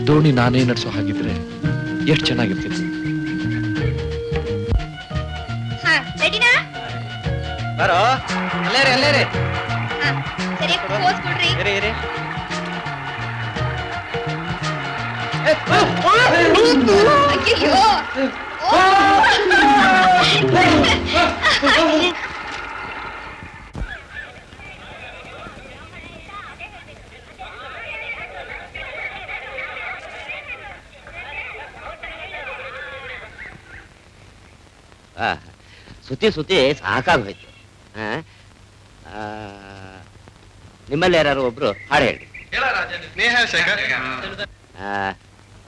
ದೋಣಿ ನಾನೇ ನಡೆಸೋ ಹಾಗಿದ್ರೆ ಎಷ್ಟು ಚೆನ್ನಾಗಿರ್ತಿತ್ತು. ಸುತ್ತಿ ಸುತ್ತಿ ಸಾಕಾಗೋಯ್ತು. ನಿಮ್ಮಲ್ಲಿ ಯಾರು ಒಬ್ರು ಹಾಡು ಹೇಳಿ.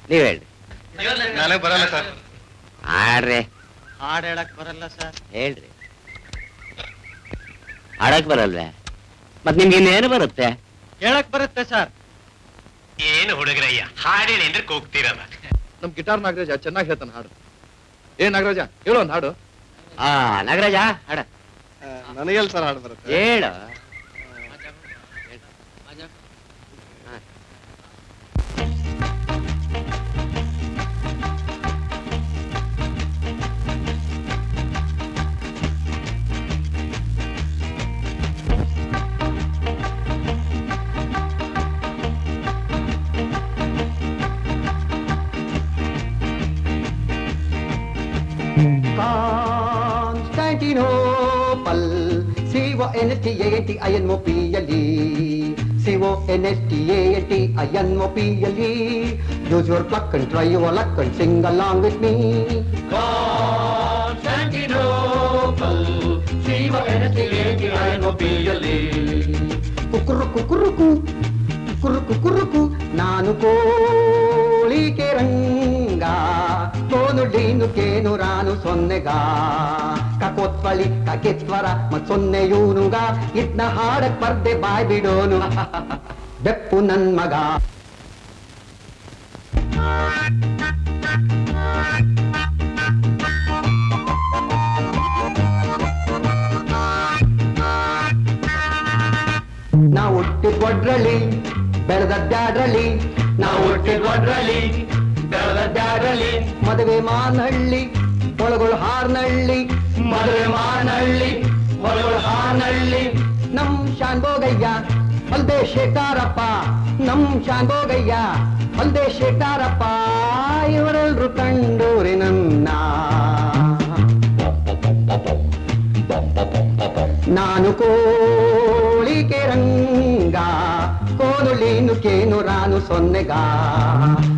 ನೀವ್ ಹೇಳಿ. ನನಗೆ ಬರಲ್ಲ ಸರ್. ಹಾಡ್ರಿ. ಹಾಡು ಹೇಳಕ್ ಬರಲ್ಲ ಸರ್. ಹೇಳ್ರಿ. ಹಾಡಕ್ ಬರಲ್ವೇ? ಮತ್ ನಿಮ್ಗೆ ಇನ್ನೇನು ಬರುತ್ತೆ? ಹೇಳಕ್ ಬರುತ್ತೆ ಸರ್. ಏನು ಹುಡುಗ್ರಯ್ಯ ಹಾಡೇಳಿ ಅಂದ್ರೆ ಕೂಗ್ತಿರಲ್ಲ. ನಮ್ ಗಿಟಾರ್ ನಾಗರಾಜ ಚೆನ್ನಾಗಿ ಹೇಳ್ತಾನೆ ಹಾಡು. ನಾಗರಾಜ ಹೇಳು ಒಂದು ಹಾಡು. ನಾಗರಾಜ ಹಾಡ. ನನಗೆಲ್ ಸರ್ ಹಾಡು ಬರುತ್ತೆ? ಹೇಳು. Constantinople, C-O-N-S-T-A-N-T-I-N-O-P-L-E, C-O-N-S-T-A-N-T-I-N-O-P-L-E. Use your pluck and try your luck and sing along with me. Constantinople, C-O-N-S-T-A-N-T-I-N-O-P-L-E. Kukuruku, kukuruku, kukuruku, kukuruku, ನಾನು ಕೋಳಿಕೆ ರಂಗ ಕೋನುಡೀನು ಕೇನು ರಾನು ಸೊನ್ನೆಗ ಕಕೋತ್ವಳಿ ಕಕೆತ್ವರ ಮತ್ ಸೊನ್ನೆಯೂನುಗ ಇದ್ನ ಹಾಡಕ್ ಪರ್ದೆ ಬಾಯ್ ಬಿಡೋನು ಬೆಪ್ಪು ನನ್ ಮಗ. ನಾ ಹುಟ್ಟಿದ್ವಡ್ರಳಿ ಬೆಳೆದದ್ದಾಡ್ರಳಿ, ನಾ ಹುಟ್ಟಿದ್ವಡ್ರಳಿ ಬೆಳೆದದ್ದಾಡ್ರಳಿ, ಮದುವೆ ಮಾನಹಳ್ಳಿ ಒಳಗಳು ಹಾರ್ನಳ್ಳಿ, ಮದುವೆ ಮಾನಹಳ್ಳಿ ಒಳಗಳು ಹಾರ್ನಳ್ಳಿ. ನಮ್ ಶಾನ್ಭೋಗಯ್ಯ ಅಲ್ದೆ ಶೇಖಾರಪ್ಪ, ನಮ್ ಶಾನ್ಭೋಗಯ್ಯ ಅಲ್ದೆ ಶೇಖಾರಪ್ಪ, ಇವರೆಲ್ರು ಕಂಡೂರಿ ನನ್ನ. ನಾನು ಕೋಳಿಕೆ ರಂಗ ಕೋನುಳೀನು ಕೇನು ರಾನು ಸೊನ್ನೆಗ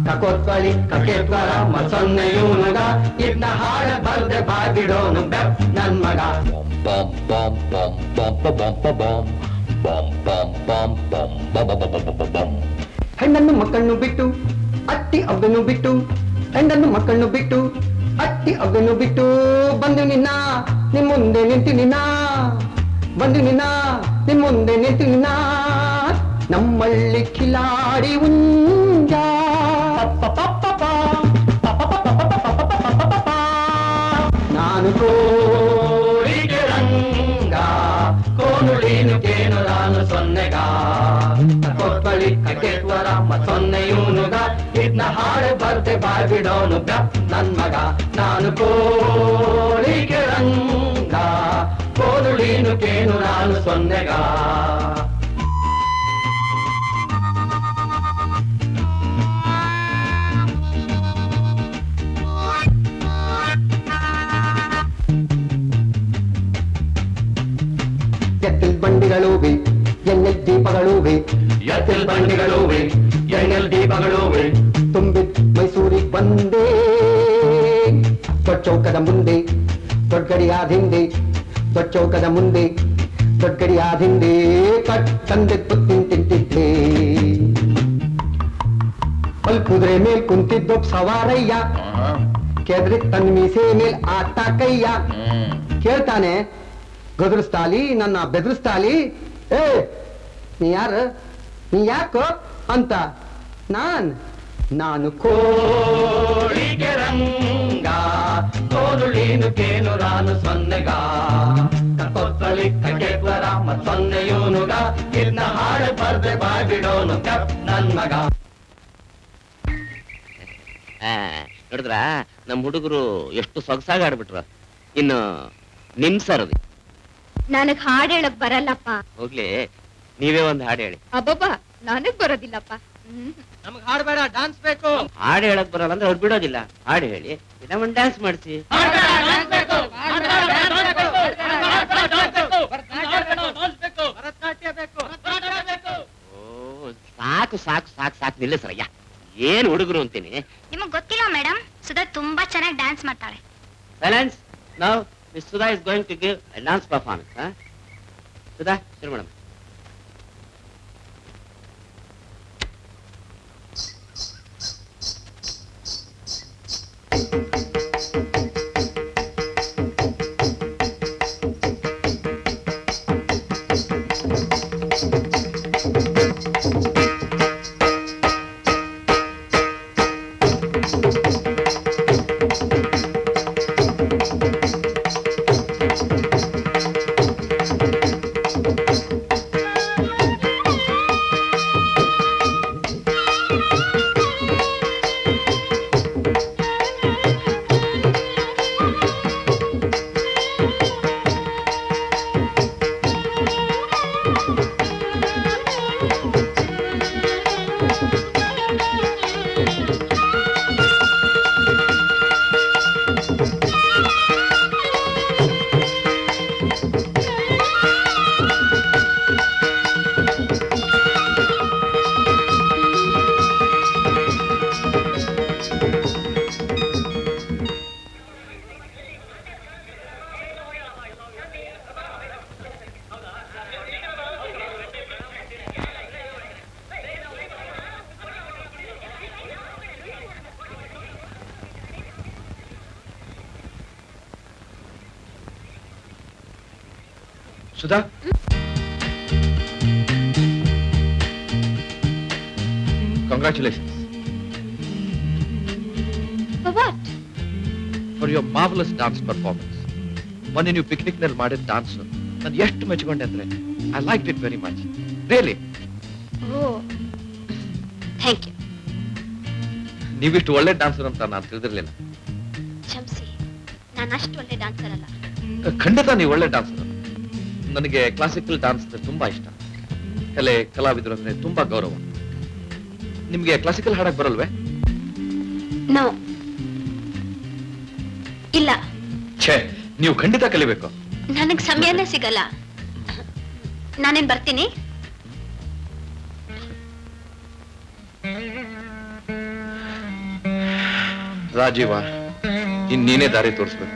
ಕಕೋತ್ವಳಿ ಕಕೆತ್ವರ ಮ ಸೊನ್ನೆಯೂನುಗ ಇದ್ನ ಹಾಡ ಬರ್ದೆ ಬಾಗಿಡೋನು ಬೆಪ್ ನನ್ ಮಗ. ಹೆಣ್ಣನ್ನು ಮಕ್ಕಳನ್ನು ಬಿಟ್ಟು ಅಟ್ಟಿ ಅವ್ವನು ಬಿಟ್ಟು, ಹೆಣ್ಣನ್ನು ಮಕ್ಕಳನ್ನು ಬಿಟ್ಟು ಅಟ್ಟಿ ಅವ್ವನು ಬಿಟ್ಟು ಬಂದು ನಿನ್ನ ನಿಮ್ ಮುಂದೆ ನಿಂತು ನಿನ್ನ, ಬಂದು ನಿನ್ನ ನಿಮ್ ಮುಂದೆ ನಿಂತು ನಿನ್ನ. ನಮ್ಮಳ್ಳಿ ಕಿಲಾಡಿ ಉಂಜ ನಾನು ಕೋಳಿಗೆ ರಂಗ ಕೋನುಳಿ ನೀನು ನಾನು ಸೊನ್ನೆಗ ಕೊತ್ಬಳಿ ಕಟ್ಟೆತ್ವರ ಸೊನ್ನೆ ಇವನುಗ ಇದನ್ನ ಹಾಡು ಬರ್ದೆ ಬಾಯ್ಬಿಡೋನು ಬ್ಯಪ್ ನನ್ ಮಗ ನಾನು ಕೋಳಿಗೆ ರಂಗ ಕೋದುಳೀನು ಕೇನು ನಾನು ಸೊನ್ನೆಗ ಎತ್ತಿಲ್ ಬಂಡಿಗಳುವೆ ಎಣ್ಣೆಲ್ ದೀಪಗಳುವೆ ಎತ್ತಿಲ್ ಬಂಡಿಗಳುವೆ ಎಣ್ಣೆಲ್ ದೀಪಗಳುವೆ ತುಂಬಿದ್ ಮೈಸೂರಿಗೆ ಬಂದೆ ದೊಡ್ಡ ಚೌಕದ ಮುಂದೆ ದೊಡ್ಡ ಗಡಿಯಾದ ಹಿಂದೆ ದೊಡ್ಡ ಚೌಕದ ಮುಂದೆ ದೊಡ್ಡ ಗಡಿಯಾದ ಹಿಂದೆ ಕಟ್ ತಂದೆ ತಿಂತಿದ್ದೆ ಅಲ್ ಕುದುರೆ ಮೇಲ್ ಕುಂತಿದ್ದೊಬ್ಬ ಸವಾರಯ್ಯ ಕೆದ್ರಿ ತನ್ನ ಮೀಸೆ ಮೇಲ್ ಆಟ ಕಯ್ಯ ಕೇಳ್ತಾನೆ ಗದರಿಸ್ತಾಲಿ ನನ್ನ ಬೆದರಿಸ್ತಾಲಿ ಏ ನೀ ಯಾರು ನೀ ಯಾಕೋ ಅಂತ ನಾನು ಕೋಳಿಗೆ ರಂಗ ಕೋದುಳೀನು ಕೇನು ನಾನು ಸೊನ್ನೆಗ ಕೊತ್ತಳಿ ಕಟ್ಟೆತ್ವರ ಸೊನ್ನೆ ಇವನುಗ ಇನ್ನ ಹಾಡು ಬರ್ದೆ ಬಾಯ್ಬಿಡೋನು ಕಪ್ ನನ್ ಮಗ ನೋಡಿದ್ರ ನಮ್ ಹುಡುಗರು ಎಷ್ಟು ಸೊಗಸಾಗಿ ಆಡ್ಬಿಟ್ರು ಇನ್ನು ನಿಮ್ ಸರದಿ ನನಗ್ ಹಾಡ್ ಹೇಳಕ್ ಬರಲ್ಲಪ್ಪ ಹೋಗ್ಲಿ ನೀವೇ ಒಂದ್ ಹಾಡು ಹೇಳಿ ಅಬ್ಬಬ್ಬಾ ನನಗ್ ಬರೋದಿಲ್ಲಪ್ಪ ನಮಗ್ ಹಾಡ್ಬೇಡ ಡಾನ್ಸ್ ಬೇಕು ಹಾಡು ಹೇಳಕ್ ಬರಲ್ಲ ಅಂದ್ರೆ ಅವ್ರು ಬಿಡೋದಿಲ್ಲ ಹಾಡು ಹೇಳಿ ಇನ್ನ ಒಂದ್ ಡ್ಯಾನ್ಸ್ ಮಾಡಿಸಿ ಓ ಸಾಕು ಸಾಕು ಸಾಕು ಸಾಕು ನಿಲ್ಲಿಸ್ರಯ್ಯ ಏನ್ ಹುಡುಗರು ಅಂತೀನಿ ನಿಮಗ್ ಗೊತ್ತಿಲ್ಲ ಮೇಡಮ್ ಸುಧಾ ತುಂಬಾ ಚೆನ್ನಾಗಿ ಡ್ಯಾನ್ಸ್ ಮಾಡ್ತಾಳೆ ಸೈಲೆನ್ಸ್ ನಾವು Miss Sudha is going to give a dance performance. Huh? Sudha, sure, madam. Sudha? Congratulations. For what? For your marvelous dance performance. ಮೊನ್ನೆ ನೀವು ಪಿಕ್ನಿಕ್ ನಲ್ಲಿ ಮಾಡಿದ ಡಾನ್ಸ್ ನಾನು ಎಷ್ಟು ಮೆಚ್ಕೊಂಡೆ ಅಂದ್ರೆ I like it very much really thank you ನೀವಿಷ್ಟು ಒಳ್ಳೆ ಡಾನ್ಸರ್ ಅಂತ ನಾನು ತಿಳಿದಿರ್ಲಿಲ್ಲ ಕ್ಷಮಿಸಿ ನಾನು ಅಷ್ಟು ಒಳ್ಳೆ ಡಾನ್ಸರ್ ಅಲ್ಲ ಖಂಡಿತ ನೀವು ಒಳ್ಳೆ ಡಾನ್ಸರ್ ನನಗೆ ಕ್ಲಾಸಿಕಲ್ ಡಾನ್ಸ್ ತುಂಬಾ ಇಷ್ಟ ಕಲಾವಿದರು ಅಂದ್ರೆ ತುಂಬಾ ಗೌರವ ನಿಮ್ಗೆ ಕ್ಲಾಸಿಕಲ್ ಹಾಡಕ್ ಬರಲ್ವೇ ನೋ ಇಲ್ಲ ಛೇ ನೀವು ಖಂಡಿತ ಕಲಿಬೇಕು ನನಗ್ ಸಮಯನೇ ಸಿಗಲ್ಲ ನಾನೇನ್ ಬರ್ತೀನಿ ರಾಜೀವ ಇನ್ನೇನೇ ದಾರಿ ತೋರಿಸ್ಬೇಕು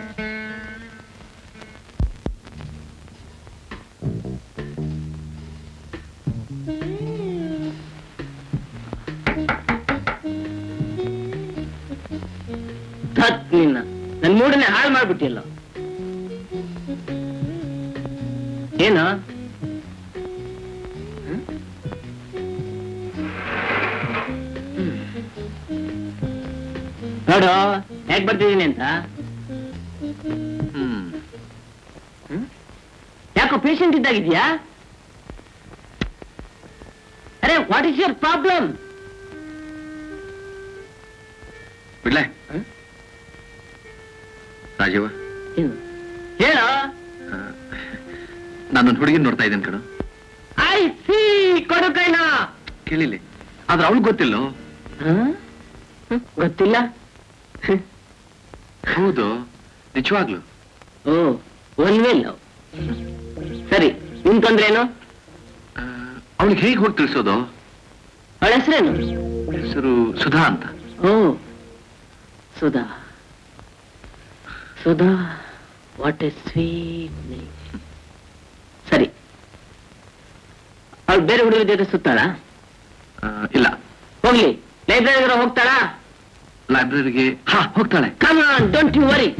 ನಿನ್ನ ನನ್ ಮೂಡನೆ ಹಾಳು ಮಾಡ್ಬಿಟ್ಟಿಲ್ಲ ಏನು ನೋಡು ಹೇಗ್ ಬರ್ತಿದ್ದೀನಿ ಅಂತ ಯಾಕೋ ಪೇಷಂಟ್ ಇದ್ದಾಗಿದ್ಯಾ ಅರೆ ವಾಟ್ ಇಸ್ ಯುವರ್ ಪ್ರಾಬ್ಲಮ್? ಬಿಡ್ಲೆ ರಾಜೀವ, ಹೇಳ. ನಾನೊಂದು ಹುಡುಗಿನ ನೋಡ್ತಾ ಇದ್ದೇನೆ ಕಣ. ಐ ಸಿ, ಕೊಡು ಕೈನ. ಕೇಳಿಲಿ, ಆದ್ರೆ ಅವಳು ಗೊತ್ತಿಲ್ಲೋ? ಗೊತ್ತಿಲ್ಲ. ಹೌದು, ನಿಜವಾಗ್ಲು. ಓ, ಒನ್ ವೇಲ್. ಸರಿ, ನಿನ್ ತೊಂದ್ರೆ ಏನು? ಅವಳಿಗೆ ಹೇಗೆ ಹೋಗಿ ತಿಳಿಸೋದು? ಅವಳ ಹೆಸರೇನು? ಹೆಸರು ಸುಧಾ ಅಂತ. ಓ, Sudha. Sudha, what a sweet name. ಸರಿ, ಅವಳು ಬೇರೆ ಹುಡುಗರ ಜೊತೆ ಸುತ್ತಾಳ? ಇಲ್ಲ. ಹೋಗ್ಲಿ, ಲೈಬ್ರರಿಗೆ ಹೋಗ್ತಾಳಾ? ಲೈಬ್ರರಿಗೆ ಹೋಗ್ತಾಳೆ. Come on, don't you worry.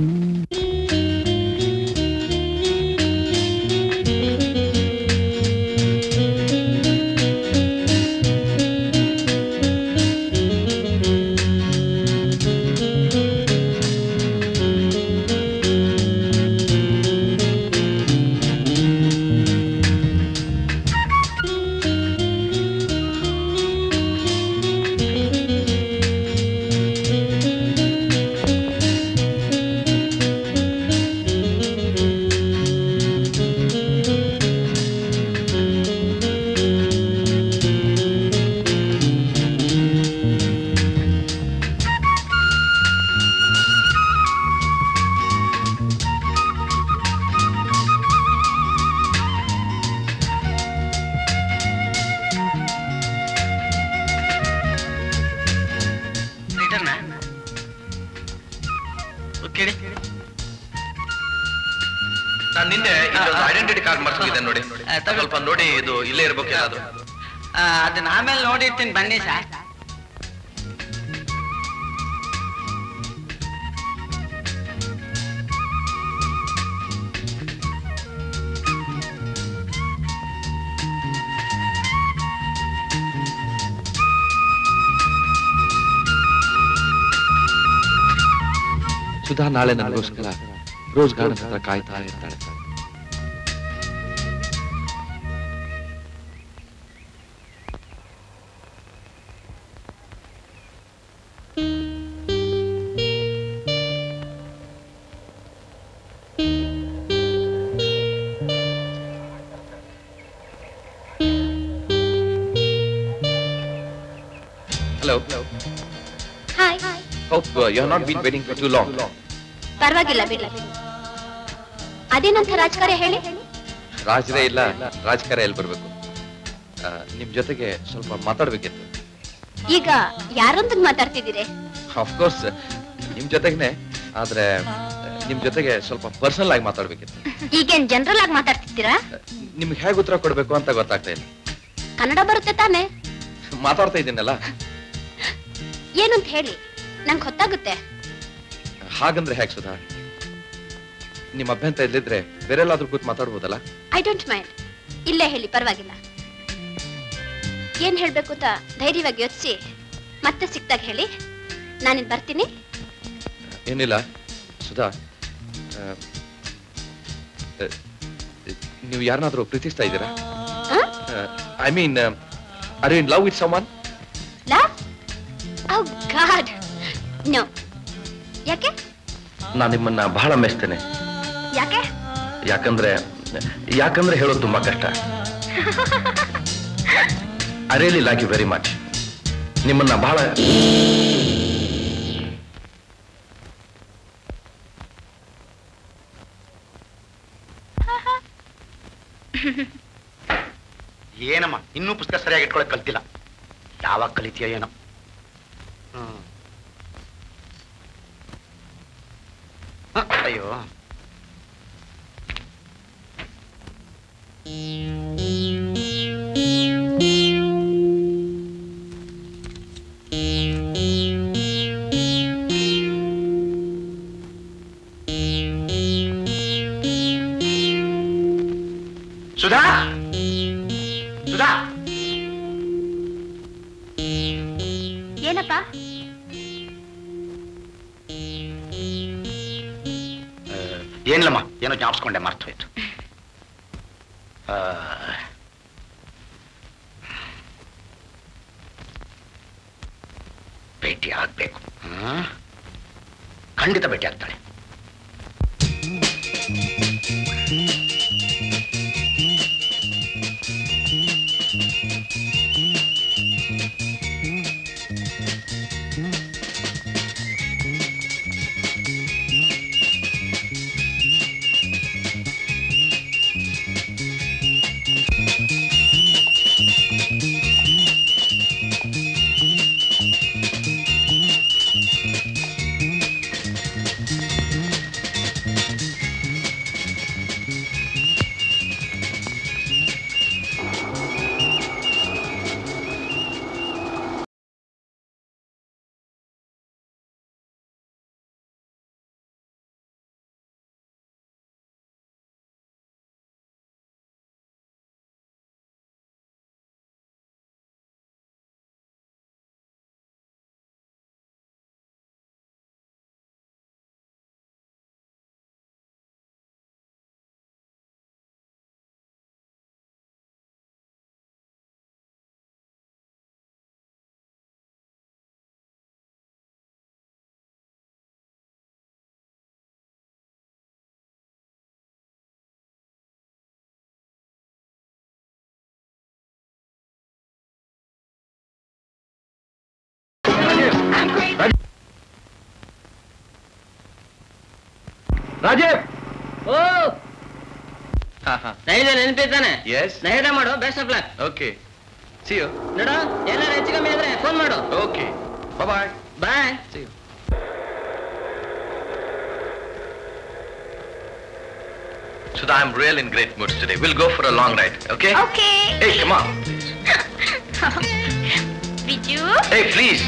ನಾನು ನಿನ್ನೆ ಐಡೆಂಟಿಟಿ ಕಾರ್ಡ್ ಮರ್ಸಿದೆ ನೋಡಿ, ಸ್ವಲ್ಪ ನೋಡಿ, ಇದು ಇಲ್ಲೇ ಇರ್ಬೇಕು ಯಾರಾದ್ರೂ. ಅದನ್ನ ಆಮೇಲೆ ನೋಡಿರ್ತೀನಿ, ಬನ್ನಿ ಸರ್. ಸುಧಾ ನಾಳೆ ನನಗೋಸ್ಕರ ರೋಸ್ ಗಾರ್ಡನ್ ಹತ್ರ ಕಾಯ್ತಾ ಇರ್ತಾಳೆ. Hello. Hi. Hope you have not been waiting for too long. ಪರವಾಗಿಲ್ಲ ಬಿಡಿ. ಅದೇನಂತ ರಾಜಕಾರ್ಯ ಹೇಳಿ. ರಾಜರೇ ಇಲ್ಲ, ರಾಜಕಾರ್ಯ ಎಲ್ಲಿ ಬರ್ಬೇಕು? ನಿಮ್ ಜೊತೆಗೆ ಸ್ವಲ್ಪ ಮಾತಾಡ್ಬೇಕಿತ್ತು. ಈಗ ಯಾರೊಂದಿಗೆ ಮಾತಾಡ್ತಿದ್ದೀರಿ? ಆಫ್ಕೋರ್ಸ್ ನಿಮ್ ಜೊತೆಗೇನೆ, ಆದ್ರೆ ನಿಮ್ ಜೊತೆಗೆ ಸ್ವಲ್ಪ ಪರ್ಸನಲ್ ಆಗಿ ಮಾತಾಡ್ಬೇಕಿತ್ತು. ಈಗೇನ್ ಜನರಲ್ ಆಗಿ ಮಾತಾಡ್ತಿದ್ದೀರಾ? ನಿಮ್ಗೆ ಹೇಗೆ ಉತ್ತರ ಕೊಡ್ಬೇಕು ಅಂತ ಗೊತ್ತಾಗ್ತಾ ಇಲ್ಲ. ಕನ್ನಡ ಬರುತ್ತೆ ತಾನೆ? ಮಾತಾಡ್ತಾ ಇದ್ದೀನಲ್ಲ. ಏನಂತ ಹೇಳಿ, ನಂಗೆ ಗೊತ್ತಾಗುತ್ತೆ. ಹಾಗಂದ್ರೆ ಹೇಗೆ ಸುಧಾ? ನಿಮ್ಮ ಅಭ್ಯಂತರ ಇಲ್ಲಿದ್ರೆ ಬೇರೆಲ್ಲಾದ್ರೂ ಕೂತ್ ಮಾತಾಡ್ಬೋದಲ್ಲ? ಐ ಡೋಂಟ್ ಮೈಂಡ್, ಇಲ್ಲೇ ಹೇಳಿ, ಪರವಾಗಿಲ್ಲ. ಏನ್ ಹೇಳ್ಬೇಕು ಅಂತ ಧೈರ್ಯವಾಗಿ ಯೋಚಿಸಿ ಮತ್ತೆ ಸಿಕ್ತಾಗ ಹೇಳಿ. ನಾನಿನ್ ಬರ್ತೀನಿ. ಏನಿಲ್ಲ ಸುಧಾ, ನೀವು ಯಾರನ್ನಾದ್ರೂ ಪ್ರೀತಿಸ್ತಾ ಇದ್ದೀರಾ? I mean, are you in love with someone? Love? Oh God, no. ಯಾಕೆ? ನಾನು ನಿಮ್ಮನ್ನ ಬಹಳ ಮೆಚ್ತೇನೆ. ಯಾಕೆ? ಯಾಕಂದ್ರೆ ಹೇಳೋದು ತುಂಬಾ ಕಷ್ಟ. I really like you very much. ನಿಮ್ಮನ್ನ ಬಹಳ ಏನಮ್ಮ ಇನ್ನೂ ಪುಸ್ತಕ ಸರಿಯಾಗಿ ಇಟ್ಕೊಳಕ್ ಕಲ್ತಿಲ್ಲ. ಯಾವಾಗ ಕಲಿತೀಯ ಏನೋ. ಅಯ್ಯೋ, ಸುಧಾ, ಸುಧಾ, ಏನಪ್ಪ? ಏನಿಲ್ಲಮ್ಮ, ಏನೋ ಜ್ಞಾಪಿಸ್ಕೊಂಡೆ, ಮರ್ತು ಹೋಯ್ತು. ಭೇಟಿ ಆಗ್ಬೇಕು. ಖಂಡಿತ ಭೇಟಿ ಆಗ್ತಾಳೆ. ರಾಜೀವ್, ಓ ರೈಲ್ವೆ ನೆನಪಿದ್ದಾನೆ. ಎಸ್, ಧೈರ್ಯ ಮಾಡು. Best of luck. Okay, see you. ನೋಡು, ಎಲ್ಲರೂ ಹೆಚ್ಚು ಕಮ್ಮಿ ಆದ್ರೆ ಫೋನ್ ಮಾಡು. Okay, bye. Bye. See you. Sudha, I'm really in great mood today. We'll go for a long ride, okay? Okay. Hey, come on. Biju? Hey, please.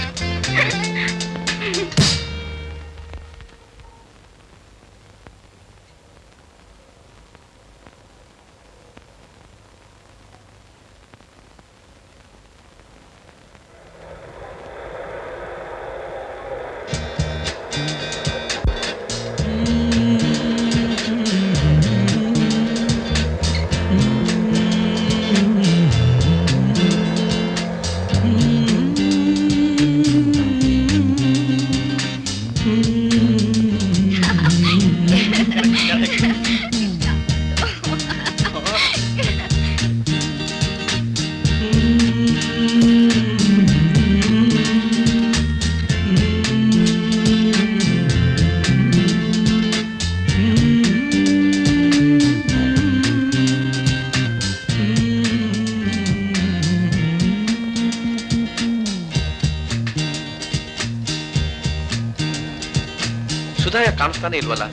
Sudha ಕಾಣಿಸ್ತಾನೆ ಇಲ್ವಲ್ಲ?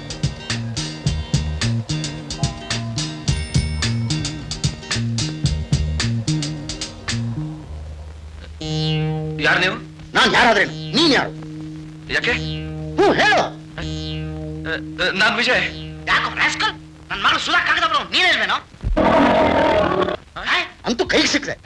ಯಾರು ನೀವು? ನಾನ್ ಯಾರಾದ್ರೇನು, ನೀನ್ ಯಾರು? ಯಾಕೆ? ಹೇಳು. ನಾನ್ ವಿಜಯ್. ಯಾಕೋ ರಾಸ್ಕಲ್, ನನ್ನ ಮಗಳು ಸುಧಾ ಕಾಗದವರು ನೀನ್ ಹೇಳ್ಬೇನೋ? ಅಂತೂ ಕೈಗೆ ಸಿಕ್ರೆ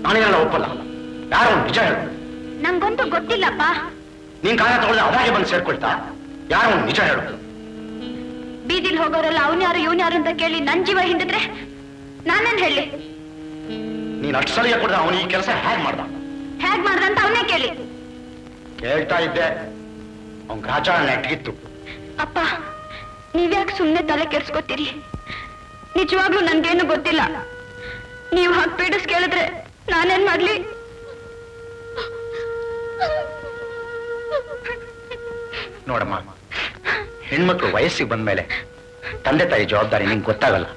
ನಾನೇನೆಲ್ಲ ಒಪ್ಪಲ್ಲ. ಯಾರು ನಿಜ ಹೇಳು. ನಂಗೊಂದು ಗೊತ್ತಿಲ್ಲಪ್ಪ. ನೀನ್ ಕಾಲ ತಗೊಳ್ದೆ ಅದಾಗೆ ಬಂದು ಸೇರ್ಕೊಳ್ತಾ? ಯಾರು ನಿಜ ಹೇಳು. ಬೀದಿಲ್ ಹೋಗೋರೆಲ್ಲ ಅವನ್ಯಾರು ಇವನ್ಯಾರು ಅಂತ ಕೇಳಿ ನನ್ ಜೀವ ಹಿಂದಿದ್ರೆ ನಾನೇನ್ ಹೇಳಿ? ನೀನ್ ಅಷ್ಟು ಸಲಿಗೆ ಕೊಡ್ದ ಅವನು ಈ ಕೆಲಸ ಹೇಗ್ ಮಾಡ್ದ ಅಂತ ಅವನೇ ಕೇಳಿ. ಕೇಳ್ತಾ ಇದ್ದೆ, ಅವನ್ ಗ್ರಾಚಾರ ನೆಟ್ಗಿತ್ತು. ಅಪ್ಪ, ನೀವ್ಯಾಕೆ ಸುಮ್ನೆ ತಲೆ ಕೆಡ್ಸ್ಕೊತೀರಿ? ನಿಜವಾಗ್ಲೂ ನನ್ಗೇನು ಗೊತ್ತಿಲ್ಲ. ನೀವ್ ಹಾಗೆ ಪೀಡಿಸ್ ಕೇಳಿದ್ರೆ ನಾನೇನ್ ಮಾಡ್ಲಿ? ನೋಡಮ್ಮ, ಹೆಣ್ಮಕ್ಳು ವಯಸ್ಸಿಗೆ ಬಂದ್ಮೇಲೆ ತಂದೆ ತಾಯಿ ಜವಾಬ್ದಾರಿ ನಿಂಗೆ ಗೊತ್ತಾಗಲ್ಲ.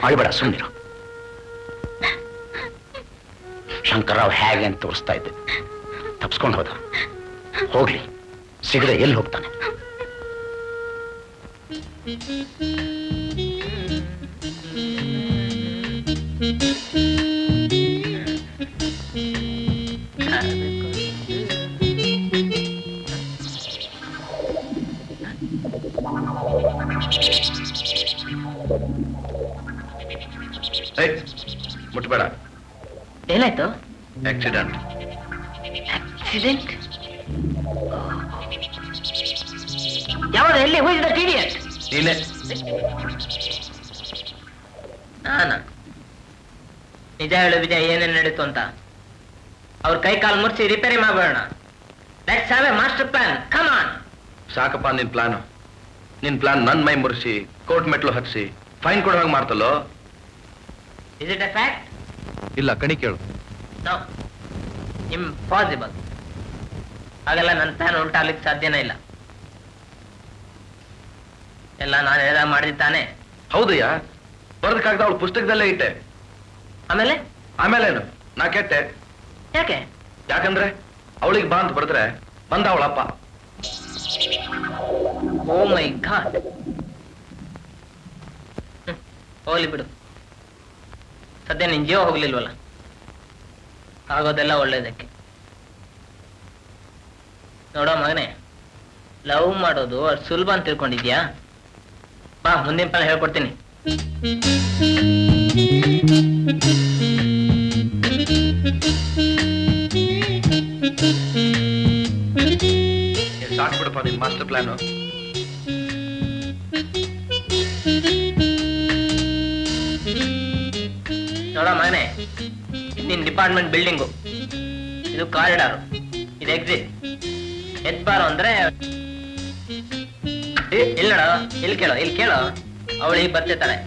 ಅಳ್ಬೇಡ, ಸುಮ್ಮನಿರು. ಶಂಕರ್ರಾವ್ ಹೇಗೆ ಅಂತ ತೋರಿಸ್ತಾ ಇದ್ದೆ, ತಪ್ಸ್ಕೊಂಡು ಹೋದ. ಹೋಗ್ಲಿ, ಸಿಗದೆ ಎಲ್ಲಿ ಹೋಗ್ತಾನೆ? ಮುಟ್ಬೇಡ. ಏನಾಯ್ತು? ಆಕ್ಸಿಡೆಂಟ್. ಆಕ್ಸಿಡೆಂಟ್? ಯಾವಾಗ? ಎಲ್ಲಿ? Who is that idiot? ನೀನೆ. ನಾನಾ? ನಿಜ ಹೇಳು ವಿಜಯ್, ಏನೇನು ನಡೀತು ಅಂತ. ಅವ್ರ ಕೈ ಕಾಲು ಮುರಿಸಿ ರಿಪೇರಿ ಮಾಡೋಣ. Let's have A master plan. Come on. ಸಾಕಪ್ಪ ನಿನ್ ಪ್ಲಾನ್. ನಿನ್ ಪ್ಲಾನ್ ನನ್ ಮೈ ಮುರಿಸಿ ಕೋರ್ಟ್ ಮೆಟ್ಲು ಹತ್ಸಿ ಫೈನ್ ಕೊಡೋ ಹಾಗೆ ಮಾಡ್ತಲ್ಲೋ. Is it a fact? ಇಲ್ಲ, ಕಣಿ ಕೇಳು. No, impossible. ಹಾಗೆಲ್ಲ ನನ್ನ ಪ್ಲಾನ್ ಉಲ್ಟಾಗ್ಲಿಕ್ಕೆ ಸಾಧ್ಯನೇ ಇಲ್ಲ. ಎಲ್ಲ ನಾನು ಹೇಳ್ದ ಮಾಡಿದ್ದಾನೆ. ಹೌದಯ್ಯ, ಬರೋದಕ್ಕಾಗದ ಅವಳು ಪುಸ್ತಕದಲ್ಲೇ ಇಟ್ಟೆ. ಆಮೇಲೇನು? ನಾ ಕೆಟ್ಟೆ. ಯಾಕೆ? ಯಾಕಂದ್ರೆ ಅವಳಿಗೆ ಬಾ ಅಂತ ಬರೆದ್ರೆ ಬಂದ ಅವಳಪ್ಪ. ಓ ಮೈ ಗಾಡ್. ಹೋಗ್ಲಿ ಬಿಡು, ಸದ್ಯ ನಿನ್ ಜೀವ ಹೋಗ್ಲಿಲ್ವಲ್ಲ, ಆಗೋದೆಲ್ಲ ಒಳ್ಳೇದಕ್ಕೆ. ನೋಡೋ ಮಗನೇ, ಲವ್ ಮಾಡೋದು ಅಷ್ಟು ಸುಲಭ ಅಂತ ತಿಳ್ಕೊಂಡಿದ್ಯಾ? ಬಾ, ಮುಂದಿನ ಪಾಲ ಹೇಳ್ಕೊಡ್ತೀನಿ. ಸಾಕ್ಬಿಡಪ್ಪ ನಿನ್ ಮಾಸ್ಟರ್ ಪ್ಲಾನು. ನೋಡ ಮಗನೇ, ನಿನ್ ಡಿಪಾರ್ಟ್ಮೆಂಟ್ ಬಿಲ್ಡಿಂಗು, ಇದು ಕಾರಿಡಾರು, ಇದು ಎಕ್ಸಿಟ್. ಎತ್ಬಾರು ಅಂದ್ರೆ ಇಲ್ಲಿ ನೋಡ, ಇಲ್ಲಿ ಕೇಳೋ, ಅವಳು ಈಗ ಬರ್ತಿರ್ತಾಳೆ.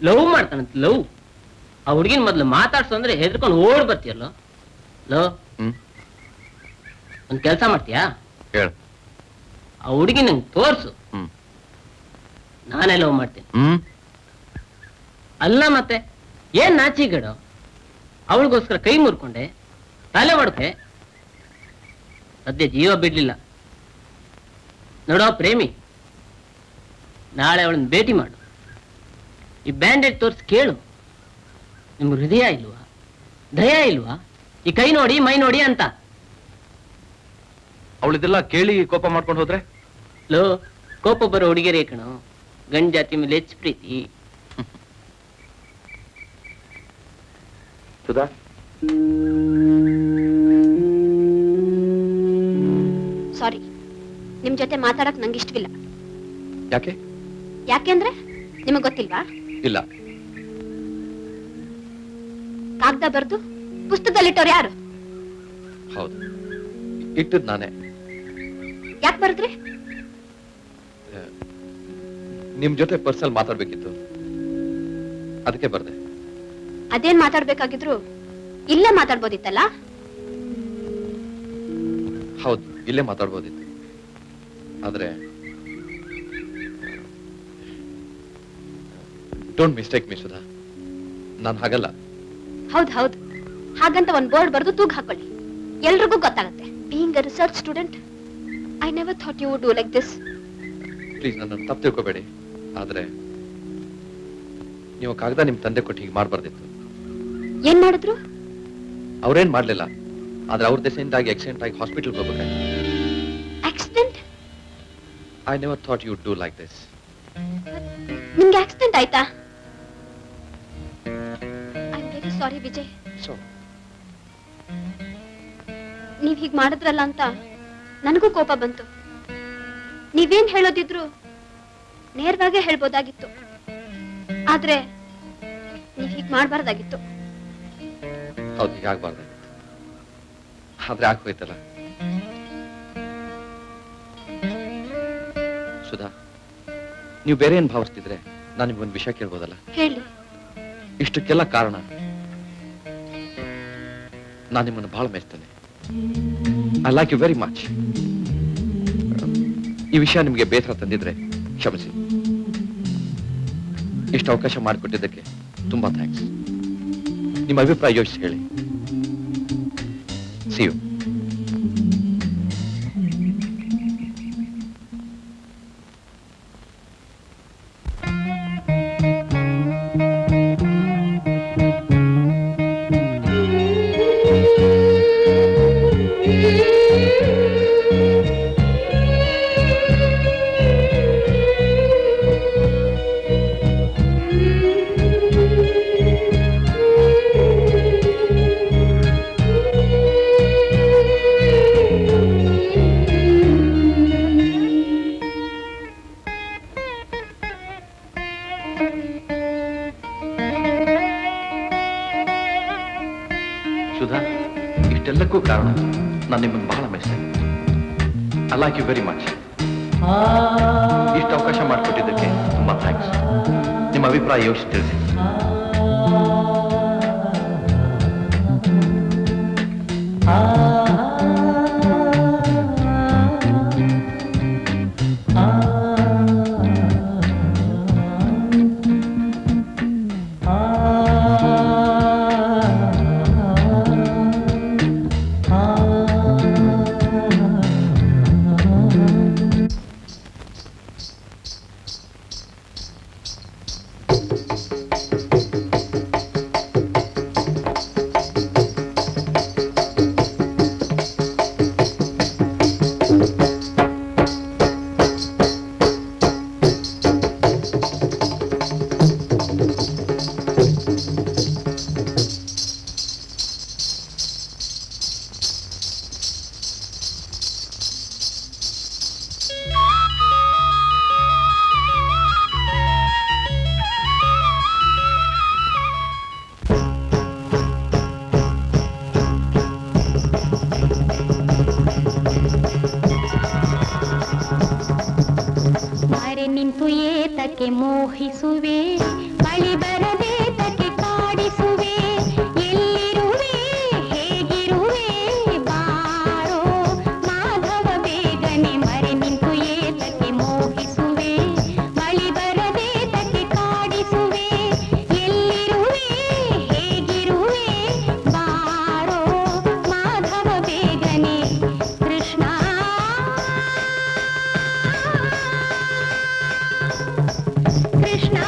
ಲವ್ ಮಾಡ್ತಾನಂತ. ಲವ್? ಆ ಹುಡುಗಿನ ಮೊದ್ಲು ಮಾತಾಡ್ಸು ಅಂದ್ರೆ ಹೆದರ್ಕೊಂಡು ಓಡ್ ಬರ್ತೀಯಲ್ಲ. ಲವ್ ಒಂದ್ ಕೆಲ್ಸ ಮಾಡ್ತೀಯಾ? ಆ ಹುಡುಗಿ ನಂಗೆ ತೋರ್ಸು, ನಾನೇ ಲವ್ ಮಾಡ್ತೀನಿ. ಅಲ್ಲ ಮತ್ತೆ ಏನ್ ನಾಚಿಗಡು? ಅವಳಿಗೋಸ್ಕರ ಕೈ ಮುರ್ಕೊಂಡೆ, ತಲೆ ಹೊಡ್ಕೆ, ಸದ್ಯ ಜೀವ ಬಿಡ್ಲಿಲ್ಲ. ನೋಡೋ ಪ್ರೇಮಿ, ನಾಳೆ ಅವಳನ್ನ ಭೇಟಿ ಮಾಡು. ಈ ಬ್ಯಾಂಡೇಜ್ ತೋರಿಸಿ ಕೇಳು, ನಿಮ್ಗೆ ಹೃದಯ ಇಲ್ವಾ, ದಯ ಇಲ್ವಾ, ಈ ಕೈ ನೋಡಿ ಮೈ ನೋಡಿ ಅಂತ. ಅವಳಿದೆಲ್ಲ ಕೇಳಿ ಕೋಪ ಮಾಡ್ಕೊಂಡು ಹೋದ್ರೆ? ಲೋ, ಕೋಪ ಬರೋ ಹುಡುಗಿಯರೇ ಕಣೋ, ಗಂಡ ಜಾತಿ ಮೇಲೆ ಹೆಚ್ಚು ಪ್ರೀತಿ. ಸುಧಾ, ಸಾರಿ, ನಿಮ್ ಜೊತೆ ಮಾತಾಡಕ್ ನಂಗೆ ಇಷ್ಟವಿಲ್ಲ. ಯಾಕೆ? ಯಾಕೆಂದ್ರೆ ನಿಮಗ್ ಗೊತ್ತಿಲ್ವಾ? ಇಲ್ಲ. ಕಾಗ್ದ ಬರ್ದು ಪುಸ್ತಕದಲ್ಲಿಟ್ಟವ್ರು ಯಾರು? ಹೌದು, ಇಟ್ಟದ್ ನಾನೇ. ಯಾಕೆ ಬರದ್ರಿ? ನಿಮ್ ಜೊತೆ ಪರ್ಸನಲ್ ಮಾತಾಡ್ಬೇಕಿತ್ತು, ಅದಕ್ಕೆ ಬರ್ದೆ. ಅದೇನ್ ಮಾತಾಡ್ಬೇಕಾಗಿದ್ರು ಇಲ್ಲೇ ಮಾತಾಡ್ಬೋದಿತ್ತಲ್ಲ? ಹೌದು, ಇಲ್ಲೇ ಮಾತಾಡ್ಬೋದಿತ್ತು. ಆದ್ರೆ ಡೋಂಟ್ ಮಿಸ್ಟೇಕ್ ಮಿ ಸುಧಾ, ನಾನು ಹಾಗಲ್ಲ. ಹೌದು ಹೌದು, ಹಾಗಂತ ಒಂದ್ ಬೋರ್ಡ್ ಬರೆದು ತೂಗ್ ಹಾಕೊಳ್ಳಿ, ಎಲ್ರಿಗೂ ಗೊತ್ತಾಗುತ್ತೆ. Being a research student, I never thought you would do like this. Please ನನ್ನನ್ನು ತಪ್ಪು ತಿಳ್ಕೊಬೇಡಿ. ಆದ್ರೆ ನೀವು ಕಾಗದ ನಿಮ್ ತಂದೆ ಕೊಟ್ಟು ಹೀಗೆ ಮಾಡಬಾರ್ದಿತ್ತು. ಏನ್ ಮಾಡಿದ್ರು? ಅವ್ರೇನ್ ಮಾಡ್ಲಿಲ್ಲ, ಆದ್ರೆ ಅವ್ರ ದೆಸೆಯಿಂದ ಆಕ್ಸಿಡೆಂಟ್ ಆಗಿ ಹಾಸ್ಪಿಟಲ್ ಹೋಗ್ಬೇಕಾಯ್ತು. Accident? I never thought you would do like this. ನಿಮ್ಗೆ ಆಕ್ಸಿಡೆಂಟ್ ಆಯ್ತಾ? I am very sorry Vijay. So ನೀವ್ ಹೀಗ್ ಮಾಡಿದ್ರಲ್ಲ ಅಂತ ನನಗೂ ಕೋಪ ಬಂತು. ನೀವೇನ್ ಹೇಳೋದಿದ್ರು ನೇರವಾಗೇ ಹೇಳ್ಬೋದಾಗಿತ್ತು, ಆದ್ರೆ ನೀವ್ ಹೀಗ್ ಮಾಡ್ಬಾರ್ದಾಗಿತ್ತು. ಹೌದು, ಹೀಗಾಗ್ಬಾರ್ದಾಗಿತ್ತು, ಆದ್ರೆ ಆಗೋಯ್ತಲ್ಲ. ಸುಧಾ, ನೀವು ಬೇರೆ ಏನ್ ಭಾವಿಸ್ತಿದ್ರೆ ನಾನು ನಿಮ್ಗೊಂದು ವಿಷಯ ಕೇಳ್ಬೋದಲ್ಲ? ಹೇಳಿ. ಇಷ್ಟಕ್ಕೆಲ್ಲ ಕಾರಣ ನಾನು ನಿಮ್ಮನ್ನು ಬಹಳ ಮೆಚ್ತೇನೆ. I like you very much. ಈ ವಿಷಯ ನಿಮಗೆ ಬೇಸರ ತಂದಿದ್ರೆ ಕ್ಷಮಿಸಿ. ಇಷ್ಟು ಅವಕಾಶ ಮಾಡಿಕೊಟ್ಟಿದ್ದಕ್ಕೆ ತುಂಬಾ ಥ್ಯಾಂಕ್ಸ್. ನಿಮ್ಮ ಅಭಿಪ್ರಾಯ ಯೋಚಿಸಿ ಹೇಳಿ. C you. ಸುಧಾ, ಇಷ್ಟೆಲ್ಲಕ್ಕೂ ಕಾರಣ ನಾನು ನಿಮ್ಮನ್ನು ಬಹಳ ಮೆಚ್ತೇನೆ. I like you very much. ಇಷ್ಟು ಅವಕಾಶ ಮಾಡಿಕೊಟ್ಟಿದ್ದಕ್ಕೆ ತುಂಬಾ ಥ್ಯಾಂಕ್ಸ್. ನಿಮ್ಮ ಅಭಿಪ್ರಾಯ ಯೋಚಿಸಿ ತಿಳಿಸಿ. ನಿಂತು ಏತಕ್ಕೆ ಮೋಹಿಸುವೆ, ಬಳಿ ಬರದೆ ತಕ್ಕೆ ಕಾಡಿಸುವೆ, ಎಲ್ಲಿರುವೆ ಹೇಗಿರುವೆ ಬಾರೋ ಮಾಧವ ಬೇಗನೆ, ಮರೆ ನಿಂತು ಏತಕ್ಕೆ ಮೋಹಿಸುವೆ, ಬಳಿ ಬರದೆ ತಕ್ಕೆ ಕಾಡಿಸುವೆ, ಎಲ್ಲಿರುವೆ ಹೇಗಿರುವೆ ಬಾರೋ ಮಾಧವ ಬೇಗನೆ, ಕೃಷ್ಣ ಕೃಷ್ಣ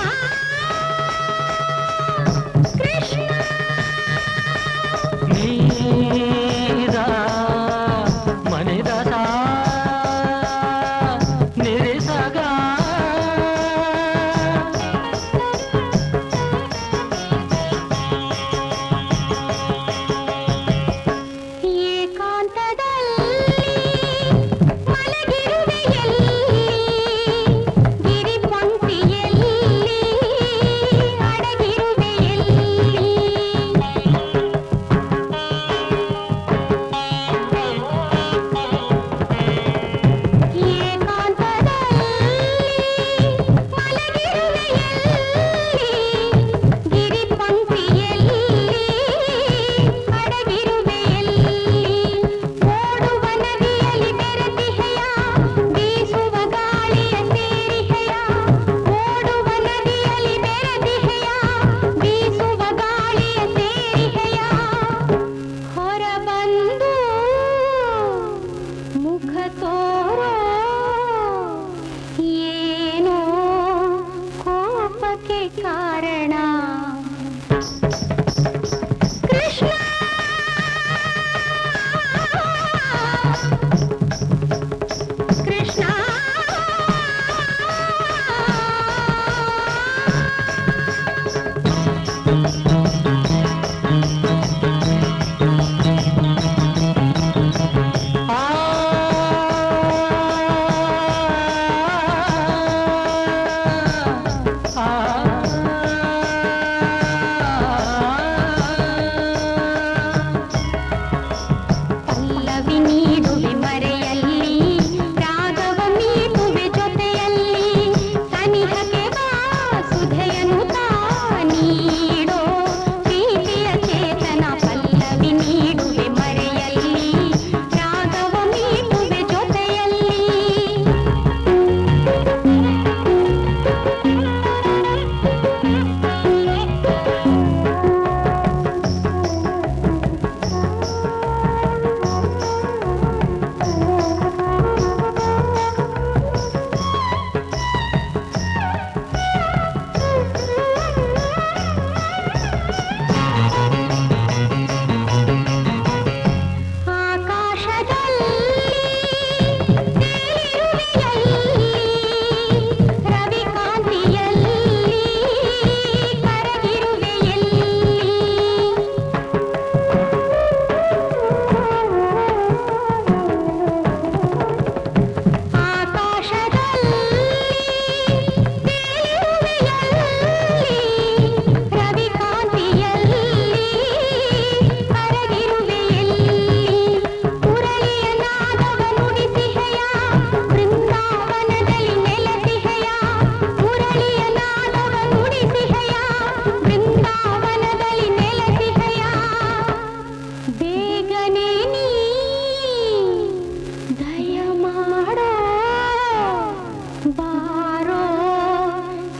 ಬಾರೋ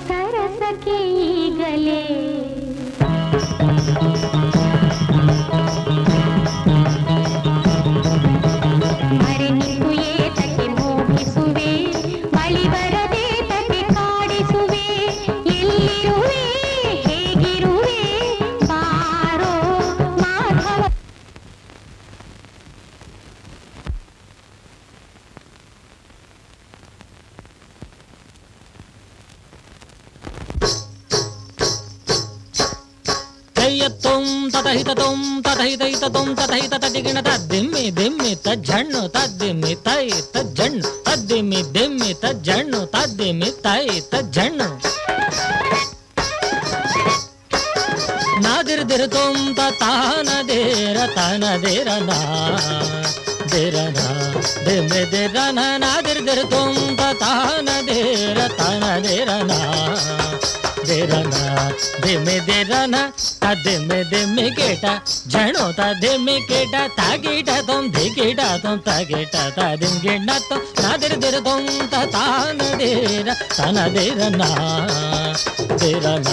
ಸರಸಕ್ಕೆ ಈಗಲೇ ಮರೆ ನಿಂತು ಏತಕ್ಕೆ ಮೋಹಿಸುವೆ ಮಳಿ ಬರದೆ ತಕ್ಕೆ ಕಾಡಿಸುವೆ ಎಲ್ಲಿರುವೆ ಹೇಗಿರುವೆ ಬಾರೋ ಮಾಧವ ತದಹಿತಂ ತದಹಿತಹಿತಂ ತದಹಿತ ತದಿಗಿಣ ತದ್ದಿಮ್ಮಿ ದಿಮ್ಮಿ ತಜ್ಜಣ್ಣು ತದ್ದಿಮ್ಮಿ ತೈ ತಜ್ಜಣ್ಣು ತದ್ದಿಮ್ಮಿ ದಿಮ್ಮಿ ತಜ್ಜಣ್ಣು ತದ್ದಿಮ್ಮಿ ತೈ ತಜ್ಜಣ್ಣು ನಾದಿರ್ದಿರುತ್ತಂ ತಾನದೇರ ತನದೇರನ ದೇರನ ದಿಮ್ಮಿ ದೇರನ ನಾದಿರ್ದಿರುತ್ತಂ ತಾನದೇರ ತನದೇರನ ದೇರನ ದಿಮ್ಮಿ ದೇರನ ತದಿಮ್ಮಿ ದಿಮ್ಮಿ ಕೇಟ ಜಣೋ ತದಿಮ್ಮಿ ಕೇಟ ತಾಗೀಟ ತೊಂ ದಿಗೀಟ ತೊಂ ತಗೀಟ ತದಿಂಗಿಣ್ಣ ತೊಂ ನಾದಿರ್ದಿರ ತೊಂ ತಾನದೇರ ತನದೇರನ ದೇರನ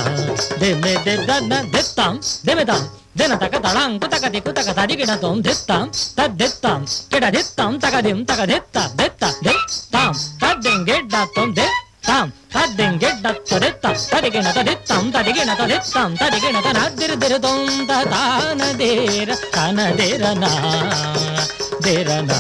ದಿಮ್ಮಿ ದೇರನ ದಿತ್ತಾಂ ದಿಮಿತಾಂ ದಿನ ತಕ ತಳಾಂಕು ತಕ ದಿಕ್ಕು ತಕ ತದಿಗಿಣ ತೊಂ ದಿತ್ತಾಂ ತದ್ದಿತ್ತಾಂ ಕಿಡ ದಿತ್ತಾಂ ತಕದಿಂ ತಕ ದಿತ್ತ ದಿತ್ತ ದಿತ್ತಾಂ ತದ್ದಿಂಗಿಡ್ಡ ತೊಂ ದಿ ತಾಂ ತದ್ದಿಂಗಿಡ್ಡ ತದಿತ್ತ ತದಿಗಿಣ ತದಿತ್ತಾಂ ತದಿಗಿಣ ತದಿತ್ತಾಂ ತದಿಗಿಣ ತನದಿರ್ದಿರುತ್ತಂ ತಾನದೇರ ತನದೇರನ ದೇರನ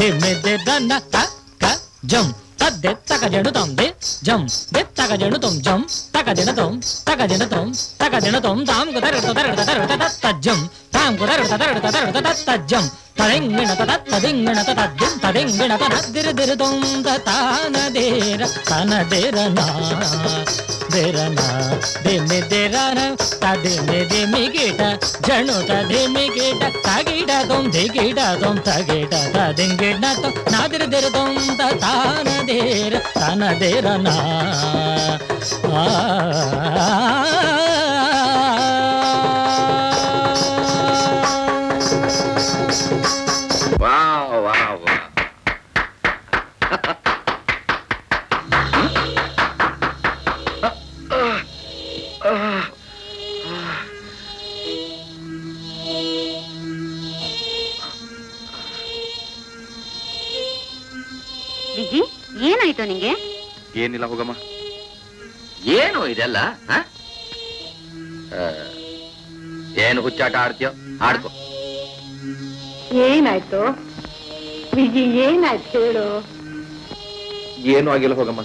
ದಿಮ್ಮಿ ದೇರನ ತಕ ಜಂ ತದ್ದೆ ತಕ ಜಣು ತೊಂ ದೆ ಜಂ ದೆ ತಕ ಜಣು ತೊಂ ಜಂ ತಕ ದಿನ ತೊಂ ತಕ ದಿನ ತೊಂ ತಕ ದಿನ ತೊಂ ತಾಂ ಕುದರಡ ತರಡ ತರಡ ತಜ್ಜಂ ತಾಂ ಕುದರಡ ತರಡ ತರಡ ತಜ್ಜಂ ತದಿಂಗಿಣ ತದಿಂಗಿಣ ತದ್ದಿಂ ತದಿಂಗಿಣ ತನದಿರ್ದಿರುತ್ತಂ ತಾನದೇರ ತನದೇರನ ದೇರನ ದಿಮ್ಮಿ ದೇರನ ತದಿಮ್ಮಿ ದಿಮ್ಮಿ ಗೀಟ ಜಣು ತದಿಮ್ಮಿ ಗೀಟ ತಗೀಟ ತೊಂ ದಿಗೀಟ ತೊಂ ತಗೀಟ ತದಿಂಗಿಣ ತೊಂ ನಾದಿರ್ದಿರುತ್ತಂ ತಾನದೇರ ತನದೇರನ ವಾವ್ ವಾವ್ ವಿಜಿ ಏನಾಯ್ತು ನಿಂಗೆ? ಏನಿಲ್ಲ ಹೋಗಮ್ಮ. ಏನು ಇದೆಲ್ಲ? ಏನು ಹುಚ್ಚಾಟ ಆಡ್ತೀಯೋ ಆಡ್ಕೋ. ಏನಾಯ್ತು ವಿಜಿ? ಏನಾಯ್ತು ಹೇಳು. ಏನು ಆಗಿಲ್ಲ ಹೋಗಮ್ಮ.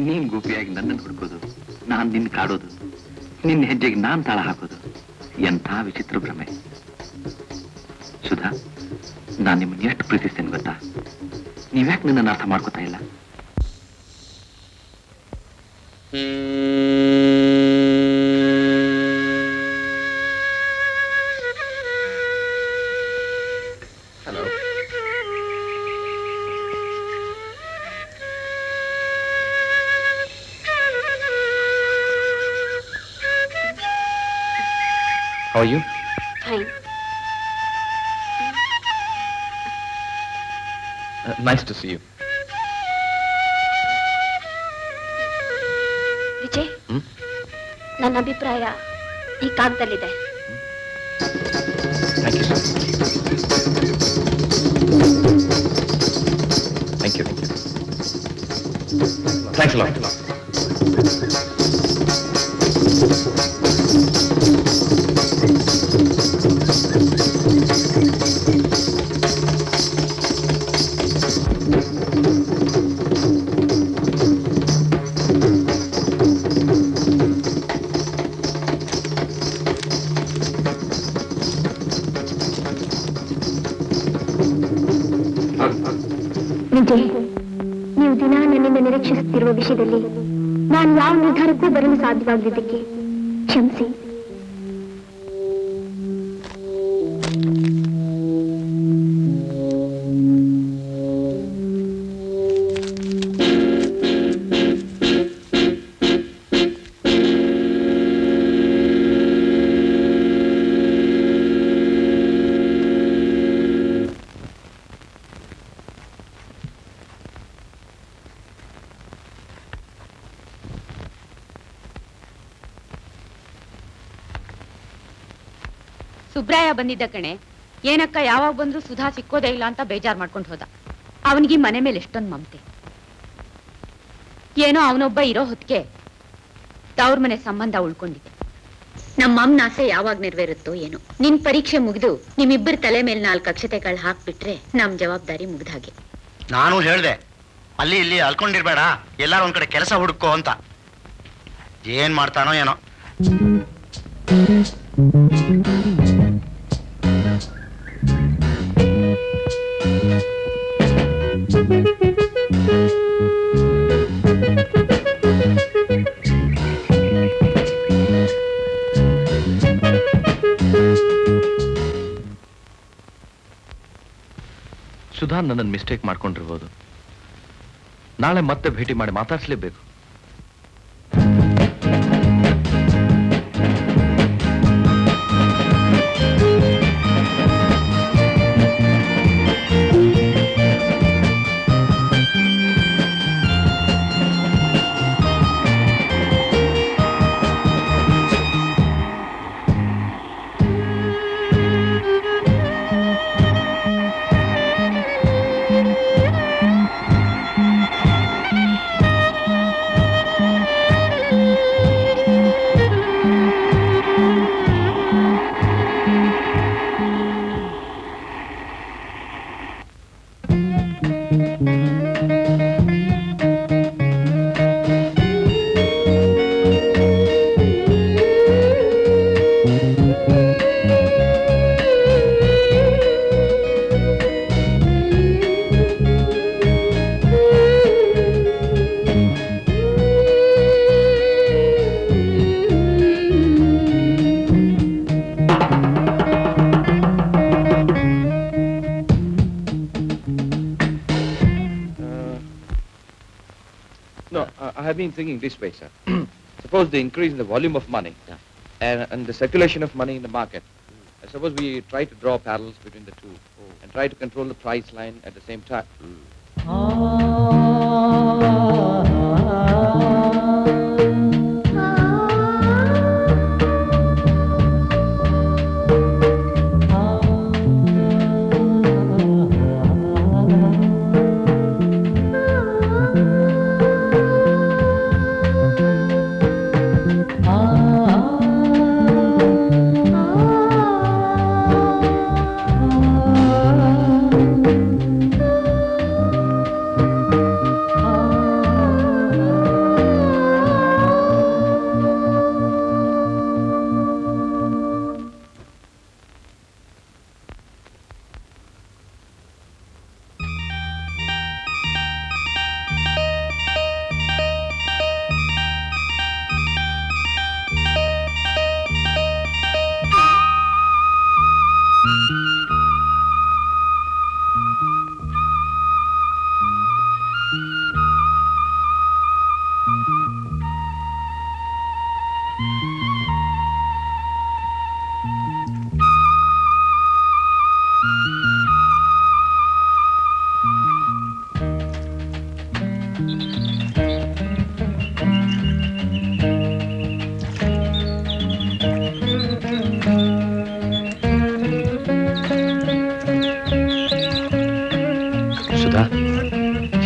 ನೀನ್ ಗುಪಿಯಾಗಿ ನನ್ನನ್ನು ಹುಡುಕೋದು, ನಾನ್ ನಿನ್ ಕಾಡೋದು, ನಿನ್ನ ಹೆಜ್ಜೆಗೆ ನಾನ್ ತಾಳ ಹಾಕೋದು, ಎಂಥ ವಿಚಿತ್ರ ಭ್ರಮೆ. ಸುಧಾ, ನಾನ್ ನಿಮ್ಮನ್ನ ಎಷ್ಟು ಪ್ರೀತಿಸ್ತೇನೆ ಗೊತ್ತಾ? ನೀವ್ಯಾಕೆ ನನ್ನನ್ನು ಅರ್ಥ ಮಾಡ್ಕೋತಾ ಇಲ್ಲ? Hello, how are you? Fine. Nice to see you. Vijay, ನನ್ನ ಅಭಿಪ್ರಾಯ ಈ ಕಾಗದಲ್ಲಿದೆ. Thank you, sir. Thank you. Thanks a lot. Vijay, ನೀವು ದಿನ ನನ್ನಿಂದ ನಿರೀಕ್ಷಿಸುತ್ತಿರುವ ವಿಷಯದಲ್ಲಿ ನಾನು ಯಾವ ನಿರ್ಧಾರಕ್ಕೂ ಬರಲು ಸಾಧ್ಯವಾಗದಿದ್ದಕ್ಕೆ ಕ್ಷಮಿಸಿ. ಸುಬ್ರಾಯ ಬಂದಿದ್ದ ಕಣೆ. ಏನಕ್ಕ ಯಾವಾಗ ಬಂದ್ರು ಸುಧಾ ಸಿಕ್ಕೋದೇ ಇಲ್ಲ ಅಂತ ಬೇಜಾರ್ ಮಾಡ್ಕೊಂಡು ಹೋದ. ಅವನಿಗೆ ಮನೆ ಮೇಲೆ ಎಷ್ಟೊಂದು ಮಮತೆ. ಏನೋ ಅವನೊಬ್ಬ ಇರೋ ಹೊತ್ತಿಗೆ ತವ್ರ ಮನೆ ಸಂಬಂಧ ಉಳ್ಕೊಂಡಿದೆ. ನಮ್ಮಮ್ಮನ ಆಸೆ ಯಾವಾಗ ನೆರವೇರುತ್ತೋ ಏನೋ. ನಿನ್ ಪರೀಕ್ಷೆ ಮುಗಿದು ನಿಮ್ಮಿಬ್ಬರ ತಲೆ ಮೇಲೆ 4 ಅಕ್ಷತೆಗಳು ಹಾಕ್ಬಿಟ್ರೆ ನಮ್ ಜವಾಬ್ದಾರಿ ಮುಗ್ದ ಹಾಗೆ. ನಾನು ಹೇಳ್ದೆ ಅಲ್ಲಿ ಇಲ್ಲಿ ಅಲ್ಕೊಂಡಿರ್ಬೇಡ, ಎಲ್ಲಾರು ಒಂದ್ ಕಡೆ ಕೆಲಸ ಹುಡುಕೋ ಅಂತ. ಏನ್ ಮಾಡ್ತಾನೋ ಏನೋ. ಸುಧಾ ನನ್ನನ್ನು ಮಿಸ್ಟೇಕ್ ಮಾಡ್ಕೊಂಡಿರ್ಬೋದು. ನಾಳೆ ಮತ್ತೆ ಭೇಟಿ ಮಾಡಿ ಮಾತಾಡ್ಸ್ಲೇಬೇಕು. I've been thinking this way, sir. Suppose they increase the volume of money and the circulation of money in the market. Suppose we try to draw parallels between the two and try to control the price line at the same time.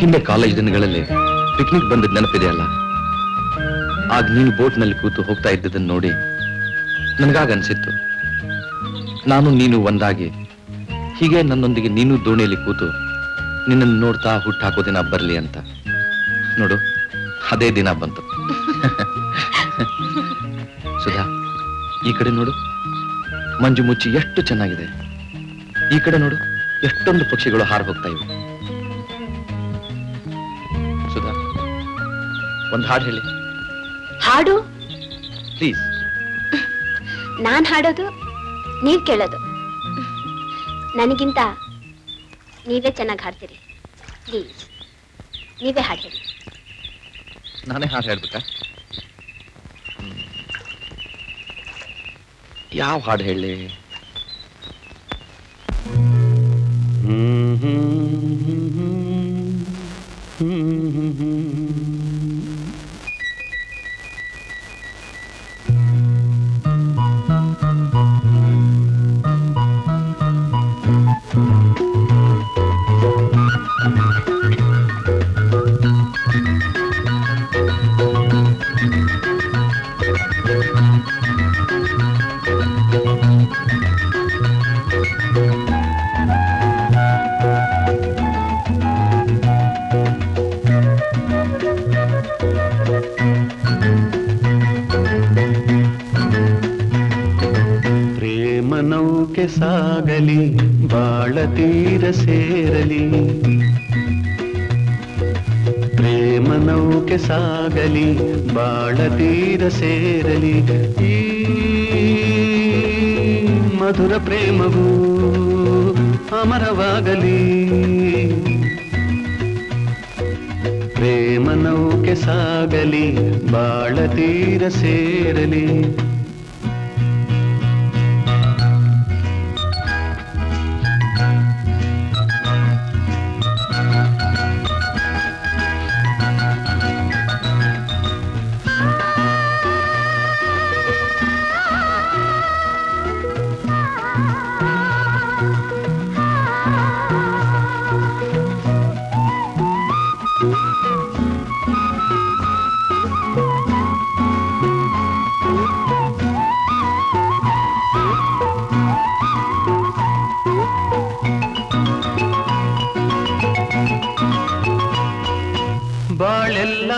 ಹಿಂದೆ college ದಿನಗಳಲ್ಲಿ picnic ಬಂದಿದ್ದ ನೆನಪಿದೆಯಲ್ಲ, ಆಗ ನೀನು ಬೋಟ್ನಲ್ಲಿ ಕೂತು ಹೋಗ್ತಾ ಇದ್ದದನ್ನು ನೋಡಿ ನನಗಾಗ ಅನ್ಸಿತ್ತು, ನಾನು ನೀನು ಒಂದಾಗಿ ಹೀಗೆ ನನ್ನೊಂದಿಗೆ ನೀನು ದೋಣಿಯಲ್ಲಿ ಕೂತು ನಿನ್ನನ್ನು ನೋಡ್ತಾ ಹುಟ್ಟಾಕೋ ದಿನ ಬರಲಿ ಅಂತ. ನೋಡು, ಅದೇ ದಿನ ಬಂತು. ಸುಧಾ, ಈ ಕಡೆ ನೋಡು, ಮಂಜು ಮುಚ್ಚಿ ಎಷ್ಟು ಚೆನ್ನಾಗಿದೆ. ಈ ಕಡೆ ನೋಡು, ಎಷ್ಟೊಂದು ಪಕ್ಷಿಗಳು ಹಾರು ಹೋಗ್ತಾ ಇವೆ. ಸುಧಾ, ಒಂದು ಹಾಡು ಹೇಳಿ. ಹಾಡು? ಪ್ಲೀಸ್. ನಾನ್ ಹಾಡೋದು, ನೀವ್ ಕೇಳೋದು. ನನಗಿಂತ ನೀವೇ ಚೆನ್ನಾಗಿ ಹಾಡ್ತೀರಿ. ಪ್ಲೀಸ್, ನೀವೇ ಹಾಡು ಹೇಳಿ. ನಾನೇ ಹಾಡು ಹೇಳ್ಬೇಕಾ? ಯಾವ ಹಾಡು ಹೇಳಿ? ನೌಕೆ ಸಾಗಲಿ ಬಾಳ ತೀರ ಸೇರಲಿ ಪ್ರೇಮ ನೌಕೆ ಸಾಗಲಿ ಬಾಳ ತೀರ ಸೇರಲಿ ಈ ಮಧುರ ಪ್ರೇಮವು ಅಮರವಾಗಲಿ ಪ್ರೇಮ ನೌಕೆ ಸಾಗಲಿ ಬಾಳ ತೀರ ಸೇರಲಿ ಬಾಳೆಲ್ಲ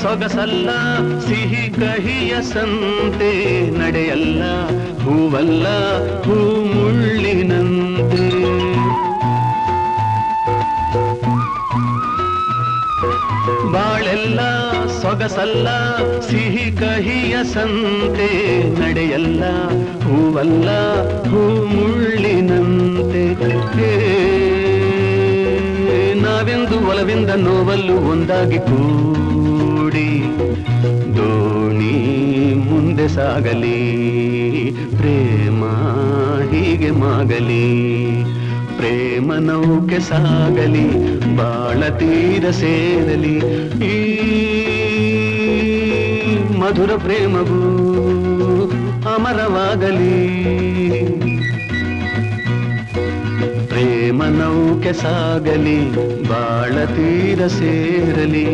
ಸೊಗಸಲ್ಲ ಸಿಹಿ ಕಹಿಯ ಸಂತೆ ನಡೆಯಲ್ಲ ಹೂವಲ್ಲ ಹೂ ಮುಳ್ಳಿನಂತೆ ಬಾಳೆಲ್ಲ ಸೊಗಸಲ್ಲ ಸಿಹಿ ಕಹಿಯ ಸಂತೆ ನಡೆಯಲ್ಲ ಹೂವಲ್ಲ ಹೂ ಮುಳ್ಳಿನಂತೆ ನಾವೆಂದು ಒಲವಿಂದ ನೋವಲ್ಲೂ ಒಂದಾಗಿ ಕೂಡಿ ದೋಣಿ ಮುಂದೆ ಸಾಗಲಿ ಪ್ರೇಮ ಹೀಗೆ ಮಾಗಲಿ ಪ್ರೇಮ ನೌಕೆ ಸಾಗಲಿ ಬಾಳ ತೀರ ಸೇರಲಿ ಈ ಮಧುರ ಪ್ರೇಮವು ಅಮರವಾಗಲಿ ಪ್ರೇಮ ನೌಕೆ ಸಾಗಲಿ ಬಾಳ ತೀರ ಸೇರಲಿ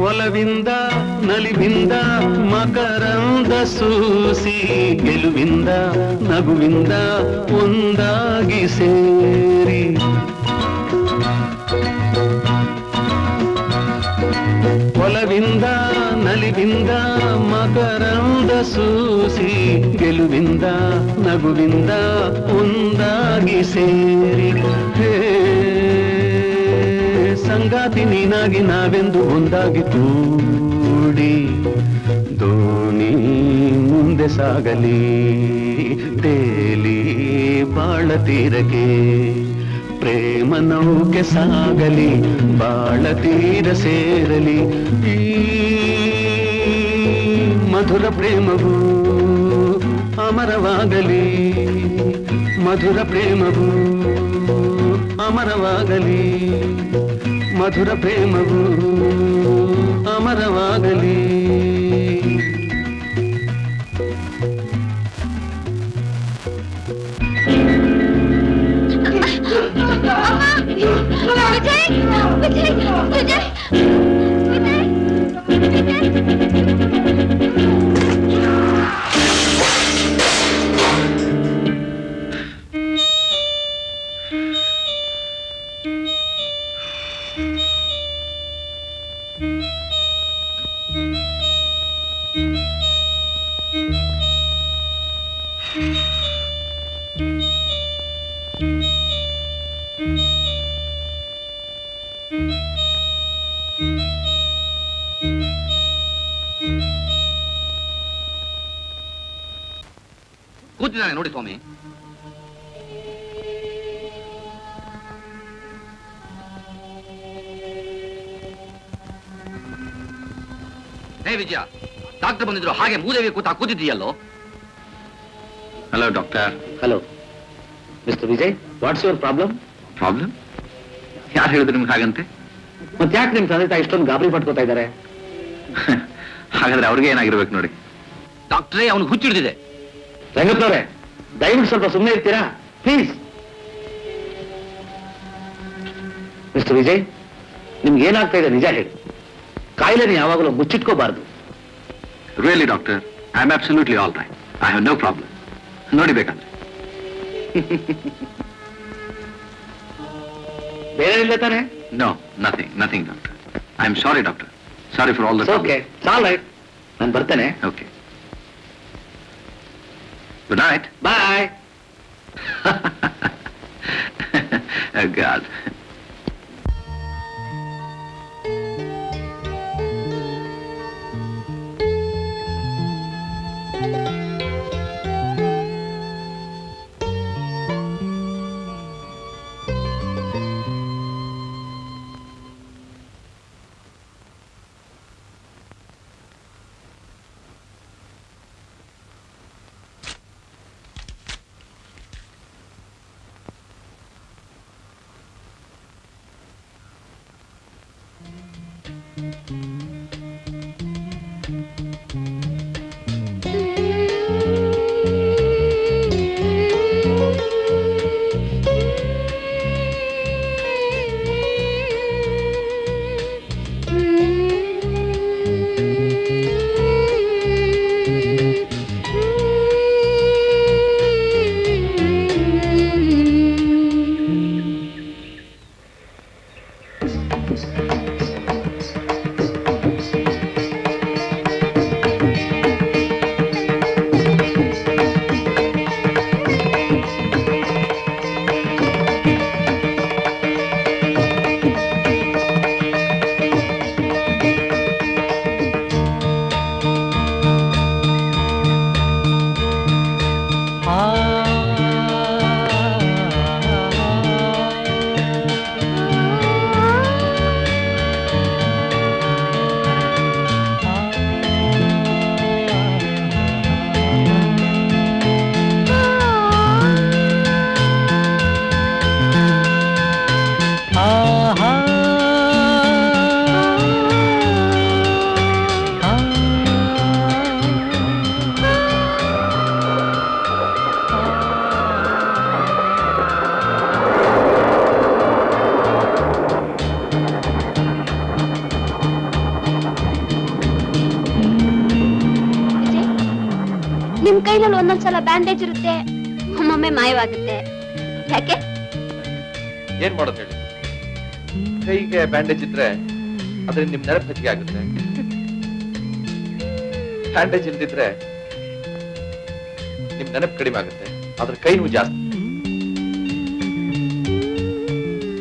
ಒಲವಿಂದ ನಲಿವಿಂದ ಮಕರಂದ ಸೂಸಿ ಗೆಲುವಿಂದ ನಗುವಿಂದ ಒಂದಾಗಿ ಸೇರಿ ಒಲವಿಂದ ನಲಿವಿಂದ ಮಕರಂದ ಸೂಸಿ ಗೆಲುವಿಂದ ನಗುವಿಂದ ಒಂದಾಗಿ ಸೇರಿ ಸಂಗಾತಿ ನೀನಾಗಿ ನಾವೆಂದು ಒಂದಾಗಿ ಕೂಡಿ ದೋಣಿ ಮುಂದೆ ಸಾಗಲಿ ತೇಲಿ ಬಾಳ ತೀರಕ್ಕೆ ಪ್ರೇಮ ನೌಕೆ ಸಾಗಲಿ ಬಾಳ ತೀರ ಸೇರಲಿ ಈ ಮಧುರ ಪ್ರೇಮವು ಅಮರವಾಗಲಿ ಮಧುರ ಪ್ರೇಮವು ಅಮರವಾಗಲಿ ಮಧುರ ಪ್ರೇಮವು ಅಮರವಾಗಲಿ ಕೂತಿದ್ದಾನೆ ನೋಡಿ ಸ್ವಾಮಿ. ಹೇ ವಿಜಯ, ಡಾಕ್ಟರ್ ಬಂದಿದ್ರು, ಹಾಗೆ ಮೂದೇವಿ ಕೂತಿದ್ದೀಯಲ್ಲೋ? Hello doctor. Hello mister Vijay, what's your problem? Problem? ಯಾರು ಹೇಳಿದ್ರು ನಿಮ್ಗೆ ಹಾಗಂತೆ? ಮತ್ತೆ ಯಾಕೆ ನಿಮ್ ತಂದೆ ತಾಯಿ ಇಷ್ಟೊಂದು ಗಾಬರಿ ಪಟ್ಕೋತಾ ಇದ್ದಾರೆ? ಹಾಗಾದ್ರೆ ಅವ್ರಿಗೆ ಏನಾಗಿರ್ಬೇಕು ನೋಡಿ. ಡಾಕ್ಟ್ರೇ, ಅವನು ಹುಚ್ಚಿಡ್ದಿದೆ. ರಂಗಪ್ಪನವ್ರೆ, ದಯವಿಟ್ಟು ಸ್ವಲ್ಪ ಸುಮ್ಮನೆ ಇರ್ತೀರಾ ಪ್ಲೀಸ್? ಮಿಸ್ಟರ್ ವಿಜಯ್, ನಿಮ್ಗೆ ಏನಾಗ್ತಾ ಇದೆ ನಿಜ ಹೇಳಿ. ಕಾಯಿಲೆನ ಯಾವಾಗಲೂ ಮುಚ್ಚಿಟ್ಕೋಬಾರ್ದು. Really doctor, I am absolutely all right. I have no problem. ನೋಡಿ ಬೇಕಂದ್ರೆ. ಬೇರೆ ಇಲ್ಲ ತಾನೆ? No, nothing doctor. I am sorry doctor. Sorry for all the okay, all right. ನಾನು ಬರ್ತೇನೆ. Okay, good night. Bye. God. ನಿಮ್ ಕೈನಲ್ಲಿ ಒಂದೊಂದ್ಸಲ ಬ್ಯಾಂಡೇಜ್ ಇರುತ್ತೆ, ಒಮ್ಮೊಮ್ಮೆ ಮಾಯವಾಗುತ್ತೆ. ಯಾಕೆ? ಏನ್ ಮಾಡೋದು ಹೇಳಿ? ಕೈಗೆ ಬ್ಯಾಂಡೇಜ್ ಇದ್ರೆ ಅದರಿಂದ ನಿಮ್ ನೆನಪು ಹೆಚ್ಚಿಗೆ ಆಗುತ್ತೆ. ಬ್ಯಾಂಡೇಜ್ ಇಲ್ದಿದ್ರೆ ನಿಮ್ ನೆನಪು ಕಡಿಮೆ ಆಗುತ್ತೆ, ಆದ್ರೆ ಕೈ ನೋವು ಜಾಸ್ತಿ.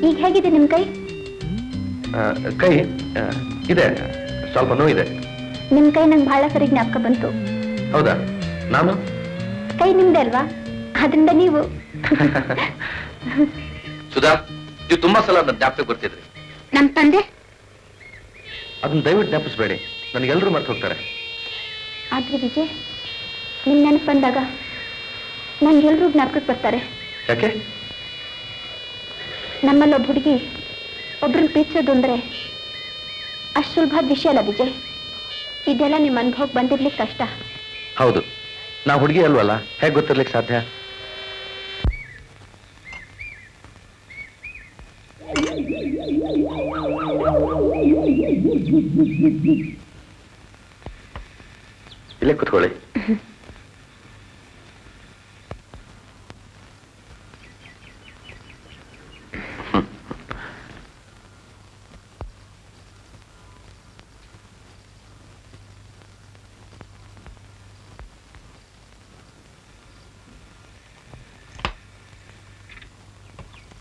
ಈಗ ಹೇಗಿದೆ ನಿಮ್ ಕೈ? ಕೈ ಇದೆ, ಸ್ವಲ್ಪ ನೋವಿದೆ. ನಿಮ್ ಕೈ ನಂಗೆ ಬಹಳ ಸರಿ ಜ್ಞಾಪಕ ಬಂತು. ಹೌದಾ? ನಾನು? ಕೈ ನಿಮ್ದೆ ಅಲ್ವಾ, ಅದರಿಂದ ನೀವು. ಸುಧಾ, ನೀವು ತುಂಬಾ ಸಲ ನನ್ನ ಜ್ಞಾಪಕ ಬರ್ತಿದ್ರಿ. ನಮ್ ತಂದೆ? ಅದನ್ನ ದಯವಿಟ್ಟು ಜ್ಞಾಪಿಸ್ಬೇಡಿ, ನನಗೆಲ್ಲರೂ ಮರ್ತು ಹೋಗ್ತಾರೆ. ಆದ್ರೆ ವಿಜಯ್, ನಿಮ್ ನೆನಪು ಬಂದಾಗ ನನ್ಗೆಲ್ರೂ ಜ್ಞಾಪಕಕ್ಕೆ ಬರ್ತಾರೆ. ಯಾಕೆ? ನಮ್ಮಲ್ಲಿ ಒಬ್ಬ ಹುಡುಗಿ ಒಬ್ರನ್ನ ಪ್ರೀತಿಸೋದು ಅಂದ್ರೆ ಅಷ್ಟು ಸುಲಭದ ವಿಷಯ ಅಲ್ಲ ವಿಜಯ್. ಇದೆಲ್ಲ ನಿಮ್ಮ ಅನುಭವಕ್ಕೆ ಬಂದಿರ್ಲಿಕ್ಕೆ ಕಷ್ಟ. ಹೌದು, ನಾವು ಹುಡುಗಿ ಅಲ್ವಲ್ಲ, ಹೇಗೆ ಗೊತ್ತಿರ್ಲಿಕ್ಕೆ ಸಾಧ್ಯ? ಇಲ್ಲೇ ಕೂತ್ಕೊಳ್ಳಿ.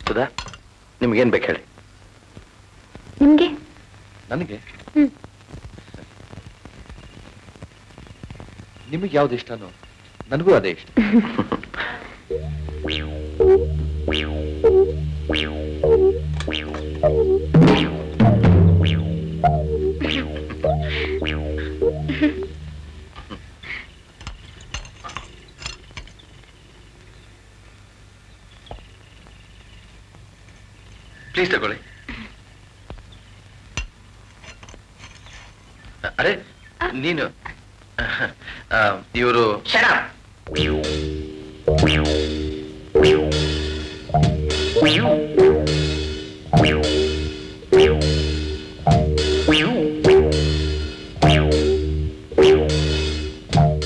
ಸುಧಾ, ನಿಮ್ಗೇನ್ ಬೇಕು ಹೇಳಿ? ನಿಮ್ಗೆ? ನನಗೆ? ನಿಮಗೆ ಯಾವ್ದು ಇಷ್ಟನೋ ನನಗೂ ಅದೇ ಇಷ್ಟ. ಪ್ಲೀಸ್ ತಗೊಳ್ಳಿ. ಅರೆ ನೀನು ಇವರು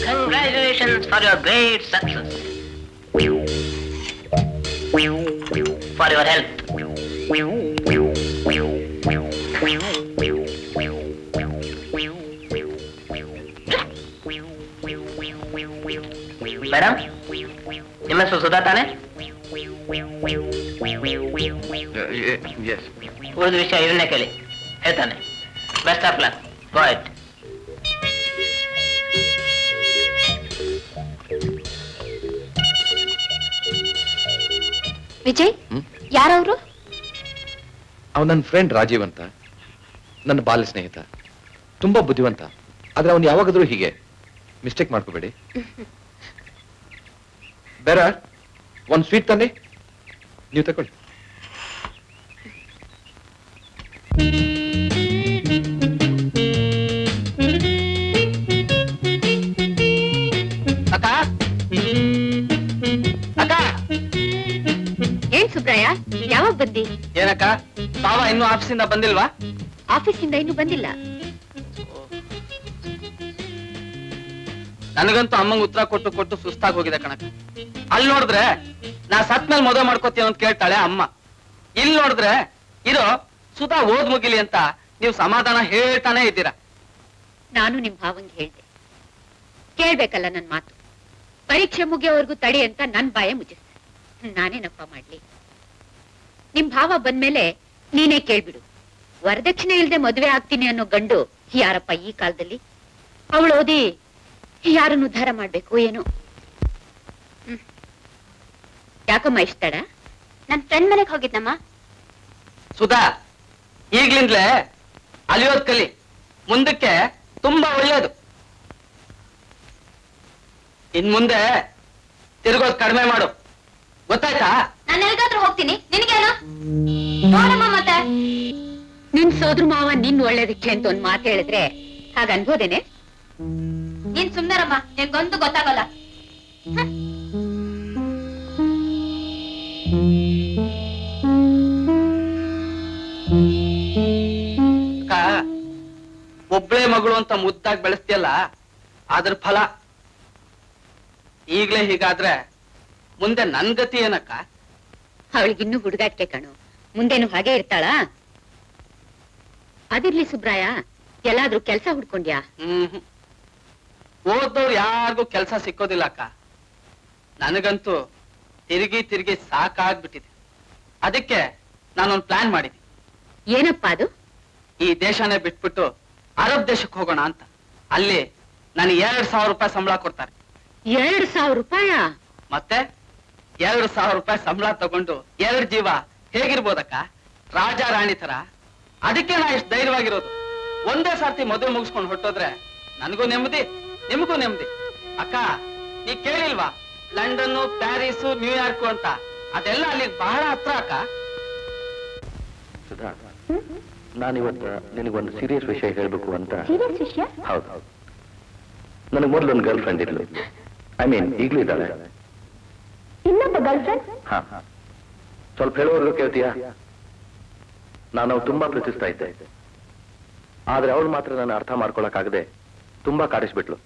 Congratulations for your great success. For your health. Madam, ನಿಮ್ಮ ಹೆಸರು ಸುಧಾ ತಾನೆ? ಉಳಿದ ವಿಷಯ ಇವನ್ನೇ ಕೇಳಿ, ಹೇಳ್ತಾನೆ. Best of luck. Go it. Vijay, ಯಾರವರು? ಅವನು ನನ್ನ ಫ್ರೆಂಡ್ ರಾಜೀವ್ ಅಂತ, ನನ್ನ ಬಾಲ್ಯ ಸ್ನೇಹಿತ. ತುಂಬಾ ಬುದ್ಧಿವಂತ. ಆದ್ರೆ ಅವನು ಯಾವಾಗಾದ್ರೂ ಹೀಗೆ ಮಿಸ್ಟೇಕ್ ಮಾಡ್ಕೋಬೇಡಿ. ಬೇರೆ ಒಂದು ಸ್ವೀಟ್ ತಾನೆ, ನೀವು ತಗೊಳ್ಳಿ. ಅಕ್ಕ, ಅಕ್ಕ. ಏನ್ ಸುಬ್ರಾಯ, ಯಾವಾಗ ಬಂದಿ? ಏನಕ್ಕ, ಬಾವ ಇನ್ನೂ ಆಫೀಸಿಂದ ಬಂದಿಲ್ವಾ? ಆಫೀಸಿಂದ ಇನ್ನೂ ಬಂದಿಲ್ಲ. ನನಗಂತೂ ಅಮ್ಮಂಗ್ ಉತ್ತರ ಕೊಟ್ಟು ಕೊಟ್ಟು ಸುಸ್ತಾಗಿ ಹೋಗಿದೆ ಕಣಕ್ಕ. ಅಲ್ಲಿ ನೋಡಿದ್ರೆ ನಾ ಸತ್ ಮೇಲೆ ಮದುವೆ ಮಾಡ್ಕೋತೀವಿ ಅಂತ ಕೇಳ್ತಾಳೆ ಅಮ್ಮ. ಇಲ್ಲಿ ನೋಡಿದ್ರೆ ಇದು ಸುಧಾ ಓದ್ ಮುಗಿಲಿ ಅಂತ ನೀವು ಸಮಾಧಾನ ಹೇಳ್ತಾನೆ ಇದ್ದೀರಾ. ನಾನು ನಿಮ್ ಭಾವಂಗೆ ಹೇಳ್ದೆ, ಕೇಳ್ಬೇಕಲ್ಲ ನನ್ ಮಾತು. ಪರೀಕ್ಷೆ ಮುಗಿಯೋವರೆಗೂ ತಡಿ ಅಂತ ನನ್ ಬಾಯ ಮುಚ್ಚಿಸ್ತೆ. ನಾನೇನಪ್ಪ ಮಾಡ್ಲಿ? ನಿಮ್ ಭಾವ ಬಂದ್ಮೇಲೆ ನೀನೇ ಕೇಳ್ಬಿಡು. ವರದಕ್ಷಿಣೆ ಇಲ್ದೆ ಮದುವೆ ಆಗ್ತೀನಿ ಅನ್ನೋ ಗಂಡು ಯಾರಪ್ಪ ಈ ಕಾಲದಲ್ಲಿ? ಅವಳು ಓದಿ ಯಾರನ್ನು ಉದ್ಧಾರ ಮಾಡ್ಬೇಕು ಏನೋ. ಯಾಕಮ್ಮ ಇಷ್ಟಡ? ನನ್ ಫ್ರೆಂಡ್ ಮನೆಗೆ ಹೋಗಿದ್ನಮ್ಮ. ಸುಧಾ, ಈಗ್ಲಿಂದಲೇ ಅಲಿಯೋದ್ ಕಲಿ. ಮುಂದಕ್ಕೆ ತುಂಬಾ ಒಳ್ಳೇದು. ಇನ್ ಮುಂದೆ ತಿರುಗೋದ್ ಕಡಿಮೆ ಮಾಡು, ಗೊತ್ತಾಯ್ತಾ? ನಾನು ಎಲ್ಗಾದ್ರೂ ಹೋಗ್ತೀನಿ, ನಿನಗೇನು? ನೋಡಮ್ಮ ಮತ್ತೆ ನಿನ್ ಸೋದ್ರ ಮಾವ ನಿನ್ ಒಳ್ಳೇದಕ್ಕೆ ಅಂತ ಒಂದ್ ಮಾತು ಹೇಳಿದ್ರೆ ಹಾಗ ಅನ್ಬೋದೇನೆ? ನೀನ್ ಸುಮ್ನರಮ್ಮ, ನಿನ್ಗೊಂದು ಗೊತ್ತಾಗಲ್ಲ. ಒಬ್ಳೆ ಮಗಳು ಅಂತ ಮುದ್ದಾಗಿ ಬೆಳೆಸ್ತಿಯಲ್ಲ, ಅದ್ರ ಫಲ. ಈಗ್ಲೇ ಹೀಗಾದ್ರೆ ಮುಂದೆ ನನ್ ಗತಿ ಏನಕ್ಕ? ಅವಳಿಗಿನ್ನೂ ಹುಡುಗಾಟಿಕೆ ಕಣು, ಮುಂದೇನು ಹಾಗೆ ಇರ್ತಾಳ? ಅದಿರ್ಲಿ ಸುಬ್ರಾಯ, ಎಲ್ಲಾದ್ರೂ ಕೆಲ್ಸ ಹುಡ್ಕೊಂಡ್ಯಾ? ಓದೋರು ಯಾರಿಗೂ ಕೆಲ್ಸ ಸಿಕ್ಕೋದಿಲ್ಲ ಅಕ್ಕ. ನನಗಂತೂ ತಿರುಗಿ ತಿರುಗಿ ಸಾಕಾಗ್ಬಿಟ್ಟಿದೆ. ಅದಕ್ಕೆ ನಾನೊಂದು ಪ್ಲಾನ್ ಮಾಡಿದೆ. ಏನಪ್ಪಾ ಅದು? ಈ ದೇಶನೇ ಬಿಟ್ಬಿಟ್ಟು ಅರಬ್ ದೇಶಕ್ಕೆ ಹೋಗೋಣ ಅಂತ. ಅಲ್ಲಿ ನನಗೆ 2,000 ರೂಪಾಯಿ ಸಂಬಳ ಕೊಡ್ತಾರೆ. 2,000 ರೂಪಾಯ? ಮತ್ತೆ 2,000 ರೂಪಾಯಿ ಸಂಬಳ ತಗೊಂಡು 2 ಜೀವ ಹೇಗಿರ್ಬೋದಕ್ಕ? ರಾಜ ರಾಣಿ ತರ. ಅದಕ್ಕೆ ನಾ ಇಷ್ಟು ಧೈರ್ಯವಾಗಿರೋದು. ಒಂದೇ ಸರ್ತಿ ಮದುವೆ ಮುಗಿಸ್ಕೊಂಡು ಹೊಟ್ಟೋದ್ರೆ ನನಗೂ ನೆಮ್ಮದಿ, ನಿಮಗೂ ನೆಮ್ಮದಿ. ಅಕ್ಕ, ನೀ ಕೇಳಿಲ್ವಾ ಲಂಡನ್ನು, ಪ್ಯಾರಿಸು, ನ್ಯೂಯಾರ್ಕು ಅಂತ? ಅದೆಲ್ಲ ಅಲ್ಲಿಗೆ ಬಹಳ ಹತ್ರ ಅಕ್ಕ. ಸುಧಾ, ನಾನಿವತ್ತು ನಿನಗೊಂದು ಸೀರಿಯಸ್ ವಿಷಯ ಹೇಳ್ಬೇಕು ಅಂತ. ಹೌದು, ನನಗೆ ಮೊದಲೊಂದು ಗರ್ಲ್ ಫ್ರೆಂಡ್ ಇದ್ಲು. ಐ ಮೀನ್ ಈಗಲೂ ಇದ್ದಾಳೆ. ಇನ್ನೊಬ್ಬ ಗರ್ಲ್ ಫ್ರೆಂಡ್? ಹಾ, ಸ್ವಲ್ಪ ಹೇಳೋವರೆಗೂ ಕೇಳ್ತೀಯಾ? ನಾನು ತುಂಬಾ ಪ್ರೀತಿಸ್ತಾ ಇದ್ದೆ. ಆದ್ರೆ ಅವಳು ಮಾತ್ರ ನಾನು ಅರ್ಥ ಮಾಡ್ಕೊಳಕ್ಕಾಗದೆ ತುಂಬಾ ಕಾಡಿಸ್ಬಿಟ್ಲು.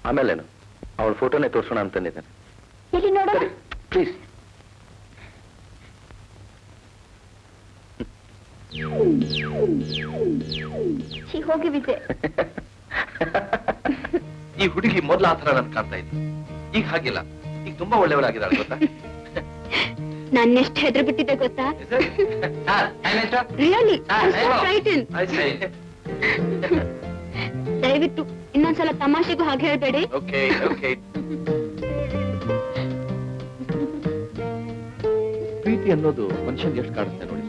ಆಮೇಲೇನು, ಅವಳ ಫೋಟೋನೇ ತೋರ್ಸೋಣ ಅಂತಂದಿದ್ದೇನೆ. ಎಲ್ಲಿ ನೋಡೋಣ ಪ್ಲೀಸ್. ಹೋಗಿ ವಿಜಯ್. ಈ ಹುಡುಗಿ ಮೊದ್ಲು ಆ ಥರ ನನ್ ಕಾಣ್ತಾ ಇದ್ಲು. ಈಗ ಹಾಗಿಲ್ಲ, ಈಗ ತುಂಬಾ ಒಳ್ಳೆಯವಳಾಗಿದ್ದಾಳೆ ಗೊತ್ತಾ? ನನ್ನೆಷ್ಟು ಹೆದ್ರ ಬಿಟ್ಟಿದೆ ಗೊತ್ತಾ? ರಿಯಲಿ ದಯವಿಟ್ಟು ಇನ್ನೊಂದ್ಸಲ ತಮಾಷೆಗೂ ಹಾಗೆ ಹೇಳ್ಬೇಡಿ. ಪ್ರೀತಿ ಅನ್ನೋದು ಮನುಷ್ಯನ್ ಎಷ್ಟು ಕಾಡುತ್ತೆ ನೋಡಿ.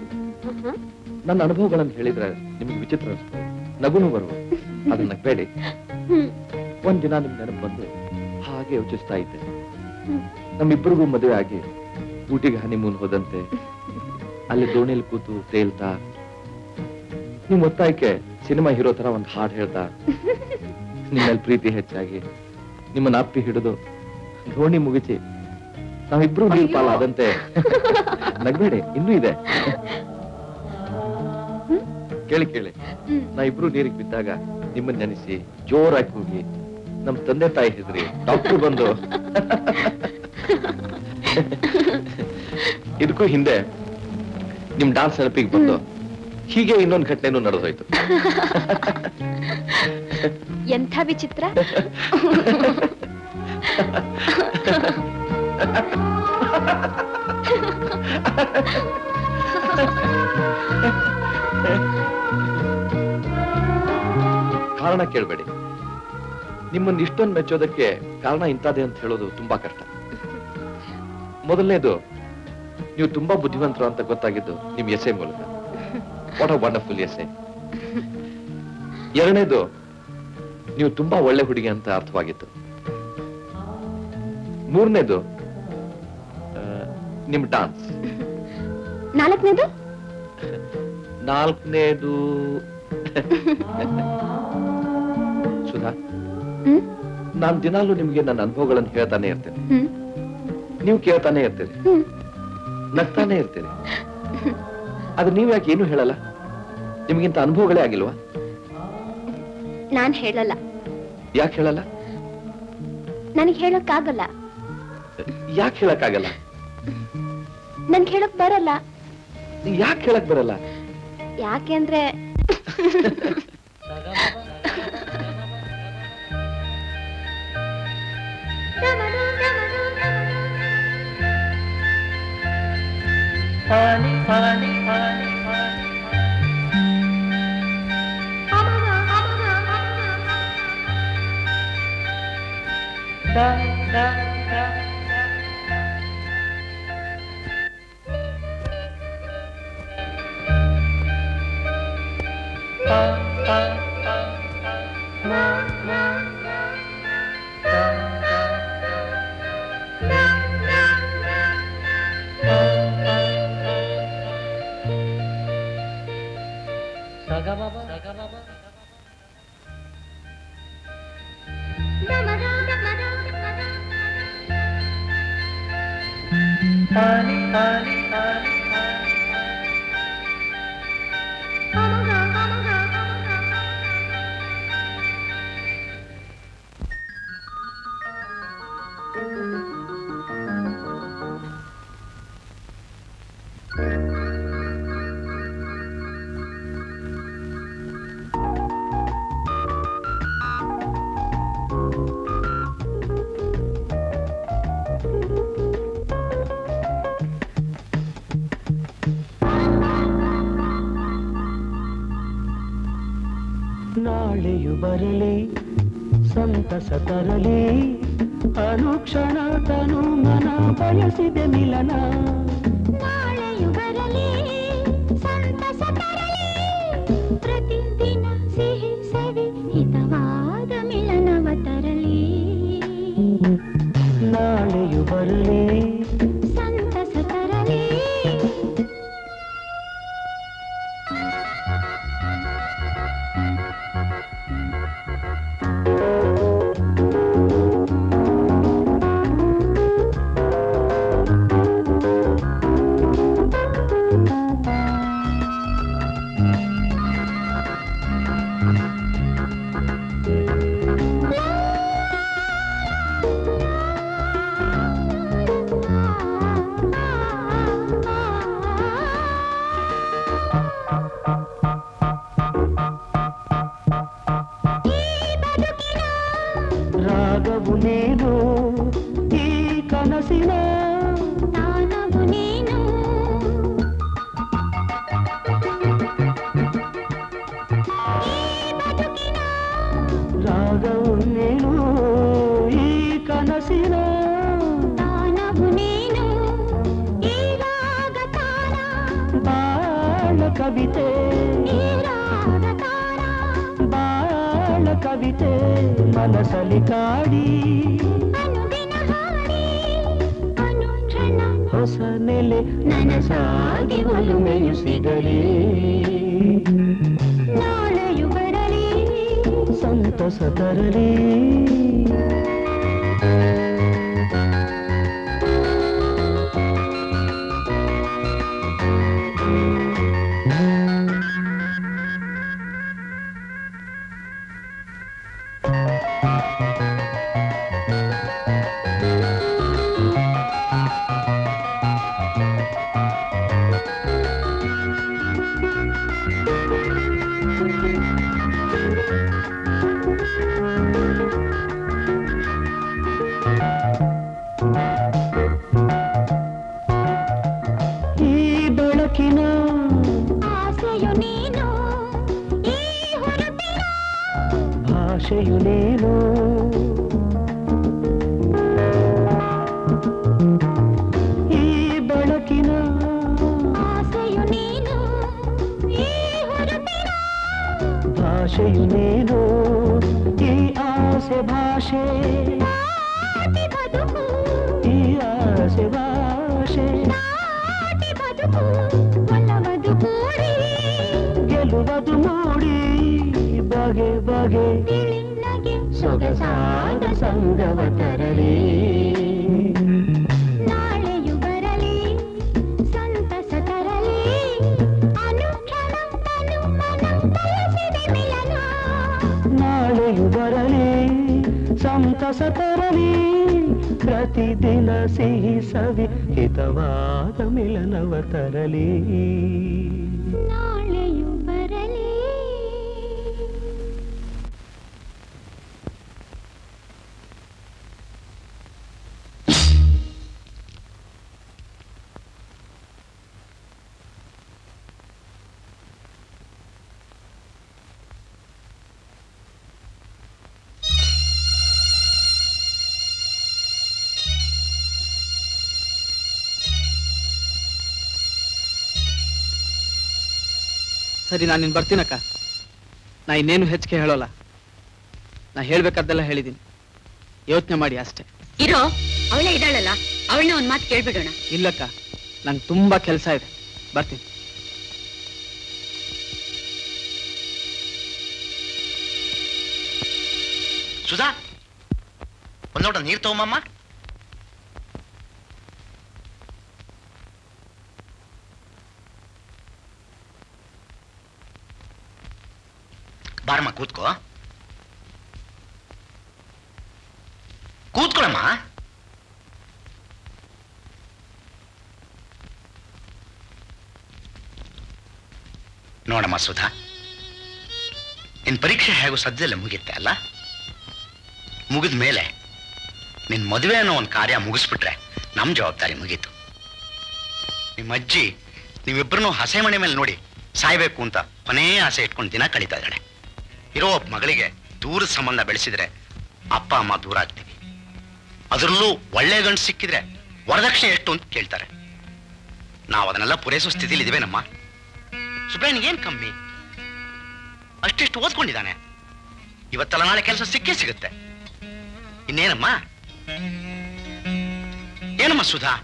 ನನ್ನ ಅನುಭವಗಳನ್ನು ಹೇಳಿದ್ರೆ ನಿಮ್ಗೆ ವಿಚಿತ್ರ ಅನಿಸ್ತದೆ, ನಗುನು ಬರುವ. ಅದನ್ನ ಬೇಡಿ. ಒಂದಿನ ನಿಮ್ ನೆನಪು ಬಂದು ಹಾಗೆ ಯೋಚಿಸ್ತಾ ಇದ್ದೆ. ನಮ್ಮಿಬ್ಬರಿಗೂ ಮದುವೆ ಆಗಿ ಊಟಿಗೆ ಹನಿಮೂನ್ ಹೋದಂತೆ, ಅಲ್ಲಿ ದೋಣಿಯಲ್ಲಿ ಕೂತು ತೇಲ್ತಾ ನಿಮ್ ಒತ್ತಾಯಕ್ಕೆ ಸಿನಿಮಾ ಹೀರೋ ತರ ಒಂದು ಹಾಡು ಹೇಳ್ತಾ ನಿಮ್ಮಲ್ಲಿ ಪ್ರೀತಿ ಹೆಚ್ಚಾಗಿ ನಿಮ್ಮನ್ನ ಅಪ್ಪಿ ಹಿಡಿದು ದೋಣಿ ಮುಗಿಸಿ ನಾವಿಬ್ರು ನೀರು ಪಾಲಾದಂತೆ ನಗ್ಬೇಡಿ, ಇನ್ನೂ ಇದೆ. ಕೇಳಿ ಕೇಳಿ, ನಾವಿಬ್ರು ನೀರಿಗೆ ಬಿದ್ದಾಗ ನಿಮ್ಮನ್ನ ನೆನೆಸಿ ಜೋರಾಗಿ ಕೂಗಿ ನಮ್ ತಂದೆ ತಾಯಿ ಹೆದ್ರಿ ಡಾಕ್ಟರ್ ಬಂದು ಇದಕ್ಕೂ ಹಿಂದೆ ನಿಮ್ ಡಾನ್ಸ್ ನೆನಪಿಗೆ ಬಂದು ಹೀಗೆ ಇನ್ನೊಂದು ಘಟನೆನೂ ನಡೆದೋಯ್ತು. ಎಂಥ ವಿಚಿತ್ರ. ಕಾರಣ ಕೇಳಬೇಡಿ. ನಿಮ್ಮನ್ನ ಇಷ್ಟೊಂದು ಮೆಚ್ಚೋದಕ್ಕೆ ಕಾರಣ ಇಂಥದ್ದೇ ಅಂತ ಹೇಳೋದು ತುಂಬಾ ಕಷ್ಟ. ಮೊದಲನೇದು, ನೀವು ತುಂಬಾ ಬುದ್ಧಿವಂತರು ಅಂತ ಗೊತ್ತಾಗಿದ್ದು ನಿಮ್ ಎಸೆ ಮೂಲಕ. What a wonderful essay. ಎರಡನೇದು, ನೀವು ತುಂಬಾ ಒಳ್ಳೆ ಹುಡುಗಿ ಅಂತ ಅರ್ಥವಾಗಿತ್ತು. ಮೂರನೇದು, ನಿಮ್ ಡಾನ್ಸ್. ನಾಲ್ಕನೇದು ಸುಧಾ, ನಾನ್ ದಿನಾಲೂ ನಿಮ್ಗೆ ನನ್ನ ಅನುಭವಗಳನ್ನು ಹೇಳ್ತಾನೆ ಇರ್ತೇನೆ. ನೀವು ಕೇಳ್ತಾನೆ ಇರ್ತೀರಿ, ನಗ್ತಾನೆ ಇರ್ತೀರಿ. ಆದ್ರೆ ನೀವ್ ಯಾಕೆ ಏನು ಹೇಳಲ್ಲ? ನಿಮ್ಗಿಂತ ಅನುಭವಗಳೇ ಆಗಿಲ್ವಾ? ನಾನ್ ಹೇಳಲ್ಲ. ಯಾಕೆ ಹೇಳಲ್ಲ? ನನಗೆ ಹೇಳಕ್ಕಾಗಲ್ಲ. ಯಾಕೆ ಹೇಳಕ್ಕಾಗಲ್ಲ? ನನ್ಗೆ ಹೇಳಕ್ ಬರಲ್ಲ. ಯಾಕೆ ಹೇಳಕ್ ಬರಲ್ಲ? ಯಾಕೆ ಅಂದ್ರೆ ನಾಳೆಯು ಬರಲಿ ಸಂತಸ ತರಲಿ ಅನುಕ್ಷಣ ತನು ಮನ ಬಯಸಿದೆ ಮಿಲನ. ನಾಳೆಯು ಬರಲಿ ಸಂತಸ ತರಲಿ ಪ್ರತಿದಿನ ಸಿಹಿ ಸವಿ ಹಿತವಾದ ಮಿಲನವ ತರಲಿ. ನಾಳೆಯು ಬರಲಿ ಸಂತಸ ತರಲಿ ರಾಗವು ನೀನು ಈ ಕನಸಿನ ತಾನವು ನೀನು. ರಾಗವು ನೀನು ಈ ಕನಸಿನ ತಾನವು ನೀನು ಈ ರಾಗ ತಾನ ಬಾಳ ಕವಿತೆ. ಈ ರಾಗ ತಾನ ಬಾಳ ಕವಿತೆ ಮನಸಲಿ ಕಾಡಿ ಅನುದಿನ ಹಾಡಿ ಅನುಕ್ಷಣ ಹೊಸ ನೆಲೆ ನನಸಾಗಿ ಒಲುಮೆಯು ಸಿಗಲಿ ನಾಳೆಯು ಬರಲಿ ಸಂತಸ ತರಲಿ ಭಾಷೆಯು ನೀನು ಈ ಬೆಳಕಿನ ಆಸೆಯು ನೀನು ಈ ಹೊರಪಿನ ಭಾಷೆಯು ನೀನು ಈ ಆಸೆ ಭಾಷೆ ಬದುಕು ಈ ಆಸೆ ಭಾಷೆ ಬದುಕು ಒಲವದು ಕೂಡಿ ಗೆಲುವುದು ಮೂಡಿ ಬಗೆ ಬಗೆ ನಿನ್ನಗೆ ಸೊಗಸಾದ ಸಂಗವ ತರಲಿ ನಾಳೆಯು ಬರಲಿ ಸಂತಸ ತರಲಿ ಅನುಕ್ಷಣ ತನು ಮನ ಬಯಸಿದೆ ಮಿಲನ ನಾಳೆಯು ಬರಲಿ ಸಂತಸ ತರಲಿ ಪ್ರತಿದಿನ ಸಿಹಿ ಸವಿ ಹಿತವಾದ ಮಿಲನವ ತರಲಿ ನಾಳೆಯು ಬರಲಿ ಸರಿ, ನಾನು ಇನ್ನು ಬರ್ತೀನಕ್ಕ. ನಾ ಇನ್ನೇನು ಹೆಚ್ಚಿಗೆ ಹೇಳೋಲ್ಲ. ನಾ ಹೇಳ್ಬೇಕಾದ್ದೆಲ್ಲ ಹೇಳಿದ್ದೀನಿ. ಯೋಚನೆ ಮಾಡಿ ಅಷ್ಟೇ. ಇರೋ, ಅವಳೇ ಇದ್ದಾಳಲ್ಲ, ಅವಳನ್ನ ಒಂದ್ ಮಾತು ಕೇಳ್ಬಿಡೋಣ. ಇಲ್ಲಕ್ಕ, ನಂಗೆ ತುಂಬಾ ಕೆಲಸ ಇದೆ. ಬರ್ತೀನಿ. ಸುಧಾ, ಒಂದ್ ಲೋಟ ನೀರು ತಗೊಂಬಮ್ಮ. ಬಾರಮ್ಮ, ಕೂತ್ಕೋ. ಕೂತ್ಕೊಳಮ್ಮ. ನೋಡಮ್ಮ ಸುಧಾ, ನಿನ್ ಪರೀಕ್ಷೆ ಹೇಗೂ ಸದ್ಯದಲ್ಲೇ ಮುಗಿಯುತ್ತೆ ಅಲ್ಲ? ಮುಗಿದ ಮೇಲೆ ನಿನ್ ಮದುವೆ ಅನ್ನೋ ಒಂದು ಕಾರ್ಯ ಮುಗಿಸ್ಬಿಟ್ರೆ ನಮ್ ಜವಾಬ್ದಾರಿ ಮುಗೀತು. ನಿಮ್ಮ ಅಜ್ಜಿ ನೀವಿಬ್ಬರನ್ನು ಹಸೆ ಮನೆ ಮೇಲೆ ನೋಡಿ ಸಾಯ್ಬೇಕು ಅಂತ ಕೊನೆಯ ಆಸೆ ಇಟ್ಕೊಂಡು ದಿನ ಕಳೀತಾ ಇದ್ದಾಳೆ. ಇರೋ ಒಬ್ಬ ಮಗಳಿಗೆ ದೂರದ ಸಂಬಂಧ ಬೆಳೆಸಿದ್ರೆ ಅಪ್ಪ ಅಮ್ಮ ದೂರ ಆಗ್ತೀವಿ. ಅದರಲ್ಲೂ ಒಳ್ಳೆ ಗಂಡು ಸಿಕ್ಕಿದ್ರೆ ವರದಕ್ಷಿಣೆ ಎಷ್ಟು ಅಂತ ಕೇಳ್ತಾರೆ. ನಾವು ಅದನ್ನೆಲ್ಲ ಪೂರೈಸೋ ಸ್ಥಿತಿಲಿ ಇದಿವೇನಮ್ಮ. ಸುಬ್ರಾಯನಿಗೆ ಏನ್ ಕಮ್ಮಿ? ಅಷ್ಟಿಷ್ಟು ಓದ್ಕೊಂಡಿದ್ದಾನೆ. ಇವತ್ತಲ್ಲ ನಾಳೆ ಕೆಲಸ ಸಿಕ್ಕೇ ಸಿಗುತ್ತೆ. ಇನ್ನೇನಮ್ಮ? ಏನಮ್ಮ ಸುಧಾ,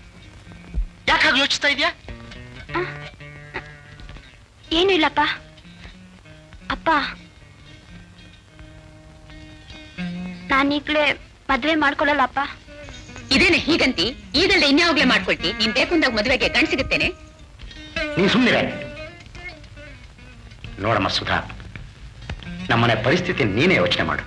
ಯಾಕಾಗ ಯೋಚಿಸ್ತಾ ಇದೆಯಾ? ಏನು ಇಲ್ಲಪ್ಪ. ಅಪ್ಪ, ನಾನೀಗ್ಲೇ ಮದ್ವೆ ಮಾಡ್ಕೊಳ್ಳಲ್ಲಪ್ಪ. ಇದೇನೆ ಹೀಗಂತಿ? ಈಗಲ್ದೆ ಇನ್ಯಾವಾಗ್ಲೇ ಮಾಡ್ಕೊಳ್ತಿ? ನೀನ್ ಬೇಕು ಅಂದಾಗ ಮದುವೆಗೆ ಗಂಡು ಸಿಗುತ್ತೇನೆ. ನೀನ್ ಸುಮ್ಮನೆ ನೋಡಮ್ಮ ಸುಧಾ, ನಮ್ಮನೆ ಪರಿಸ್ಥಿತಿ ನೀನೇ ಯೋಚನೆ ಮಾಡು.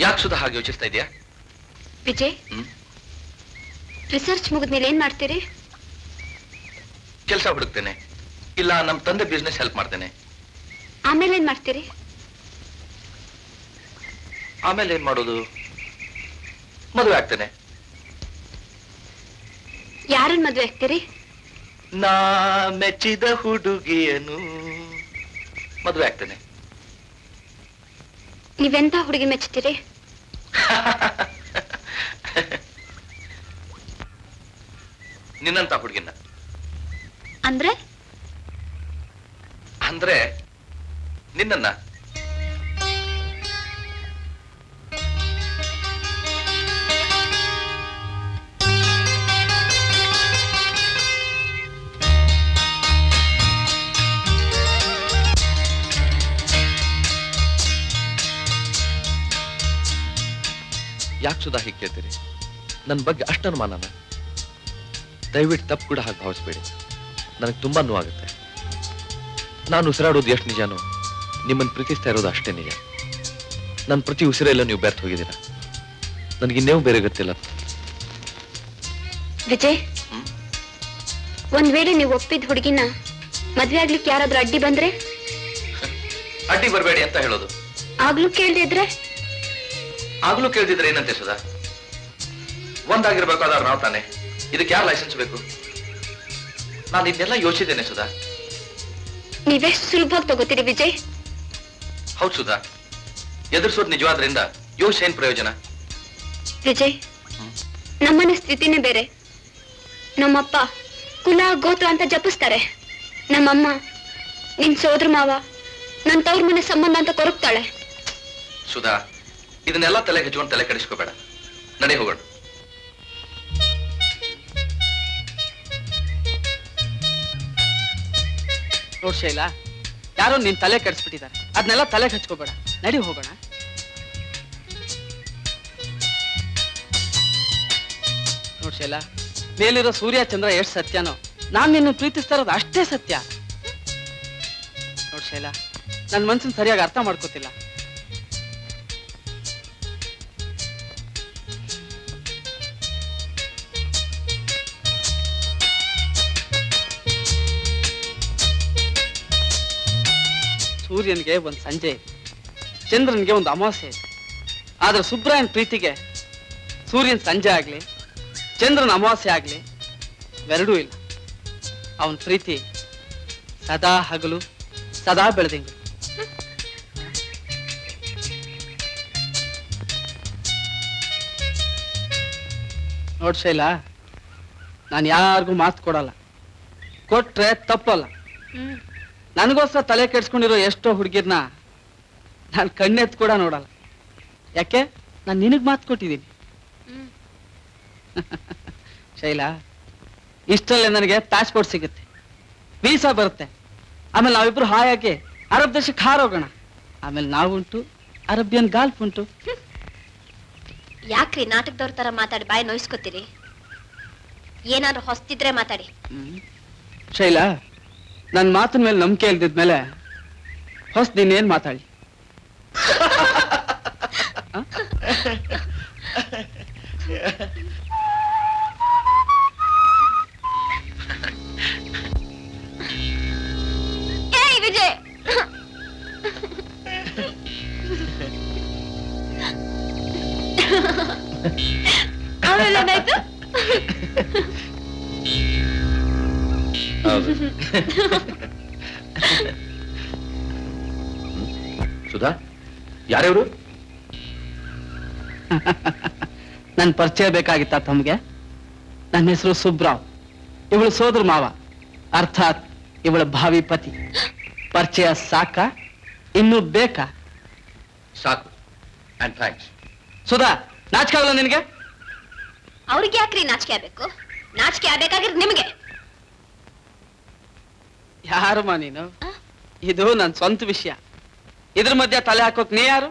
ಯಾಕೆ ಸುಧಾ ಹಾಗೆ ಯೋಚಿಸ್ತಾ ಇದೆಯಾ? ವಿಜಯ್, ರಿಸರ್ಚ್ ಮುಗಿದ್ಮೇಲೆ ಏನ್ ಮಾಡ್ತೀರಿ? ಕೆಲಸ ಹುಡುಕ್ತೇನೆ, ಇಲ್ಲ ನಮ್ಮ ತಂದೆ ಬಿಸ್ನೆಸ್ ಹೆಲ್ಪ್ ಮಾಡ್ತೇನೆ. ಆಮೇಲೆ ಏನ್ ಮಾಡ್ತೀರಿ? ಆಮೇಲೆ ಏನ್ ಮಾಡೋದು? ಮದುವೆ ಆಗ್ತೇನೆ. ಯಾರನ್ನ ಮದುವೆ ಆಗ್ತೀರಿ? ನಾ ಮೆಚ್ಚಿದ ಹುಡುಗಿಯನು ಮದುವೆ ಆಗ್ತೇನೆ. ನೀವೆಂತ ಹುಡುಗಿ ಮೆಚ್ತೀರಿ? ನಿನ್ನಂತ ಹುಡುಗಿನ. ಅಂದ್ರೆ ಅಂದ್ರೆ ನಿನ್ನನ್ನ. ಯಾಕೆ ಸುಧಾ ಹೀಗೆ ಕೇಳ್ತೀರಿ? ನನ್ನ ಬಗ್ಗೆ ಅಷ್ಟು ಅನುಮಾನನ? ದಯವಿಟ್ಟು ತಪ್ಪು ಕೂಡ ಹಾಗೆ ಭಾವಿಸ್ಬೇಡಿ. ನನಗೆ ತುಂಬಾ ನೋವಾಗುತ್ತೆ. ನಾನು ಉಸಿರಾಡೋದು ಎಷ್ಟು ನಿಜಾನೋ ನಿಮ್ಮನ್ನು ಪ್ರೀತಿಸ್ತಾ ಇರೋದು ಅಷ್ಟೇ ನಿಜ. ನನ್ನ ಪ್ರತಿ ಉಸಿರೆಲ್ಲ ನೀವು ಬೆರ್ತು ಹೋಗಿದ್ದೀರಾ. ನನಗಿನ್ನೇವು ಬೇರೆ ಗೊತ್ತಿಲ್ಲ. ವಿಜಯ್, ಒಂದ್ ವೇಳೆ ನೀವು ಒಪ್ಪಿದ ಹುಡುಗಿನ ಮದ್ವೆ ಆಗ್ಲಿಕ್ಕೆ ಯಾರಾದ್ರೂ ಅಡ್ಡಿ ಬಂದ್ರೆ? ಅಡ್ಡಿ ಬರಬೇಡಿ ಅಂತ ಹೇಳೋದು. ಆಗ್ಲೂ ಕೇಳ್ದಿದ್ರೆ? ಆಗ್ಲೂ ಕೇಳ್ದಿದ್ರೆ ಏನಂತೆ ಸುಧಾ? ಒಂದಾಗಿರ್ಬೇಕಾದ್ರೆ ನಾವು ತಾನೆ. ಇದಕ್ಕೆ ಯಾರು ಲೈಸೆನ್ಸ್ ಬೇಕು? ನಾನು ಇದನ್ನೆಲ್ಲ ಯೋಚಿಸಿದ್ದೇನೆ ಸುಧಾ. ನೀವೆಷ್ಟು ಸುಲಭವಾಗಿ ತಗೋತೀರಿ ವಿಜಯ್? ಹೌದು ಸುಧಾ, ಎದುರಿಸೋದು ನಿಜವಾದ್ರಿಂದ ಯೋಚನೆ ಏನ್ ಪ್ರಯೋಜನ? ವಿಜಯ್, ನಮ್ಮನೆ ಸ್ಥಿತಿನೇ ಬೇರೆ. ನಮ್ಮಪ್ಪ ಕುಲ ಗೋತ್ರ ಅಂತ ಜಪಿಸ್ತಾರೆ. ನಮ್ಮಮ್ಮ ನಿನ್ ಸೋದರ ಮಾವ, ನನ್ ತವ್ರ ಮನೆ ಸಂಬಂಧ ಅಂತ ಕೊರಗ್ತಾಳೆ. ಸುಧಾ, ಇದನ್ನೆಲ್ಲ ತಲೆ ಹಚ್ಕೊಂಡು ತಲೆ ಕೆಡಿಸ್ಕೋಬೇಡ. ನಡೆ ಹೋಗೋಣ. ನೋಡ್ ಶೈಲಾ, ಯಾರೋ ನಿನ್ ತಲೆ ಕೆಡಿಸ್ಬಿಟ್ಟಿದ್ದಾರೆ. ಅದನ್ನೆಲ್ಲ ತಲೆ ಹಚ್ಕೋಬೇಡ, ನಡಿ ಹೋಗೋಣ. ನೋಡ್ ಶೈಲಾ, ಮೇಲಿರೋ ಸೂರ್ಯ ಚಂದ್ರ ಎಷ್ಟು ಸತ್ಯನೋ ನಾನ್ ನಿನ್ನ ಪ್ರೀತಿಸ್ತಾ ಇರೋದು ಅಷ್ಟೇ ಸತ್ಯ. ನೋಡ್ ಶೈಲಾ, ನನ್ ಮನ್ಸನ್ ಸರಿಯಾಗಿ ಅರ್ಥ ಮಾಡ್ಕೋತಿಲ್ಲ. ಸೂರ್ಯನ್ಗೆ ಒಂದು ಸಂಜೆ, ಚಂದ್ರನ್ಗೆ ಒಂದು ಅಮಾವಾಸ್ಯೆ. ಆದ್ರೆ ಸುಬ್ರಾಯನ್ ಪ್ರೀತಿಗೆ ಸೂರ್ಯನ್ ಸಂಜೆ ಆಗ್ಲಿ, ಚಂದ್ರನ ಅಮಾವಾಸ್ಯೆ ಆಗ್ಲಿ ಎರಡೂ ಇಲ್ಲ. ಅವನ ಪ್ರೀತಿ ಸದಾ ಹಗಲು, ಸದಾ ಬೆಳದಿಂಗಳು. ನೋಡ್ ಶೈಲಾ, ನಾನು ಯಾರಿಗೂ ಮಾತು ಕೊಡಲ್ಲ, ಕೊಟ್ರೆ ತಪ್ಪಲ್ಲ. ನನಗೋಸ್ಕರ ತಲೆ ಕೆಡ್ಸ್ಕೊಂಡಿರೋ ಎಷ್ಟೋ ಹುಡುಗಿರ್ನ ನಾನು ಕಣ್ಣೆತ್ ಕೂಡ ನೋಡಲ್ಲ. ಯಾಕೆ? ನಾನು ನಿನಗ್ ಮಾತು ಕೊಟ್ಟಿದ್ದೀನಿ. ಶೈಲಾ, ಇಷ್ಟರಲ್ಲೇ ನನಗೆ ಪಾಸ್ಪೋರ್ಟ್ ಸಿಗುತ್ತೆ, ವೀಸಾ ಬರುತ್ತೆ. ಆಮೇಲೆ ನಾವಿಬ್ರು ಹಾಯಾಗಿ ಅರಬ್ ದೇಶಕ್ಕೆ ಹಾರೋಗೋಣ. ಆಮೇಲೆ ನಾವುಂಟು, ಅರಬಿಯನ್ ಗಾಲ್ಫ್ ಉಂಟು. ಯಾಕ್ರಿ ನಾಟಕದವ್ರ ತರ ಮಾತಾಡಿ ಬಾಯಿ ನೋಯಿಸ್ಕೊತೀರಿ? ಏನಾದ್ರು ಹೊಸ್ತಿದ್ರೆ ಮಾತಾಡಿ. ಶೈಲಾ, ನನ್ನ ಮಾತಿನ ಮೇಲೆ ನಂಬಿಕೆ ಇಲ್ದಿದ್ಮೇಲೆ ಹೊಸ ನೀನೇನ್ ಮಾತಾಡಿ? ಏಯ್ ವಿಜಯ್, ಆಮೇಲೆ ಏನಾಯ್ತು? ಸುಧಾ, ಯಾರ್ಯವರು? ನನ್ ಪರಿಚಯ ಬೇಕಾಗಿತ್ತ ತಮ್ಗೆ? ನನ್ನ ಹೆಸರು ಸುಬ್ರಾವ್, ಇವಳು ಸೋದರ ಮಾವ, ಅರ್ಥಾತ್ ಇವಳ ಭಾವಿ ಪತಿ. ಪರಿಚಯ ಸಾಕ? ಇನ್ನೂ ಬೇಕಾ? ಸಾಕು. And thanks. ಸುಧಾ, ನಾಚಿಕೆ ಆಗಲ್ಲ ನಿನಗೆ? ಅವ್ರಿಗೆ ಯಾಕ್ರಿ ನಾಚಿಕೆ ಆಗ್ಬೇಕು? ನಾಚಿಕೆ ಆಗ್ಬೇಕಾಗಿರೋದು ನಿಮಗೆ. ಯಾರಮ್ಮ ನೀನು? ಇದು ನನ್ನ ಸ್ವಂತ ವಿಷಯ. ಇದ್ರ ಮಧ್ಯೆ ತಲೆ ಹಾಕೋಕ್ ನೀ ಯಾರು?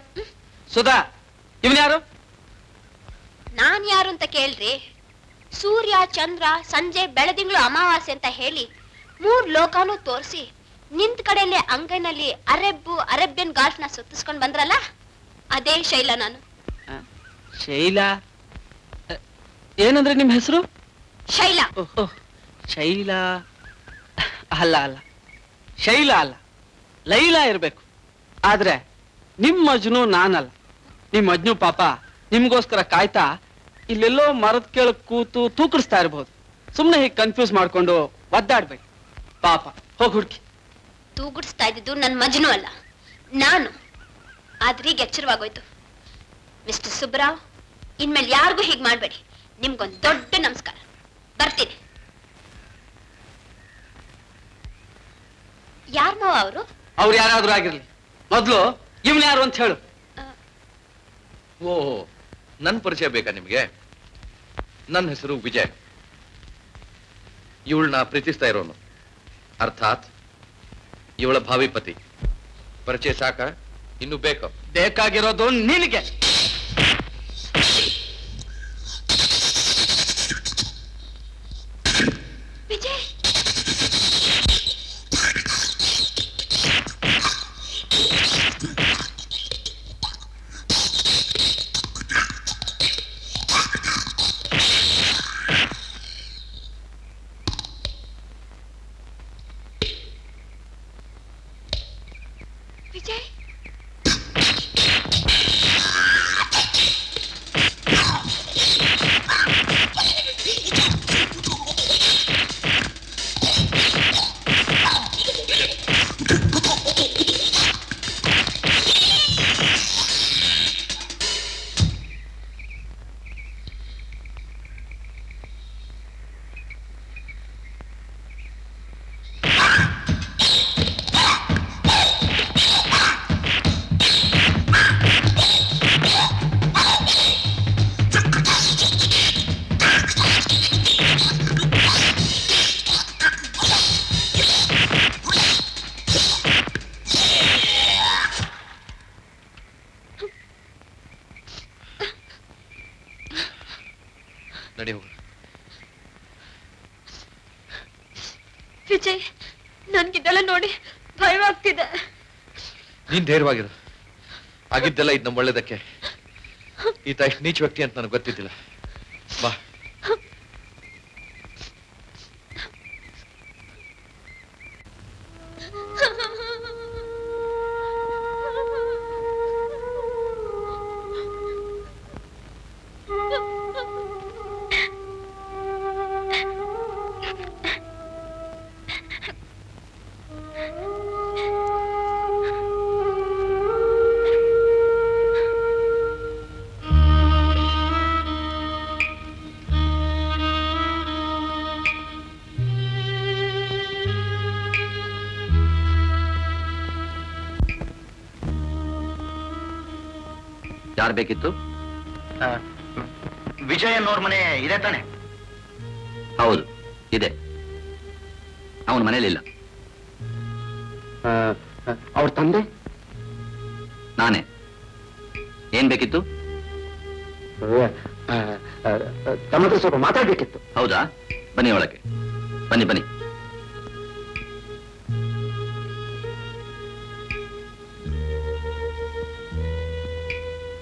ಸುಧಾ, ಇವನ್ ಯಾರು? ನಾನ್ ಯಾರು ಅಂತ ಕೇಳ್ರಿ. ಸೂರ್ಯ ಚಂದ್ರ ಸಂಜೆ ಬೆಳದಿಂಗಳು ಅಮಾವಾಸ್ಯೆ ಅಂತ ಹೇಳಿ 3 ಲೋಕಾನು ತೋರಿಸಿ ನಿಂತ ಕಡೆಯಲ್ಲಿ ಅಂಗೈನಲ್ಲಿ ಅರೇಬಿಯನ್ ಗಾಲ್ಫ್ ನ ಸುತ್ತಿಸ್ಕೊಂಡ್ ಬಂದ್ರಲ್ಲ, ಅದೇ ಶೈಲಾ ನಾನು. ಶೈಲಾ? ಏನಂದ್ರೆ ನಿಮ್ ಹೆಸರು? ಶೈಲಾ. ಓಹೋ, ಶೈಲಾ ಅಲ್ಲ ಅಲ್ಲ, ಶೈಲಾ ಅಲ್ಲ, ಲೈಲಾ ಇರ್ಬೇಕು. ಆದ್ರೆ ನಿಮ್ ಮಜ್ನು ನಾನಲ್ಲ. ನಿಮ್ ಮಜ್ನು ಪಾಪ ನಿಮ್ಗೋಸ್ಕರ ಕಾಯ್ತಾ ಇಲ್ಲೆಲ್ಲೋ ಮರದ ಕೆಳಗ್ ಕೂತು ತೂಕಡಿಸ್ತಾ ಇರ್ಬೋದು. ಸುಮ್ನೆ ಹೀಗೆ ಕನ್ಫ್ಯೂಸ್ ಮಾಡ್ಕೊಂಡು ಒದ್ದಾಡ್ಬೇಕು. ಪಾಪ ಹೋಗಿ ಹುಡುಕಿ. ತೂಗುಡಿಸ್ತಾ ಇದ್ದಿದ್ದು ನನ್ ಮಜ್ನು ಅಲ್ಲ, ನಾನು. ಆದ್ರೀಗ ಎಚ್ಚರವಾಗೋಯ್ತು. ಮಿಸ್ಟರ್ ಸುಬ್ರಾವ್, ಇನ್ಮೇಲೆ ಯಾರಿಗೂ ಹೀಗ್ ಮಾಡ್ಬೇಡಿ. ನಿಮ್ಗೊಂದ್ ದೊಡ್ಡ ನಮಸ್ಕಾರ. ಬರ್ತೀನಿ. ಯಾರ್ ಮಾವ ಅವರು? ಅವ್ರು ಯಾರಾದ್ರೂ ಆಗಿರ್ಲಿ, ಮೊದ್ಲು ಇವ್ನ ಯಾರು ಅಂತ ಹೇಳು. ಓ, ನನ್ ಪರಿಚಯ ಬೇಕಾ ನಿಮ್ಗೆ? ನನ್ನ ಹೆಸರು ವಿಜಯ್. ಇವಳನ್ನ ಪ್ರೀತಿಸ್ತಾ ಇರೋನು, ಅರ್ಥಾತ್ ಇವಳ ಭಾವಿ ಪತಿ. ಪರಿಚಯ ಸಾಕ? ಇನ್ನು ಬೇಕು? ಬೇಕಾಗಿರೋದು ನಿನಗೆ. ವಿಜಯ್, ವಿಜಯ್, ನಡಿ ಹೋಗೋಣ. ವಿಜಯ್, ನನ್ಗಿದೆಲ್ಲ ನೋಡಿ ಭಯವಾಗ್ತಿದೆ. ನೀನ್ ಧೈರ್ಯವಾಗಿರು. ಆಗಿದ್ದೆಲ್ಲ ಇದು ನಮ್ಮ ಒಳ್ಳೇದಕ್ಕೆ. ಈತ ಎಷ್ಟು ನೀಚ ವ್ಯಕ್ತಿ ಅಂತ ನನಗೆ ಗೊತ್ತಿದ್ದಿಲ್ಲ. ಬಾ. ಯಾರು ಬೇಕಿತ್ತು? ವಿಜಯ್ ಅನ್ನೋರ್ ಮನೆ ಇದೆ ತಾನೆ? ಹೌದು, ಇದೆ. ಅವನ ಮನೇಲಿಲ್ಲ. ಅವ್ರ ತಂದೆ? ನಾನೇ. ಏನ್ ಬೇಕಿತ್ತು? ತಮ್ಮ ಹತ್ರ ಸ್ವಲ್ಪ ಮಾತಾಡ್ಬೇಕಿತ್ತು. ಹೌದಾ? ಬನ್ನಿ ಒಳಗೆ. ಬನ್ನಿ ಬನ್ನಿ.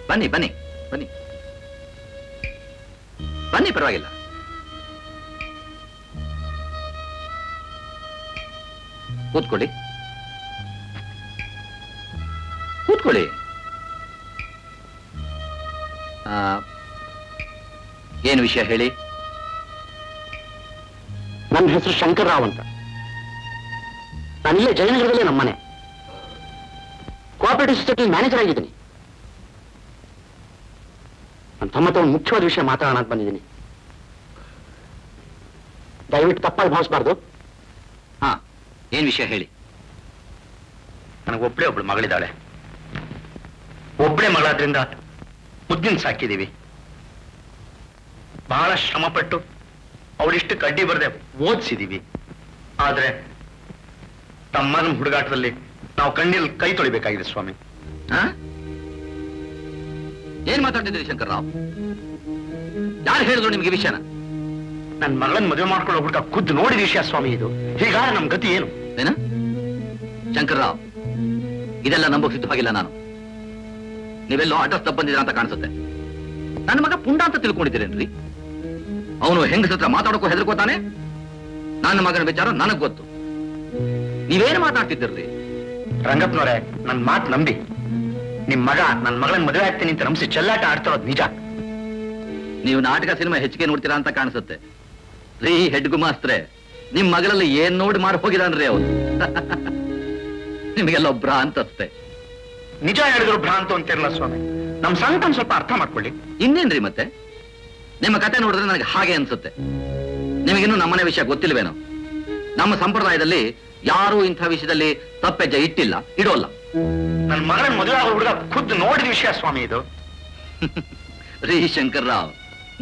ಬನ್ನಿ ಬನ್ನಿ ಬನ್ನಿ ಬನ್ನಿ, ಪರವಾಗಿಲ್ಲ. ಕೂತ್ಕೊಳ್ಳಿ ಕೂತ್ಕೊಳ್ಳಿ. ಏನು ವಿಷಯ ಹೇಳಿ? ನನ್ನ ಹೆಸರು ಶಂಕರ್ರಾವ್ ಅಂತ. ನಾನಿಲ್ಲೇ ಜಯನಗರದಲ್ಲೇ ನಮ್ಮನೆ. ಕೋಆಪರೇಟಿವ್ ಸೊಸೈಟಿ ಮ್ಯಾನೇಜರ್ ಆಗಿದ್ದೀನಿ. ನನ್ನ ತಮ್ಮ ಒಂದು ಮುಖ್ಯವಾದ ವಿಷಯ ಮಾತಾಡೋಣ ಅಂತ ಬಂದಿದ್ದೀನಿ. ದಯವಿಟ್ಟು ತಪ್ಪಾಗಿ ಭಾವಿಸಬಾರ್ದು. ಹಾ, ಏನ್ ವಿಷಯ ಹೇಳಿ? ನನಗೊಬ್ಬಳೇ ಒಬ್ಳು ಮಗಳಿದ್ದಾಳೆ. ಒಬ್ಬಳೇ ಮಗಳಾದ್ರಿಂದ ಮುದ್ದಿನ ಸಾಕಿದೀವಿ. ಬಹಳ ಶ್ರಮಪಟ್ಟು ಅವಳಿಷ್ಟು ಕಡ್ಡಿ ಬರದೆ ಓದಿಸಿದೀವಿ. ಆದ್ರೆ ತಮ್ಮನ ಹುಡುಗಾಟದಲ್ಲಿ ನಾವು ಕಣ್ಣಲ್ಲಿ ಕೈ ತೊಳಿಬೇಕಾಗಿದೆ ಸ್ವಾಮಿ. ಏನ್ ಮಾತಾಡ್ತಿದ್ದೀರಿ ಶಂಕರ್ರಾವ್? ಯಾರು ಹೇಳಿದ್ರು ನಿಮ್ಗೆ ವಿಷಯನ? ನನ್ನ ಮಗಳನ್ನ ಮದುವೆ ಮಾಡ್ಕೊಳ್ಳೋ ಹುಡುಗ ಖುದ್ದು ನೋಡಿದ ವಿಷಯ ಸ್ವಾಮಿ ಇದು. ಹೀಗಾದ್ರೆ ನಮ್ ಗತಿ ಏನು? ಏನ ಶಂಕರ್ರಾವ್, ಇದೆಲ್ಲ ನಂಬೋ ಸಿದ್ಧವಾಗಿಲ್ಲ ನಾನು. ನೀವೆಲ್ಲೋ ಅಡ್ರೆಸ್ ತಪ್ಪ ಬಂದಿದ್ರ ಅಂತ ಕಾಣಿಸುತ್ತೆ. ನನ್ನ ಮಗ ಪುಂಡ ಅಂತ ತಿಳ್ಕೊಂಡಿದ್ದೀರೇನ್ರಿ? ಅವನು ಹೆಂಗಸತ್ರ ಮಾತಾಡೋಕ್ಕೂ ಹೆದರ್ಕೋತಾನೆ. ನನ್ನ ಮಗನ ವಿಚಾರ ನನಗ್ ಗೊತ್ತು. ನೀವೇನು ಮಾತಾಡ್ತಿದ್ದೀರ್ರಿ? ರಂಗಪ್ಪನವರೇ, ನನ್ನ ಮಾತು ನಂಬಿ. ನಿಮ್ ಮಗ ನನ್ನ ಮಗಳನ್ನ ಮದುವೆ ಆಗ್ತೀನಿ ಅಂತ ನಂಬಿಸಿ ಚೆಲ್ಲಾಟ ಆಡ್ತಿರೋದು ನಿಜ. ನೀವು ನಾಟಕ ಸಿನಿಮಾ ಹೆಚ್ಚಿಗೆ ನೋಡ್ತೀರಾ ಅಂತ ಕಾಣಿಸುತ್ತೆ ರೀ. ಹೆಡ್ ಗುಮಾಸ್ತ್ರೆ, ನಿಮ್ ಮಗಳಲ್ಲಿ ಏನ್ ನೋಡಿ ಮಾಡಿ ಹೋಗಿದಾನ್ರಿ ಅವನು. ನಿಮಗೆಲ್ಲ ಭ್ರಾಂತ ಅಷ್ಟೇ. ನಿಜ ಹೇಳಿದ್ರು ಭ್ರಾಂತ ಅಂತಿರಲ್ಲ ಸ್ವಾಮಿ. ನಮ್ ಸಂಕಟ ಸ್ವಲ್ಪ ಅರ್ಥ ಮಾಡ್ಕೊಳ್ಳಿ. ಇನ್ನೇನ್ರಿ ಮತ್ತೆ ನಿಮ್ಮ ಕತೆ ನೋಡಿದ್ರೆ ನನಗೆ ಹಾಗೆ ಅನ್ಸುತ್ತೆ. ನಿಮಗಿನ್ನೂ ನಮ್ಮನೆ ವಿಷಯ ಗೊತ್ತಿಲ್ವೇನೋ? ನಮ್ಮ ಸಂಪ್ರದಾಯದಲ್ಲಿ ಯಾರೂ ಇಂಥ ವಿಷಯದಲ್ಲಿ ತಪ್ಪೆಜ್ಜೆ ಇಟ್ಟಿಲ್ಲ, ಇಡೋಲ್ಲ. ನನ್ನ ಮಗಳ ಮದುವೆ ಆಗೋ ಹುಡುಗ ಖುದ್ದು ನೋಡಿದ ವಿಷಯ ಸ್ವಾಮಿ ಇದು. ರೀ ಶಂಕರ್ರಾವ್,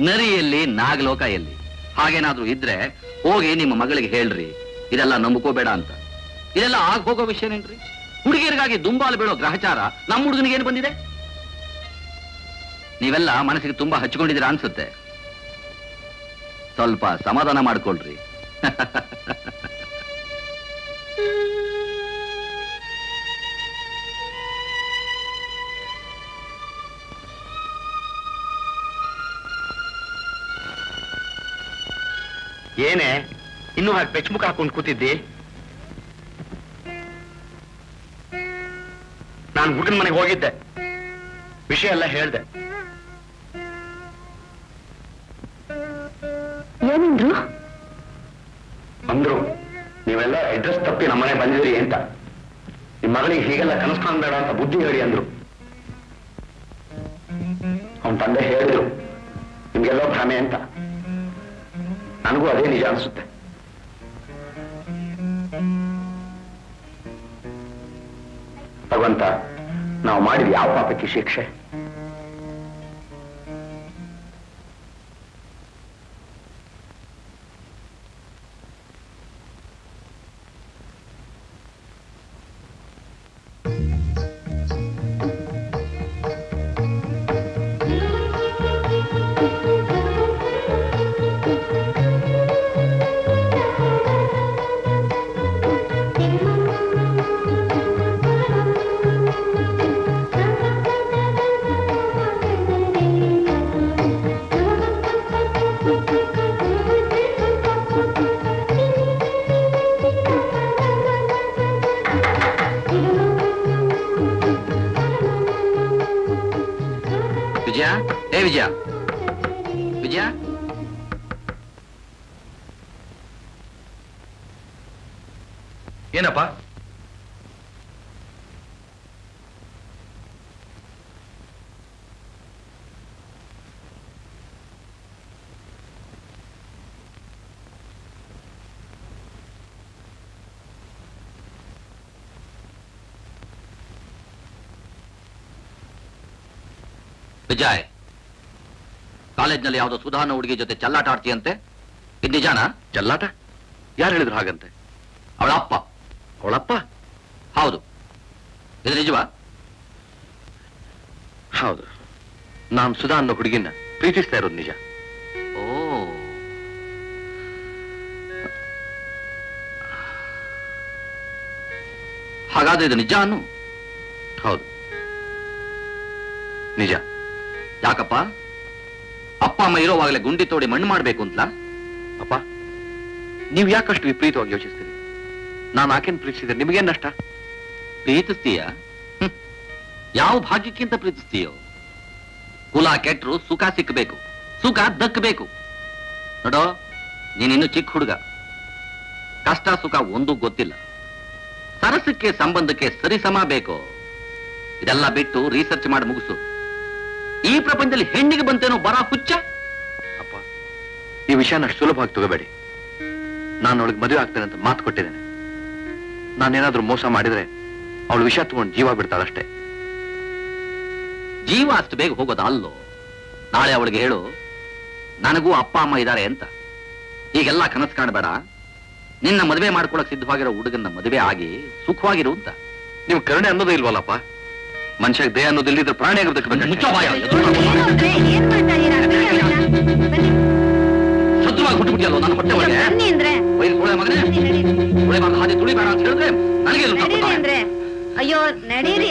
ನರಿಯಲ್ಲಿ ನಾಗಲೋಕ ಎಲ್ಲಿ? ಹಾಗೇನಾದ್ರೂ ಇದ್ರೆ ಹೋಗಿ ನಿಮ್ಮ ಮಗಳಿಗೆ ಹೇಳ್ರಿ, ಇದೆಲ್ಲ ನಂಬ್ಕೋಬೇಡ ಅಂತ. ಇದೆಲ್ಲ ಆಗ್ ಹೋಗೋ ವಿಷಯನೇನ್ರಿ? ಹುಡುಗಿಯರಿಗಾಗಿ ದುಂಬಾಲು ಬೀಳೋ ಗ್ರಹಚಾರ ನಮ್ಮ ಹುಡುಗನಿಗೆ ಏನು ಬಂದಿದೆ? ನೀವೆಲ್ಲ ಮನಸ್ಸಿಗೆ ತುಂಬಾ ಹಚ್ಕೊಂಡಿದ್ದೀರಾ ಅನ್ಸುತ್ತೆ. ಸ್ವಲ್ಪ ಸಮಾಧಾನ ಮಾಡ್ಕೊಳ್ರಿ. ಏನೇ ಇನ್ನೂ ಹಾಗೆ ಬೆಚ್ಚಮುಖ ಹಾಕೊಂಡು ಕೂತಿದ್ದಿ? ನಾನು ಹುಡುಗನ ಮನೆಗೆ ಹೋಗಿದ್ದೆ, ವಿಷಯ ಎಲ್ಲ ಹೇಳ್ದೆ. ಏನಂದ್ರು? ಅಂದ್ರು ನೀವೆಲ್ಲ ಅಡ್ರೆಸ್ ತಪ್ಪಿ ನಮ್ಮನೆ ಬಂದಿದ್ರಿ ಅಂತ. ನಿಮ್ ಮಗಳಿಗೆ ಹೀಗೆಲ್ಲ ಕನಸು ಕಾಣಬೇಡ ಅಂತ ಬುದ್ಧಿ ಹೇಳಿ ಅಂದ್ರು. ಅವನ ತಂದೆ ಹೇಳಿದ್ರು ನಿಮ್ಗೆಲ್ಲೋ ಭ್ರಮೆ ಅಂತ. ನನಗೂ ಅದೇ ನಿಜ ಅನ್ಸುತ್ತೆ. ಭಗವಂತ, ನಾವು ಮಾಡಿದ ಯಾವ ಪಾಪಕ್ಕೆ ಶಿಕ್ಷೆ? ವಿಜಯ, ವಿಜಯ, ಏನಪ್ಪ? ವಿಜಯ್, ಕಾಲೇಜ್ನಲ್ಲಿ ಯಾವುದೋ ಸುಧಾನ ಹುಡುಗಿ ಜೊತೆ ಚಲ್ಲಾಟ ಆಡ್ತೀಯಂತೆ, ಇದು ನಿಜಾನಾ? ಚಲ್ಲಾಟ? ಯಾರು ಹೇಳಿದ್ರು ಹಾಗಂತೆ? ಅವಳ ಅಪ್ಪ. ಅವಳಪ್ಪ? ಹೌದು. ಇದು ನಿಜವಾ? ಹೌದು. ನಾನು ಸುಧಾ ಅನ್ನೋ ಹುಡುಗಿನ ಪ್ರೀತಿಸ್ತಾ ಇರೋದು ನಿಜ. ಓ, ಹಾಗಾದ್ರೆ ಇದು ನಿಜ ಅನ್ನು? ಹೌದು, ನಿಜ. ಯಾಕಪ್ಪ? ಅಪ್ಪ ಅಮ್ಮ ಇರೋವಾಗಲೇ ಗುಂಡಿ ತೋಡಿ ಮಣ್ಣು ಮಾಡ್ಬೇಕು ಅಂತಲಾ? ಅಪ್ಪ, ನೀವು ಯಾಕಷ್ಟು ವಿಪರೀತವಾಗಿ ಯೋಚಿಸ್ತೀರಿ? ನಾನು ಆಕೆನ್ ಪ್ರೀತಿಸಿದ್ರೆ ನಿಮಗೇನ್ ನಷ್ಟ? ಪ್ರೀತಿಸ್ತೀಯ? ಯಾವ ಭಾಗ್ಯಕ್ಕಿಂತ ಪ್ರೀತಿಸ್ತೀಯೋ? ಕುಲ ಕೆಟ್ಟರು ಸುಖ ಸಿಕ್ಕಬೇಕು, ಸುಖ ದಕ್ಕಬೇಕು. ನೋಡೋ, ನೀನಿನ್ನು ಚಿಕ್ಕ ಹುಡುಗ, ಕಷ್ಟ ಸುಖ ಒಂದೂ ಗೊತ್ತಿಲ್ಲ. ಸರಸಕ್ಕೆ ಸಂಬಂಧಕ್ಕೆ ಸರಿಸಮ ಬೇಕು. ಇದೆಲ್ಲ ಬಿಟ್ಟು ರಿಸರ್ಚ್ ಮಾಡಿ ಮುಗಿಸು. ಈ ಪ್ರಪಂಚದಲ್ಲಿ ಹೆಣ್ಣಿಗೆ ಬಂತೇನೋ ಬರ ಹುಚ್ಚ. ಅಪ್ಪ, ಈ ವಿಷಯನ ಅಷ್ಟು ಸುಲಭವಾಗಿ ತಗೋಬೇಡಿ. ನಾನು ಅವಳಿಗೆ ಮದುವೆ ಆಗ್ತೇನೆ ಅಂತ ಮಾತು ಕೊಟ್ಟಿದ್ದೇನೆ. ನಾನೇನಾದ್ರೂ ಮೋಸ ಮಾಡಿದ್ರೆ ಅವಳು ವಿಷಯ ತಗೊಂಡು ಜೀವ ಬಿಡ್ತಾಳಷ್ಟೇ. ಜೀವ ಅಷ್ಟು ಬೇಗ ಹೋಗೋದ ಅಲ್ಲೋ. ನಾಳೆ ಅವಳಿಗೆ ಹೇಳು, ನನಗೂ ಅಪ್ಪ ಅಮ್ಮ ಇದ್ದಾರೆ ಅಂತ. ಈಗೆಲ್ಲ ಕನಸು ಕಾಣಬೇಡ. ನಿನ್ನ ಮದುವೆ ಮಾಡ್ಕೊಳಕ್ ಸಿದ್ಧವಾಗಿರೋ ಹುಡುಗನ ಮದುವೆ ಆಗಿ ಸುಖವಾಗಿರು ಅಂತ. ನೀವು ಕರುಣೆ ಅನ್ನೋದೇ ಇಲ್ವಲ್ಲಪ್ಪ? ಮನುಷ್ಯಗೆ ದೇಹ ಅನ್ನೋದು ಇಲ್ಲಿದ್ರೆ ಪ್ರಾಣಿ ಆಗೋದಕ್ಕೆ ಸತ್ಯವಾಗಿ ಹುಟ್ಟುಬಿಟ್ಟಿಯಲ್ಲೋ ನನ್ನ ಹೊಟ್ಟೆ ಒಳಗೆ. ಮಗನೇ, ಹಾಗೆ ತುಳಿಬೇಡ ಅಂತ ಹೇಳಿದ್ರೆ ನನಗೆ ಅಯ್ಯೋ ನಡೀರಿ.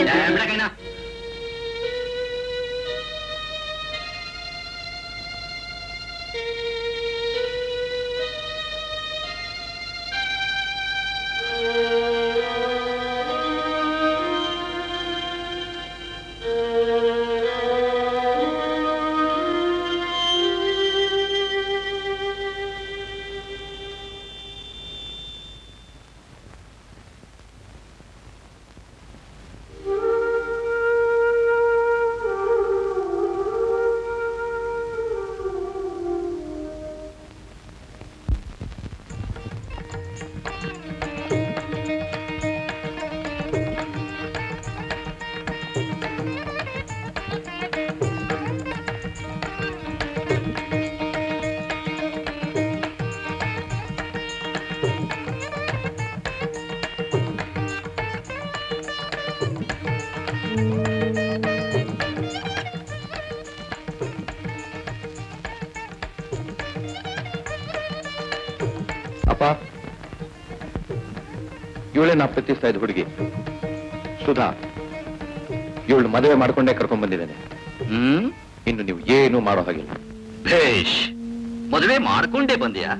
ಅಪ್ಪ, ಇವಳೇ ನಾ ಪ್ರೀತಿಸ್ತಾ ಇದ್ದ ಹುಡುಗಿ ಸುಧಾ. ಇವಳು ಮದುವೆ ಮಾಡ್ಕೊಂಡೇ ಕರ್ಕೊಂಡ್ ಬಂದಿದ್ದೇನೆ. ಇನ್ನು ನೀವು ಏನು ಮಾಡೋ ಹಾಗಿಲ್ಲ. ಭೇಷ್, ಮದುವೆ ಮಾಡ್ಕೊಂಡೇ ಬಂದ್ಯಾ?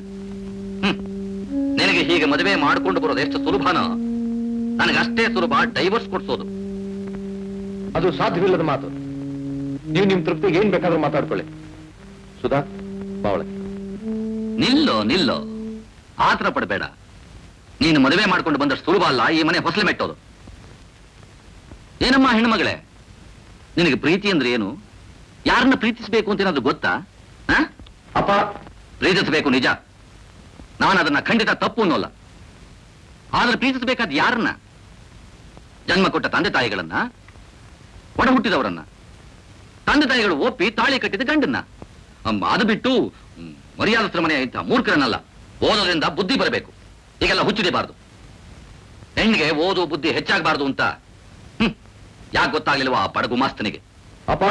ನಿನಗೆ ಹೀಗೆ ಮದುವೆ ಮಾಡ್ಕೊಂಡು ಬರೋದು ಎಷ್ಟು ಸುಲಭನೋ, ನನಗಷ್ಟೇ ಸುಲಭ ಡೈವರ್ಸ್ ಕೊಡ್ಸೋದು. ಅದು ಸಾಧ್ಯವಿಲ್ಲದ ಮಾತು. ನೀವು ನಿಮ್ ತೃಪ್ತಿಗೆ ಏನ್ ಬೇಕಾದ್ರೂ ಮಾತಾಡ್ಕೊಳ್ಳಿ. ಸುಧಾ, ಬಾವಳೆ. ನಿಲ್ಲೋ ನಿಲ್ಲೋ, ಆತರ ಪಡಬೇಡ. ನೀನು ಮದುವೆ ಮಾಡ್ಕೊಂಡು ಬಂದಷ್ಟು ಸುಲಭ ಅಲ್ಲ ಈ ಮನೆ ಹೊಸಲು ಮೆಟ್ಟೋದು. ಏನಮ್ಮ ಹೆಣ್ಮಗಳೇ, ನಿನಗೆ ಪ್ರೀತಿ ಅಂದ್ರೆ ಏನು? ಯಾರನ್ನ ಪ್ರೀತಿಸಬೇಕು ಅಂತ ಏನಾದ್ರು ಗೊತ್ತಾ? ಅಪ್ಪ, ಪ್ರೀತಿಸಬೇಕು ನಿಜ, ನಾನು ಅದನ್ನ ಖಂಡಿತ ತಪ್ಪು ಅನ್ನೋಲ್ಲ. ಆದ್ರೆ ಪ್ರೀತಿಸಬೇಕಾದ ಯಾರನ್ನ? ಜನ್ಮ ಕೊಟ್ಟ ತಂದೆ ತಾಯಿಗಳನ್ನ, ಒಡ ಹುಟ್ಟಿದವರನ್ನ. ತಂದೆ ತಾಯಿಗಳು ಒಪ್ಪಿ ತಾಳಿ ಕಟ್ಟಿದ ಗಂಡನ್ನ. ಅದು ಬಿಟ್ಟು ಮರ್ಯಾದಸ್ತ್ರ ಮನೆಯ ಇಂಥ ಮೂರ್ಖರನ್ನಲ್ಲ. ಓದೋದ್ರಿಂದ ಬುದ್ಧಿ ಬರಬೇಕು, ಈಗೆಲ್ಲ ಹುಚ್ಚಿಡಬಾರ್ದು. ಹೆಣ್ಣಿಗೆ ಓದು ಬುದ್ಧಿ ಹೆಚ್ಚಾಗಬಾರ್ದು ಅಂತ ಯಾಕೆ ಗೊತ್ತಾಗ್ಲಿಲ್ವಾ ಆ ಬಡಗು ಮಾಸ್ತನಿಗೆ? ಅಪ್ಪ,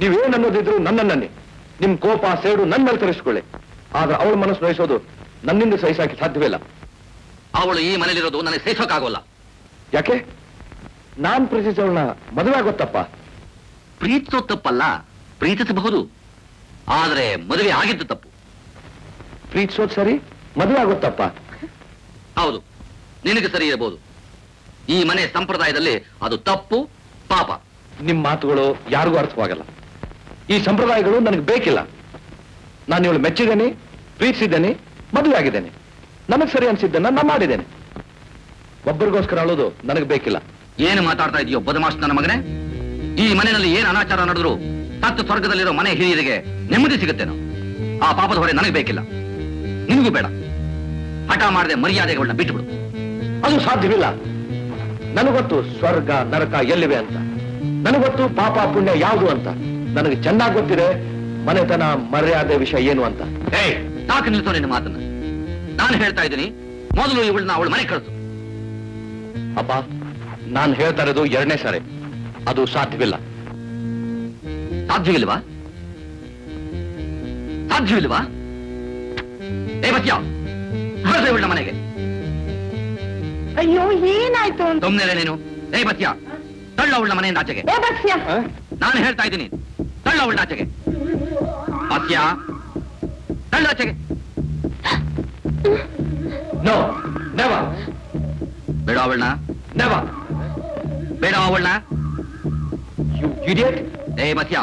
ನೀವೇನ್ ಅನ್ನೋದಿದ್ರು ನನ್ನನ್ನೇ. ನಿಮ್ ಕೋಪ ಸೇಡು ನನ್ನ ಮೇಲೆ ತರಿಸ್ಕೊಳ್ಳಿ. ಆದ್ರೆ ಅವಳ ಮನಸ್ಸು ನೋಯಿಸೋದು ನನ್ನಿಂದ ಸಹಿಸಾಕಿ ಸಾಧ್ಯವಿಲ್ಲ. ಅವಳು ಈ ಮನೇಲಿರೋದು ನನಗೆ ಸಹಿಸೋಕ್ಕಾಗೋಲ್ಲ. ಯಾಕೆ? ನಾನ್ ಪ್ರೀತಿಸೋಳನ್ನ ಮದುವೆ ಆಗೋತ್ತಪ್ಪ. ಪ್ರೀತಿಸೋ ತಪ್ಪಲ್ಲ, ಪ್ರೀತಿಸಬಹುದು. ಆದ್ರೆ ಮದುವೆ ಆಗಿದ್ದು ತಪ್ಪು. ಪ್ರೀತಿಸೋದು ಸರಿ, ಮದುವೆ ಆಗುತ್ತಪ್ಪ. ಹೌದು, ನಿನಗೆ ಸರಿ ಇರಬಹುದು. ಈ ಮನೆ ಸಂಪ್ರದಾಯದಲ್ಲಿ ಅದು ತಪ್ಪು, ಪಾಪ. ನಿಮ್ ಮಾತುಗಳು ಯಾರಿಗೂ ಅರ್ಥವಾಗಲ್ಲ. ಈ ಸಂಪ್ರದಾಯಗಳು ನನಗೆ ಬೇಕಿಲ್ಲ. ನಾನು ಇವಳು ಮೆಚ್ಚಿದ್ದೇನೆ, ಪ್ರೀತಿಸಿದ್ದೇನೆ, ಮದುವೆ ಆಗಿದ್ದೇನೆ. ನನಗೆ ಸರಿ ಅನ್ಸಿದ್ದನ್ನ ನಾ ಮಾಡಿದ್ದೇನೆ. ಒಬ್ಬರಿಗೋಸ್ಕರ ಅಳೋದು ನನಗೆ ಬೇಕಿಲ್ಲ. ಏನು ಮಾತಾಡ್ತಾ ಇದೆಯೋ ಬದಮಾಶ್ ನನ್ನ ಮಗನೇ? ಈ ಮನೆಯಲ್ಲಿ ಏನು ಅನಾಚಾರ ನಡೆದ್ರು ಸತ್ತು ಸ್ವರ್ಗದಲ್ಲಿರೋ ಮನೆ ಹಿರಿಯರಿಗೆ ನೆಮ್ಮದಿ ಸಿಗುತ್ತೇನೋ? ಆ ಪಾಪದ ಹೊರೆ ನನಗೆ ಬೇಕಿಲ್ಲ, ನಿನಗೂ ಬೇಡ. ಹಠ ಮಾಡದೆ ಮರ್ಯಾದೆಗಳನ್ನ ಬಿಟ್ಟುಬಿಡು. ಅದು ಸಾಧ್ಯವಿಲ್ಲ. ನನಗೊತ್ತು ಸ್ವರ್ಗ ನರಕ ಎಲ್ಲಿವೆ ಅಂತ. ನನಗೊತ್ತು ಪಾಪ ಪುಣ್ಯ ಯಾವುದು ಅಂತ. ನನಗೆ ಚೆನ್ನಾಗಿ ಗೊತ್ತಿದೆ ಮನೆತನ ಮರ್ಯಾದೆ ವಿಷಯ ಏನು ಅಂತ. ಸಾಕು ನಿಲ್ಸೋ ನಿನ್ನ ಮಾತನ್ನ. ನಾನು ಹೇಳ್ತಾ ಇದ್ದೀನಿ, ಮೊದಲು ಇವಳನ್ನ ಅವಳ ಮನೆ ಕಳಿಸು. ಅಪ್ಪ, ನಾನು ಹೇಳ್ತಾ ಇರೋದು ಎರಡನೇ ಸಾರಿ. ಅದು ಸಾಧ್ಯವಿಲ್ಲ. ಸಾಧ್ಯವಿಲ್ವಾ? ಸಾಧ್ಯವಿಲ್ವಾ? ಏ ಬಚ್ಯ, ಕಳಿಸು ಇವಳನ್ನ ಮನೆಗೆ. ಅಯ್ಯೋ, ಏನಾಯ್ತು? ಸುಮ್ಮನೆ ನೀನು. ಏ ಬಚ್ಯ, ತಳ್ಳ ಅವಳನ್ನ ಮನೆಯಿಂದ ಆಚೆಗೆ. ನಾನು ಹೇಳ್ತಾ ಇದ್ದೀನಿ, ತಳ್ಳ ಅವಳನ್ನ ಆಚೆಗೆ. ಬಚ್ಯ, ತಳ್ಳ ಆಚೆಗೆ. No, never. ಬೇಡ ಅವಳನ್ನ. ನೆವರ್. ಬೇಡ ಅವಳನ್ನ. You idiot. ಏ ಬಚ್ಯ,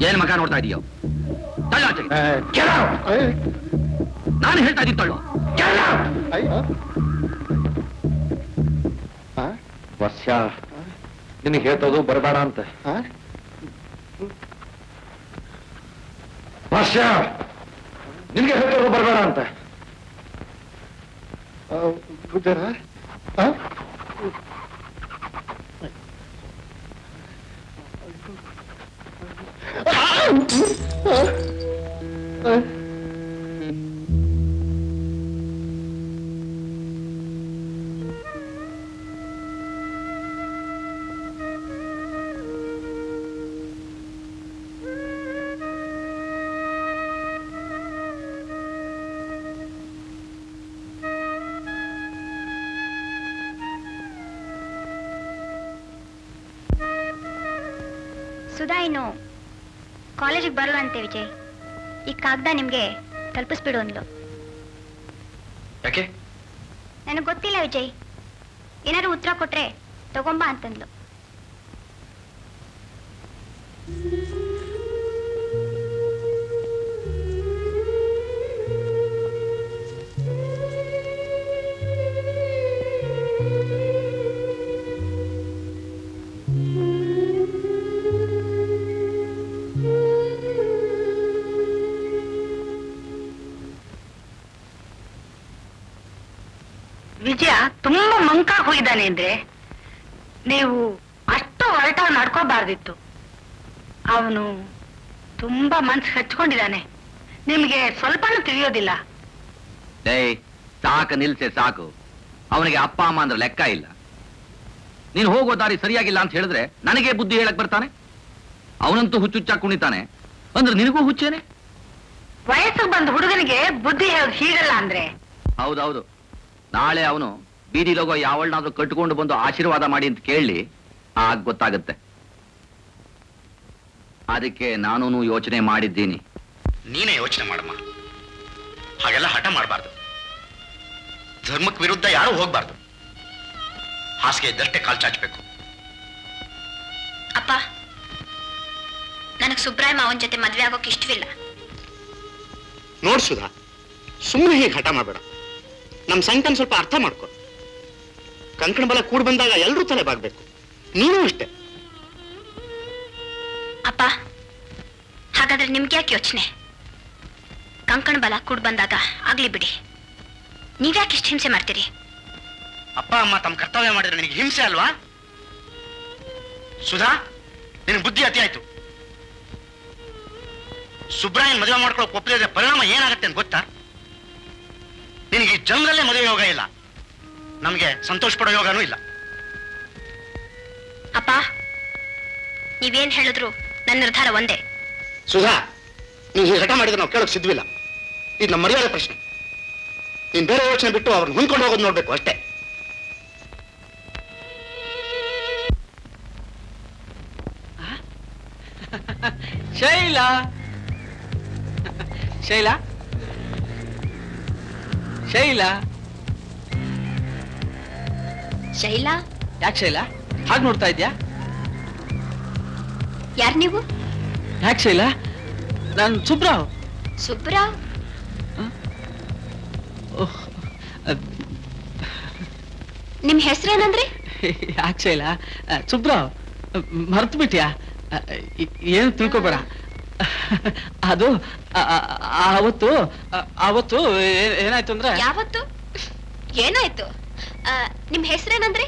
ಏನ್ ಮಗ ನೋಡ್ತಾ ಇದೀಯೋ? ತಳ್ಳ ಆಚೆಗೆ. ನಾನು ಹೇಳ್ತಾ ಇದ್ದೀನಿ, ತಳ್ಳು. ವರ್ಷ ನಿನಗೆ ಹೇಳ್ತೋದು ಬರಬೇಡ ಅಂತ. ವರ್ಷ ನಿನಗೆ ಹೇಳ್ತೋದು ಬರಬೇಡ ಅಂತ. ಸುಧಾ ಇನ್ನು ಕಾಲೇಜಿಗೆ ಬರಲ್ಲ ಅಂತೆ ವಿಜಯ್. ಈ ಕಾಗದ ನಿಮ್ಗೆ ತಲುಪಿಸ್ಬಿಡು ಅಂದ್ಲು. ಯಾಕೆ? ನನಗೆ ಗೊತ್ತಿಲ್ಲ ವಿಜಯ್, ಏನಾದ್ರು ಉತ್ತರ ಕೊಟ್ರೆ ತಗೊಂಬ ಅಂತಂದ್ಲು. ವಿಜಯ ತುಂಬಾ ಮಂಕಾಗಿ ಹೋಗಿದ್ದಾನೆ ಅಂದ್ರೆ ನೀವು ಅಷ್ಟು ಹೊರಟಾಗಿ ನಡ್ಕೋಬಾರ್ದಿತ್ತು. ಅವನು ತುಂಬಾ ಮನ್ಸು ಹಚ್ಕೊಂಡಿದ್ದಾನೆ. ನಿಮ್ಗೆ ಸ್ವಲ್ಪನೂ ತಿಳಿಯೋದಿಲ್ಲ. ಸಾಕು ನಿಲ್ಸೆ, ಸಾಕು. ಅವನಿಗೆ ಅಪ್ಪ ಅಮ್ಮ ಅಂದ್ರೆ ಲೆಕ್ಕ ಇಲ್ಲ. ನೀನು ಹೋಗೋ ದಾರಿ ಸರಿಯಾಗಿಲ್ಲ ಅಂತ ಹೇಳಿದ್ರೆ ನನಗೆ ಬುದ್ಧಿ ಹೇಳಕ್ ಬರ್ತಾನೆ. ಅವನಂತೂ ಹುಚ್ಚುಚ್ಚಾಗಿ ಕುಣಿತಾನೆ ಅಂದ್ರೆ ನಿನಗೂ ಹುಚ್ಚೇನೆ. ವಯಸ್ಸಿಗೆ ಬಂದ ಹುಡುಗನಿಗೆ ಬುದ್ಧಿ ಹೇಳೋದು ಹೀಗಲ್ಲ ಅಂದ್ರೆ ಹೌದೌದು, ನಾಳೆ ಅವನು ಬೀದಿಲೋಗೋ ಯಾವಳನಾದ್ರೂ ಕಟ್ಕೊಂಡು ಬಂದು ಆಶೀರ್ವಾದ ಮಾಡಿ ಅಂತ ಕೇಳಿ ಆಗ ಗೊತ್ತಾಗುತ್ತೆ. ಅದಕ್ಕೆ ನಾನು ಯೋಚನೆ ಮಾಡಿದ್ದೀನಿ. ನೀನೇ ಯೋಚನೆ ಮಾಡಮ್ಮ. ಹಾಗೆಲ್ಲ ಹಠ ಮಾಡಬಾರ್ದು. ಧರ್ಮಕ್ಕೆ ವಿರುದ್ಧ ಯಾರು ಹೋಗ್ಬಾರ್ದು. ಹಾಸಿಗೆ ಇದ್ದಷ್ಟೇ ಕಾಲ್ ಚಾಚಬೇಕು. ಅಪ್ಪ, ನನಗೆ ಸುಬ್ರಾಯ ಮಾವನ್ ಜೊತೆ ಮದ್ವೆ ಆಗೋಕೆ ಇಷ್ಟವಿಲ್ಲ. ನೋಡ್ ಸುಧಾ, ಸುಮ್ಮನೆ ಹೀಗೆ ಹಠ ಮಾಡಬೇಡ. ನಮ್ ಸಂಕನ್ ಸ್ವಲ್ಪ ಅರ್ಥ ಮಾಡ್ಕೊ. ಕಂಕಣ ಬಲ ಕೂಡ್ ಬಂದಾಗ ಎಲ್ರೂ ತಲೆ ಬಾಗ್ಬೇಕು. ನೀನು ಅಷ್ಟೇ. ಅಪ್ಪ, ಹಾಗಾದ್ರೆ ನಿಮ್ಗೆ ಯಾಕೆ ಯೋಚನೆ? ಕಂಕಣ ಬಲ ಕೂಡ್ ಬಂದಾಗ ಆಗ್ಲಿ ಬಿಡಿ. ನೀವ್ಯಾಕೆ ಇಷ್ಟು ಹಿಂಸೆ ಮಾಡ್ತೀರಿ? ಅಪ್ಪ ಅಮ್ಮ ತಮ್ಮ ಕರ್ತವ್ಯ ಮಾಡಿದ್ರೆ ನಿನಗೆ ಹಿಂಸೆ ಅಲ್ವಾ? ಸುಧಾ, ನಿನಗೆ ಬುದ್ಧಿ ಅತಿ ಆಯ್ತು. ಸುಬ್ರಾಯನ್ ಮದುವೆ ಮಾಡ್ಕೊಳ್ಳೋ ಒಪ್ಪಲಿದ್ರೆ ಪರಿಣಾಮ ಏನಾಗತ್ತೆ ಅಂತ ಗೊತ್ತಾ? ನಿನಗೆ ಈ ಜನ್ಮದಲ್ಲೇ ಮದುವೆ ಯೋಗ ಇಲ್ಲ. ನಮ್ಗೆ ಸಂತೋಷ ಪಡೋ ಯೋಗನೂ ಇಲ್ಲ. ಅಪ್ಪ, ನೀವೇನ್ ಹೇಳಿದ್ರು ನನ್ನ ನಿರ್ಧಾರ ಒಂದೇ. ಸುಧಾ, ನೀನು ಹೀಗೆ ಹಠ ಮಾಡಿದ್ರೆ ನಾವು ಕೇಳೋಕೆ ಸಿದ್ವಿಲ್ಲ. ಇದು ನಮ್ಮ ಮರ್ಯಾದೆ ಪ್ರಶ್ನೆ. ನೀನ್ ಬೇರೆ ಯೋಚನೆ ಬಿಟ್ಟು ಅವ್ರನ್ನ ಹೊಂದ್ಕೊಂಡು ಹೋಗೋದು ನೋಡ್ಬೇಕು ಅಷ್ಟೇ. ಶೈಲಾ, ಶೈಲಾ, ಶೈಲಾ, ಶೈಲಾ. ಯಾಕೆ ಶೈಲಾ ಹಾಗೆ ನೋಡ್ತಾ ಇದ್ಯಾ? ಯಾರು ನೀವು? ಯಾಕೆ ಶೈಲಾ? ನಾನು ಸುಬ್ರಾವ್. ಸುಬ್ರಾವ್? ನಿಮ್ ಹೆಸರೇನಂದ್ರಿ? ಯಾಕೆ ಶೈಲಾ? ಸುಬ್ರಾವ್ ಮರ್ತು ಬಿಟ್ಯಾ? ಏನು ತಿಳ್ಕೊಬೇಡ. ಅದು ಅವತ್ತು ಅವತ್ತು ಏನಾಯ್ತು ಅಂದ್ರೆ. ಯಾವತ್ತು ಏನಾಯ್ತು? ನಿಮ್ ಹೆಸರೇನಂದ್ರಿ?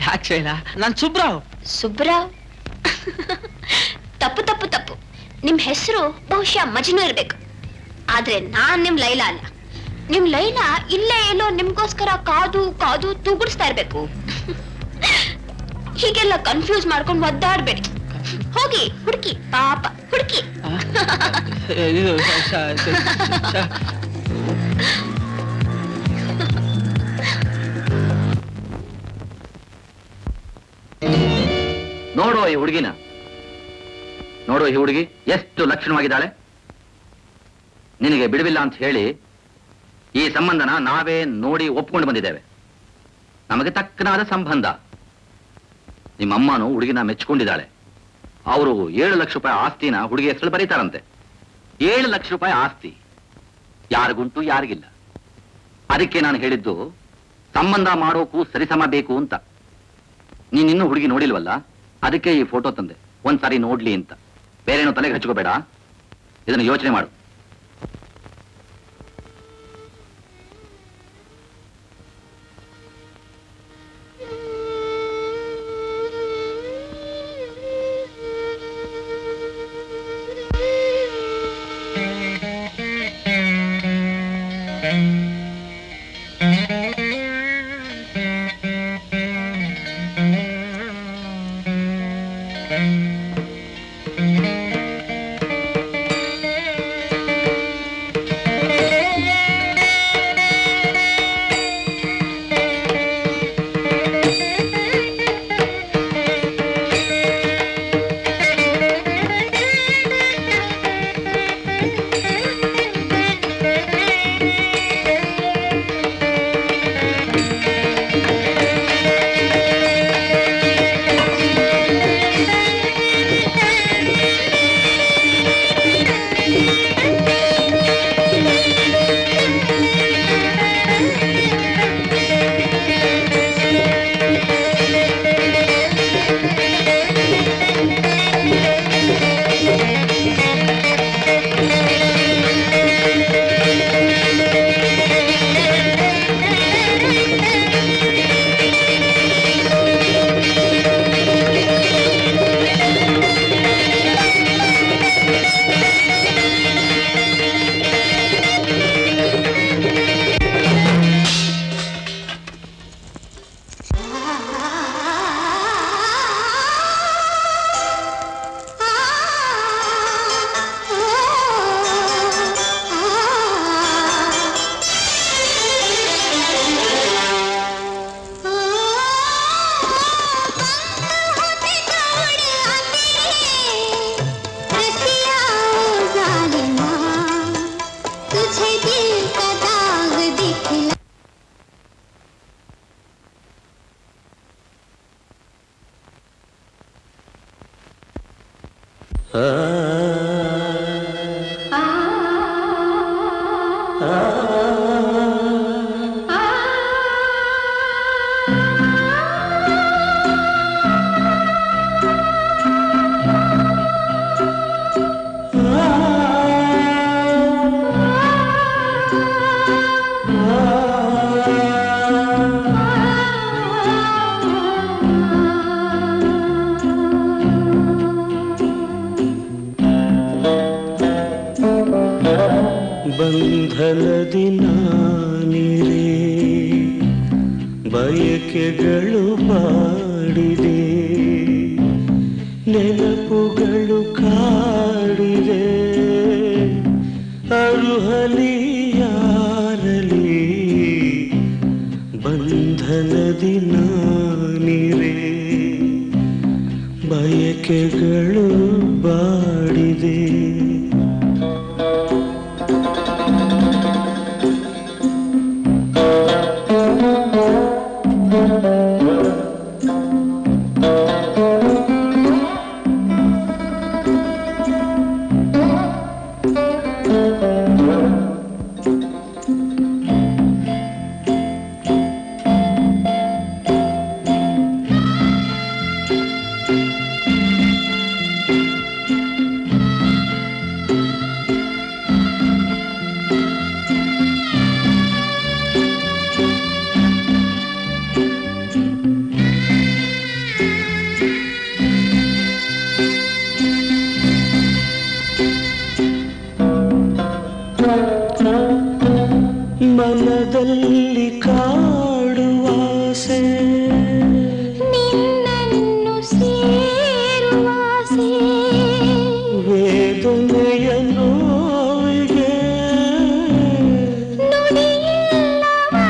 ಯಾಕೆ ಶೈಲಾ? ನಾನ್ ಸುಬ್ರಾವ್. ಸುಬ್ರಾವ್? ತಪ್ಪು ತಪ್ಪು ತಪ್ಪು. ನಿಮ್ ಹೆಸರು ಬಹುಶಃ ಮಜ್ನು ಇರ್ಬೇಕು. ಆದ್ರೆ ನಾನ್ ನಿಮ್ ಲೈಲಾ ಅಲ್ಲ. ನಿಮ್ ಲೈಲಾ ಇಲ್ಲೇ ಎಲ್ಲೋ ನಿಮ್ಗೋಸ್ಕರ ಕಾದು ಕಾದು ತೂಗುಡಿಸ್ತಾ ಇರ್ಬೇಕು. ಹೀಗೆಲ್ಲ ಕನ್ಫ್ಯೂಸ್ ಮಾಡ್ಕೊಂಡು ಒದ್ದಾಡ್ಬೇಡಿ. ಹೋಗಿ ಹುಡುಕಿ, ಪಾಪ ಹುಡುಕಿ. ನೋಡು ಈ ಹುಡುಗಿನ, ನೋಡು ಈ ಹುಡುಗಿ ಎಷ್ಟು ಲಕ್ಷಣವಾಗಿದ್ದಾಳೆ. ನಿನಗೆ ಬಿಡುವಿಲ್ಲ ಅಂತ ಹೇಳಿ ಈ ಸಂಬಂಧನ ನಾವೇ ನೋಡಿ ಒಪ್ಕೊಂಡು ಬಂದಿದ್ದೇವೆ. ನಮಗೆ ತಕ್ಕನಾದ ಸಂಬಂಧ. ನಿಮ್ಮಮ್ಮನು ಹುಡುಗಿನ ಮೆಚ್ಕೊಂಡಿದ್ದಾಳೆ. ಅವರು 7 ಲಕ್ಷ ರೂಪಾಯಿ ಆಸ್ತಿನ ಹುಡುಗಿ ಹೆಸರು ಬರೀತಾರಂತೆ. 7 ಲಕ್ಷ ರೂಪಾಯಿ ಆಸ್ತಿ ಯಾರಿಗುಂಟು ಯಾರಿಗಿಲ್ಲ. ಅದಕ್ಕೆ ನಾನು ಹೇಳಿದ್ದು ಸಂಬಂಧ ಮಾಡೋಕು ಸರಿಸಮ ಬೇಕು ಅಂತ. ನೀನಿನ್ನೂ ಹುಡುಗಿ ನೋಡಿಲ್ವಲ್ಲ, ಅದಕ್ಕೆ ಈ ಫೋಟೋ ತಂದೆ, ಒಂದ್ಸಾರಿ ನೋಡ್ಲಿ ಅಂತ. ಬೇರೇನೋ ತಲೆಗೆ ಹಚ್ಕೋಬೇಡ, ಇದನ್ನು ಯೋಚನೆ ಮಾಡು. ಬಂಧನದಿ ನಾನಿರೆ ಬಯಕೆಗಳು ಮಾಡಿದೆ ನೆನಪುಗಳು ಕಾಡಿದೆ ಅರುಹಲಿ ಯಾರಲಿ ಬಂಧನದಿ ನಾನಿರೆ ಬಯಕೆಗಳು ಬಾಡಿದೆ ಮನದಲ್ಲಿ ಕಾಡುವಾಸೆ ನಿನ್ನನ್ನು ಸೇರುವಾಸೆ ವೇದನೆಯ ನೋವಿಗೆ ನುಡಿಯಿಲ್ಲವಾಗಿದೆ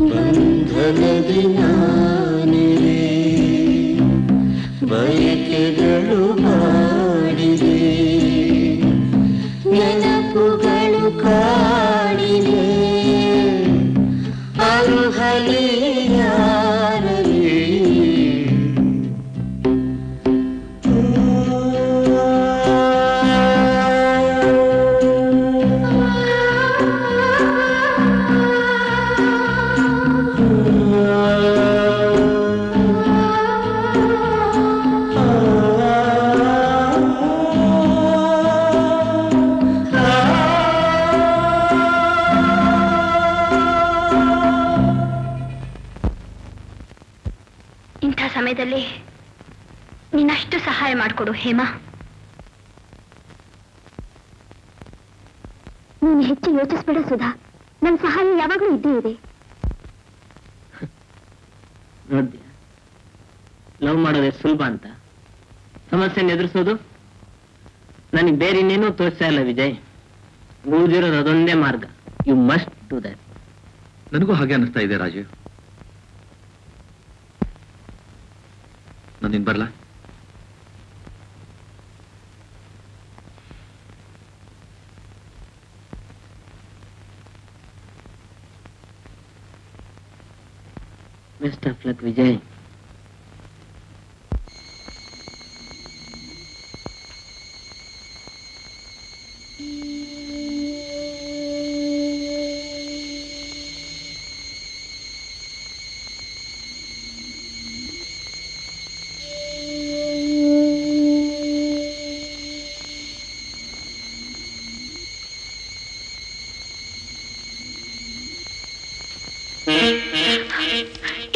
ಬಂಧನದಿ ನಾನಿರೆ ಬಯಕೆಗಳು ಮಾಡಿದೆ ನೆನಪುಗಳು ಕಾಡಿದೆ ಅರುಹಲಿ ಯಾರಲಿ ಇಂಥ ಸಮಯದಲ್ಲಿ ನೀನಷ್ಟು ಸಹಾಯ ಮಾಡಿಕೊಡು ಹೇಮಾ. ನೀನು ಹೆಚ್ಚು ಯೋಚಿಸ್ಬೇಡ ಸುಧಾ, ನನ್ನ ಸಹಾಯ ಯಾವಾಗಲೂ ಇದ್ದೇ ಇದೆ. ನೋಡ್ತೀಯ ಲವ್ ಮಾಡೋದೇ ಸುಲಭ ಅಂತ, ಸಮಸ್ಯೆನ ಎದುರಿಸೋದು ನನಗೆ ಬೇರೆ ಇನ್ನೇನೂ ತೋರಿಸ್ತಾ ಇಲ್ಲ ವಿಜಯ್. ಉಳಿದಿರೋದು ಅದೊಂದೇ ಮಾರ್ಗ. You must do that. ನನಗೂ ಹಾಗೆ ಅನಿಸ್ತಾ ಇದೆ ರಾಜೀವ್. ನಾನಿನ್ ಬರ್ಲಾ? Best of luck Vijay.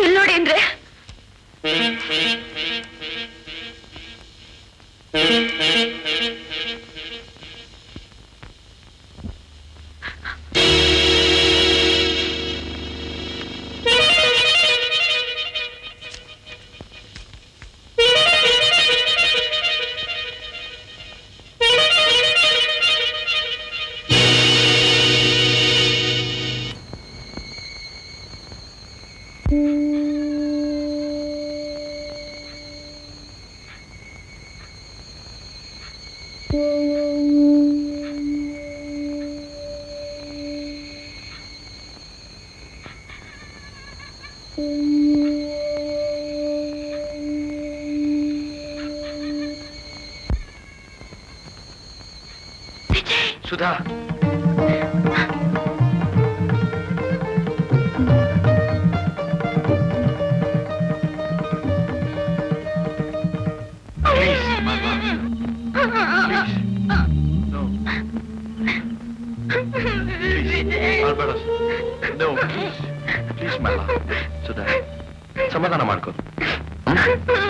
ಇಲ್ಲಿ ನೋಡಿ ಅಂದ್ರೆ ಸುಧಾ ಸುಧಾ ಸಮಾಧಾನ ಮಾಡ್ಕೋ.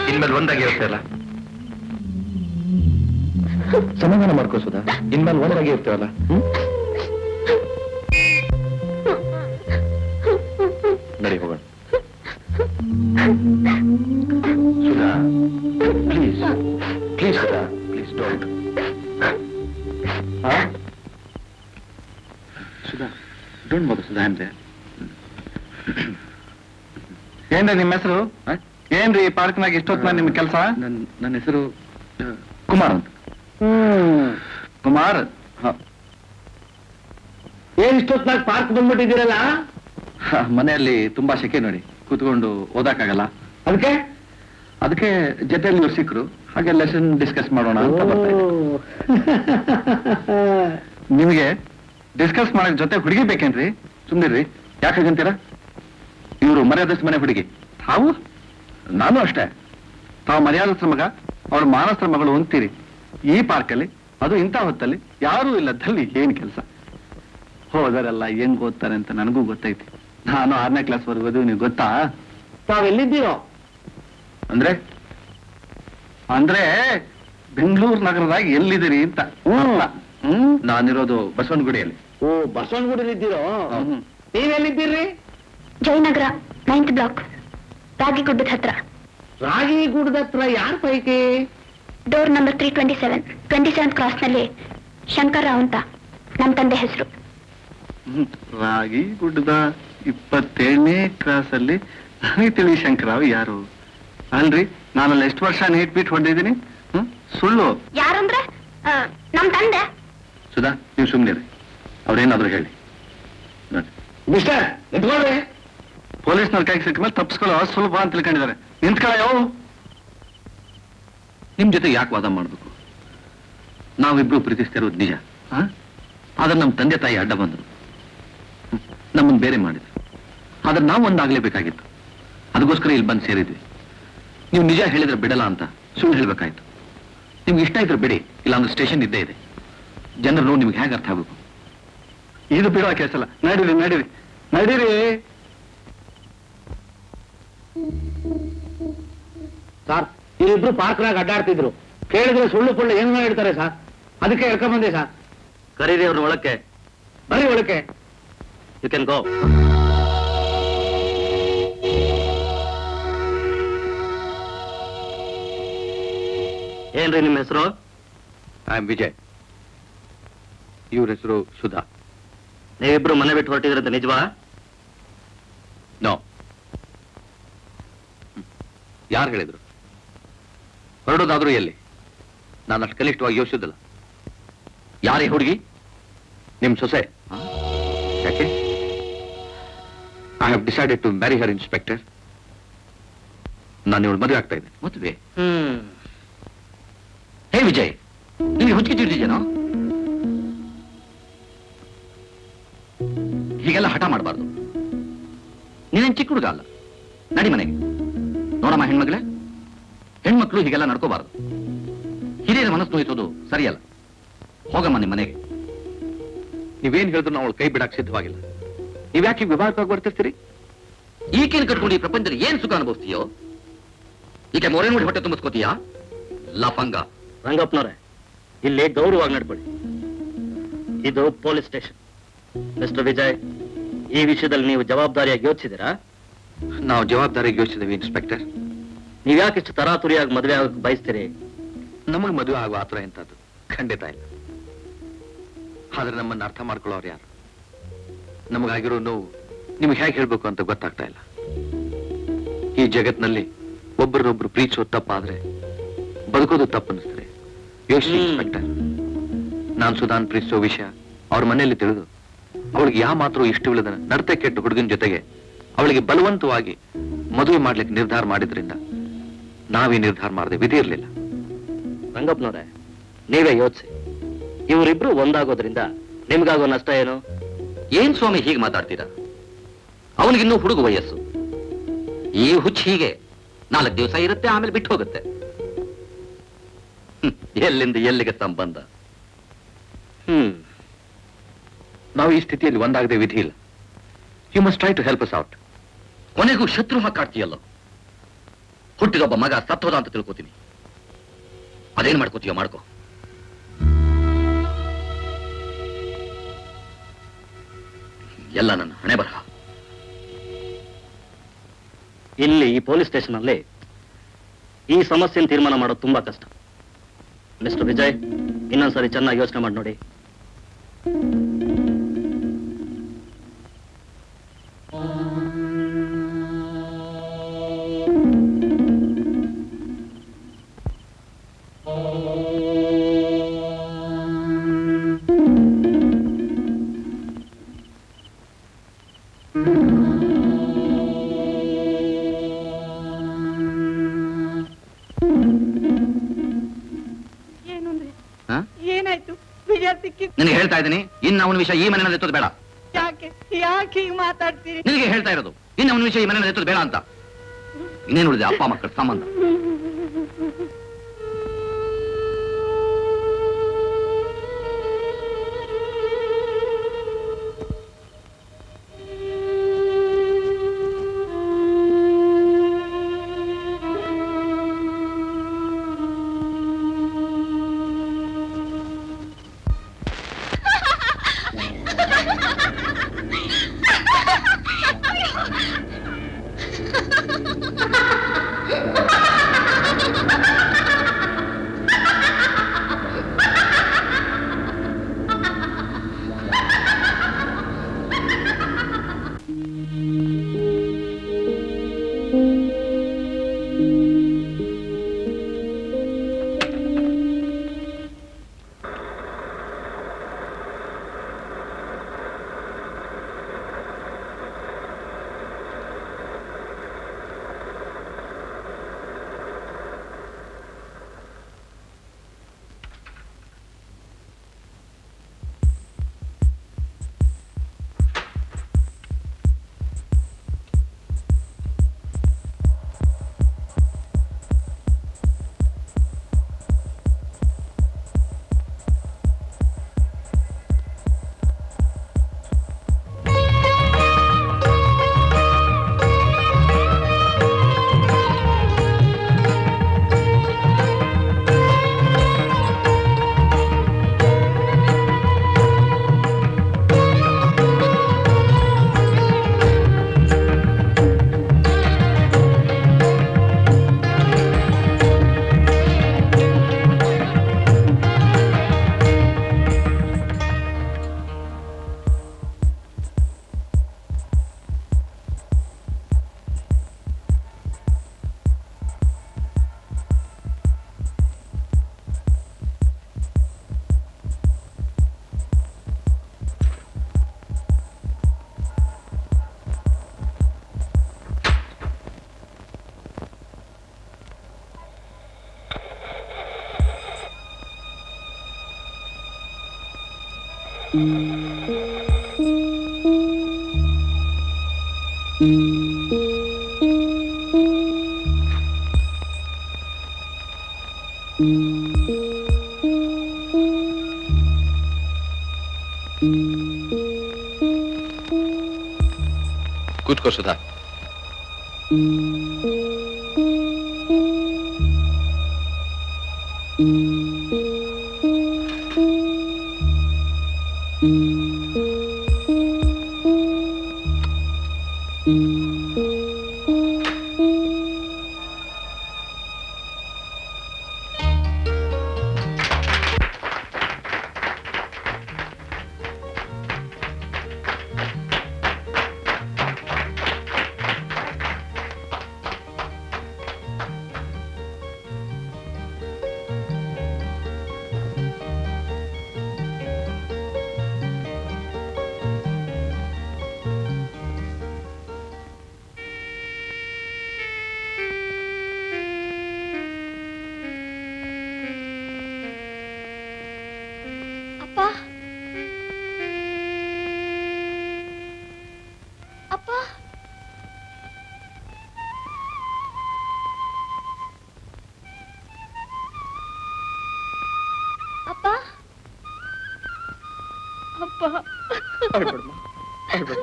ಇನ್ಮೇಲೆ ಒಂದಾಗಿ ಇರುತ್ತೆ ಅಲ್ಲ, ಸಮಾಧಾನ ಮಾಡ್ಕೋ ಸುಧಾ. ಇನ್ಮೇಲೆ ಒಂದಾಗಿ ಇರ್ತೇವಲ್ಲ. ನಡಿ ಹೋಗೋಣ. Sudha please please Sudha please don't. Sudha don't ಮಗು ಸುಧಾ ಅಂದ್ರೆ ಏನ್ರಿ ನಿಮ್ಮ ಹೆಸರು? ಏನ್ರಿ ಪಾರ್ಕ್ನಾಗ ಇಷ್ಟೊತ್ತ ನಿಮ್ ಕೆಲಸ? ನನ್ನ ಹೆಸರು ಕುಮಾರ್ ಅಂತ. ಕುಮಾರ್, ಏನ್ ಇಷ್ಟೊತ್ನಾಗ ಪಾರ್ಕ್ ಬಂದ್ಬಿಟ್ಟಿದ್ದೀರಲ್ಲ? ಮನೆಯಲ್ಲಿ ತುಂಬಾ ಶೆಕೆ ನೋಡಿ, ಕೂತ್ಕೊಂಡು ಓದಾಕಾಗಲ್ಲ. ಅದಕ್ಕೆ ಜೊತೆಯಲ್ಲಿ ಇವ್ರು ಸಿಕ್ಕರು, ಹಾಗೆ ಲೆಸನ್ ಡಿಸ್ಕಸ್ ಮಾಡೋಣ ಅಂತ ಬರ್ತಾ ಇದ್ದೆ. ನಿಮಗೆ ಡಿಸ್ಕಸ್ ಮಾಡಕ್ ಜೊತೆ ಹುಡುಗಿ ಬೇಕೇನ್ರಿ? ಸುಮ್ನಿರ್ರಿ, ಯಾಕೆ ಹಾಗಂತೀರಾ? ಇವರು ಮರ್ಯಾದಸ್ಥ ಮನೆ ಹುಡುಗಿ, ತಾವು ನಾನು ಅಷ್ಟೇ. ತಾವು ಮರ್ಯಾದಸ್ಥ ಮಗ, ಅವ್ರ ಮಾನಸ್ಥ ಮಗಳು ಅಂತೀರಿ. ಈ ಪಾರ್ಕಲ್ಲಿ, ಅದು ಇಂಥ ಹೊತ್ತಲ್ಲಿ ಯಾರೂ ಇಲ್ಲದಲ್ಲಿ ಏನ್ ಕೆಲಸ? ಹೋದರೆಲ್ಲ ಹೆಂಗ್ ಓದ್ತಾರೆ ಅಂತ ನನಗೂ ಗೊತ್ತೈತಿ. ನಾನು 6ನೇ ಕ್ಲಾಸ್ ವರ್ಗೋದು, ನೀವು ಗೊತ್ತಾ? ತಾವೆಲ್ಲಿದ್ದೀರೋ? ಅಂದ್ರೆ ಬೆಂಗಳೂರು ನಗರದಾಗ ಎಲ್ಲಿದ್ದೀರಿ ಅಂತ. ನಾನಿರೋದು ಬಸವನಗುಡಿಯಲ್ಲಿ. ಓ, ಬಸವನಗುಡಿಲಿದ್ದೀರೋ? ನೀವೆಲ್ಲಿದ್ದೀರಿ? ಜಯನಗರ 9th ಬ್ಲಾಕ್, ರಾಗಿಗುಡ್ಡದ ಹತ್ರ. ರಾಗಿಗುಡ್ಡದ ಹತ್ರ ಯಾರ ಪೈಕಿ? ಡೋರ್ ನಂಬರ್ 327, 27th ಕ್ರಾಸ್ನಲ್ಲಿ ಶಂಕರ್ರಾವ್ ಅಂತ ನಮ್ಮ ತಂದೆ ಹೆಸರು. ರಾಗಿ ಗುಡ್ಡದ 27ನೇ ಕ್ರಾಸ್ ಅಲ್ಲಿ ನನಗೆ ತಿಳಿ ಶಂಕರಾವ್ ಯಾರು? ಅಲ್ರಿ, ನಾನಲ್ಲಿ ಎಷ್ಟು ವರ್ಷ ನೀಟ್ ಬಿಟ್ಟು ಹೊಡೆದಿದ್ದೀನಿ. ಸುಳ್ಳು. ಯಾರಂದ್ರೆ ನಮ್ ತಂದೆ. ಸುಧಾ ನೀವು ಸುಮ್ಮನಿರಿ, ಅವ್ರೇನಾದ್ರು ಹೇಳಿ. ಮಿಸ್ಟರ್ ಎತ್ಕೊಳ್ರಿ. ಪೊಲೀಸ್ನವ್ರ ಕೈಗೆ ಸಿಕ್ಕ ಮೇಲೆ ತಪ್ಪಿಸ್ಕೊಳ್ಳೋ ಸುಲಭ ಅಂತ ತಿಳ್ಕೊಂಡಿದ್ದಾರೆ. ನಿಂತ್ಕೊಳ್ಳ ಯಾವ ನಿಮ್ ಜೊತೆ ಯಾಕೆ ವಾದ ಮಾಡ್ಬೇಕು? ನಾವಿಬ್ರು ಪ್ರೀತಿಸ್ತಿರೋದು ನಿಜ. ಆದ್ರೆ ನಮ್ಮ ತಂದೆ ತಾಯಿ ಅಡ್ಡ ಬಂದ್ರು, ನಮ್ಮನ್ನು ಬೇರೆ ಮಾಡಿದ್ರು. ಆದ್ರೆ ನಾವು ಒಂದಾಗ್ಲೇಬೇಕಾಗಿತ್ತು. ಅದಕ್ಕೋಸ್ಕರ ಇಲ್ಲಿ ಬಂದು ಸೇರಿದ್ವಿ. ನೀವು ನಿಜ ಹೇಳಿದ್ರೆ ಬಿಡಲ್ಲ ಅಂತ ಸುಳ್ಳು ಹೇಳ್ಬೇಕಾಯ್ತು. ನಿಮ್ಗೆ ಇಷ್ಟ ಇದ್ರೆ ಬಿಡಿ, ಇಲ್ಲಾಂದ್ರೆ ಸ್ಟೇಷನ್ ಇದ್ದೇ ಇದೆ. ಜನರು ನಿಮ್ಗೆ ಹೇಗೆ ಅರ್ಥ ಆಗ್ಬೇಕು? ಇದು ಬಿಡೋ ಕೇಸಲ್ಲ. ನಡೀರಿ ನಡೀರಿ ನಡೀರಿ. ಸರ್, ಇವರಿಬ್ರು ಪಾರ್ಕ್ನಾಗ ಅಡ್ಡಾಡ್ತಿದ್ರು. ಕೇಳಿದ್ರೆ ಸುಳ್ಳು ಪುಳ್ಳು ಏನು ಹೇಳ್ತಾರೆ ಸರ್. ಅದಕ್ಕೆ ಹೇಳ್ಕೊಂಡ್ ಬಂದೆ ಸರ್. ಕರೀರಿ ಅವ್ರನ್ನ ಒಳಕ್ಕೆ. ಬರೀ ಒಳಕ್ಕೆ. You can go. ಏನ್ರಿ ನಿಮ್ಮ ಹೆಸರು? I am Vijay. ಇವ್ರ ಹೆಸರು ಸುಧಾ. ನೀವಿಬ್ರು ಮನೆ ಬಿಟ್ಟು ಹೊರಟಿದ್ರಂತ ನಿಜವಾ? ನೋ. ಯಾರು ಹೇಳಿದ್ರು? ಹೊರಡೋದಾದ್ರೂ ಎಲ್ಲಿ? ನಾನು ಅಷ್ಟು ಕನಿಷ್ಠವಾಗಿ ಯೋಚಿಸಿದ್ದಲ್ಲ. ಯಾರೇ ಹುಡುಗಿ? ನಿಮ್ ಸೊಸೆ. ಯಾಕೆ? I have decided to marry her, inspector. ನಾನು ಇವಳು ಮದುವೆ ಆಗ್ತಾ ಇದ್ದೆ. ಮದುವೆ? ಹೇ ವಿಜಯ್, ನಿಮಗೆ ಹುಚ್ಚಿಗೆ ತಿಳಿದಿದ್ದೇನೋ? ಹೀಗೆಲ್ಲ ಹಠ ಮಾಡಬಾರ್ದು. ನೀನೇನ್ ಚಿಕ್ಕ ಹುಡುಗ ಅಲ್ಲ. ನಡಿ ಮನೆಗೆ. ನೋಡಮ್ಮ ಹೆಣ್ಮಗಳೇ, ಹೆಣ್ಮಕ್ಳು ಹೀಗೆಲ್ಲ ನಡ್ಕೋಬಾರ್ದು. ಹಿರಿಯರ ಮನಸ್ಸು ನೋಯಿಸೋದು ಸರಿಯಲ್ಲ. ಹೋಗಮ್ಮ ನಿಮ್ಮ ಮನೆಗೆ. ನೀವೇನ್ ಹೇಳಿದ್ರು ನಾವು ಅವಳು ಕೈ ಬಿಡಕ್ಕೆ ಸಿದ್ಧವಾಗಿಲ್ಲ. ನೀವ್ಯಾಕೆ ವಿವಾಹವಾಗಿ ಬರ್ತಿರ್ತೀರಿ? ಈಗೇನು ಕಟ್ಕೊಂಡು ಈ ಪ್ರಪಂಚದಲ್ಲಿ ಏನ್ ಸುಖ ಅನುಭವಿಸ್ತೀಯೋ? ಈಗ ಮೊರೆ ನೋಡಿ ಹೊಟ್ಟೆ ತುಂಬಿಸ್ಕೋತೀಯಾ? ಲಫಂಗ. ರಂಗಪ್ಪನವ್ರೆ, ಇಲ್ಲಿ ಗೌರವವಾಗಿ ನಡ್ಕೊಳ್ಳಿ. ಇದು ಪೊಲೀಸ್ ಸ್ಟೇಷನ್. ಮಿಸ್ಟರ್ ವಿಜಯ್, ಈ ವಿಷಯದಲ್ಲಿ ನೀವು ಜವಾಬ್ದಾರಿಯಾಗಿ ಯೋಚಿಸಿದ್ದೀರಾ? ನಾವು ಜವಾಬ್ದಾರಿಗೆ ಯೋಚಿಸಿದ್ದೀವಿ ಇನ್ಸ್ಪೆಕ್ಟರ್. ನೀವ್ಯಾಕಿಷ್ಟು ತರಾತುರಿಯಾಗಿ ಮದುವೆ ಆಗೋಕೆ ಬಯಸ್ತೀರಿ? ನಮಗೆ ಮದುವೆ ಆಗುವ ಆತರ ಎಂತದ್ದು ಖಂಡಿತ ಇಲ್ಲ. ಆದ್ರೆ ನಮ್ಮನ್ನು ಅರ್ಥ ಮಾಡ್ಕೊಳ್ಳೋರು ಯಾರು? ನಮಗಾಗಿರೋ ನೋವು ನಿಮ್ಗೆ ಹೇಗೆ ಹೇಳ್ಬೇಕು ಅಂತ ಗೊತ್ತಾಗ್ತಾ ಇಲ್ಲ. ಈ ಜಗತ್ನಲ್ಲಿ ಒಬ್ಬರನ್ನೊಬ್ರು ಪ್ರೀತಿಸೋದು ತಪ್ಪಾದ್ರೆ ಬದುಕೋದು ತಪ್ಪನ್ನಿಸ್ತಾರೆ. ಯೋಚಿಸಿ ಇನ್ಸ್ಪೆಕ್ಟರ್. ನಾನು ಸುಧಾನ್ ಪ್ರೀತಿಸೋ ವಿಷಯ ಅವ್ರ ಮನೆಯಲ್ಲಿ ತಿಳಿದು ಅವಳಿಗೆ ಯಾವ ಮಾತ್ರ ಇಷ್ಟವಿಲ್ಲದ ನಡತೆ ಕೆಟ್ಟ ಹುಡುಗನ ಜೊತೆಗೆ ಅವಳಿಗೆ ಬಲವಂತವಾಗಿ ಮದುವೆ ಮಾಡ್ಲಿಕ್ಕೆ ನಿರ್ಧಾರ ಮಾಡಿದ್ರಿಂದ ನಾವೇ ನಿರ್ಧಾರ ಮಾಡದೆ ವಿಧಿ ಇರಲಿಲ್ಲ. ರಂಗಪ್ಪನವ್ರೆ, ನೀವೇ ಯೋಚಿಸಿ. ಇವರಿಬ್ರು ಒಂದಾಗೋದ್ರಿಂದ ನಿಮ್ಗಾಗೋ ನಷ್ಟ ಏನು? ಏನ್ ಸ್ವಾಮಿ ಹೀಗೆ ಮಾತಾಡ್ತೀರಾ? ಅವನಿಗಿನ್ನೂ ಹುಡುಗ ವಯಸ್ಸು. ಈ ಹುಚ್ಚು ಹೀಗೆ 4 ದಿವಸ ಇರುತ್ತೆ, ಆಮೇಲೆ ಬಿಟ್ಟು ಹೋಗುತ್ತೆ. ಎಲ್ಲಿಂದ ಎಲ್ಲಿಗೆ ಸಂಬಂಧ? ನಾವು ಈ ಸ್ಥಿತಿಯಲ್ಲಿ ಒಂದಾಗದೆ ವಿಧಿ ಇಲ್ಲ. You must try to help us out. ಕೊನೆಗೂ ಶತ್ರು ಹಾಕಾಡ್ತೀಯಲ್ಲ. ಹುಟ್ಟಿದೊಬ್ಬ ಮಗ ಸತ್ತೋದ ಅಂತ ತಿಳ್ಕೊತೀನಿ. ಅದೇನ್ ಮಾಡ್ಕೋತೀಯೋ ಮಾಡ್ಕೋ. ಎಲ್ಲ ನನ್ನ ಹಣೆ ಬರಹ. ಇಲ್ಲಿ ಈ ಪೊಲೀಸ್ ಸ್ಟೇಷನ್ ಅಲ್ಲಿ ಈ ಸಮಸ್ಯೆನ ತೀರ್ಮಾನ ಮಾಡೋದು ತುಂಬಾ ಕಷ್ಟ. ಮಿಸ್ಟರ್ ವಿಜಯ್, ಇನ್ನೊಂದ್ಸರಿ ಚೆನ್ನಾಗಿ ಯೋಚನೆ ಮಾಡಿ ನೋಡಿ. ಏನಾಯ್ತು? ವಿಜಯ ಸಿಕ್ಕಿ ನಿನಗೆ ಹೇಳ್ತಾ ಇದ್ದೀನಿ, ಇನ್ನು ಅವನ ವಿಷಯ ಈ ಮನೆಯಲ್ಲಿ ಎತ್ತೋದು ಬೇಡ. ಯಾಕೆ ಯಾಕೆ ಹೀಗೆ ಮಾತಾಡ್ತೀರಿ? ನಿನಗೆ ಹೇಳ್ತಾ ಇರೋದು, ಇನ್ನು ಅವನ ವಿಷಯ ಈ ಮನೆಯಲ್ಲಿ ಎತ್ತೋದು ಬೇಡ ಅಂತ. ಇನ್ನೇನು ಉಳಿದೆ ಅಪ್ಪ ಮಕ್ಕಳ ಸಂಬಂಧ. ಕೂತ್ಕೋ ಸುಧಾ. ಅಪ್ಪ ಅಳ್ಬೇಡಮ್ಮ ಅಳ್ಬೇಡ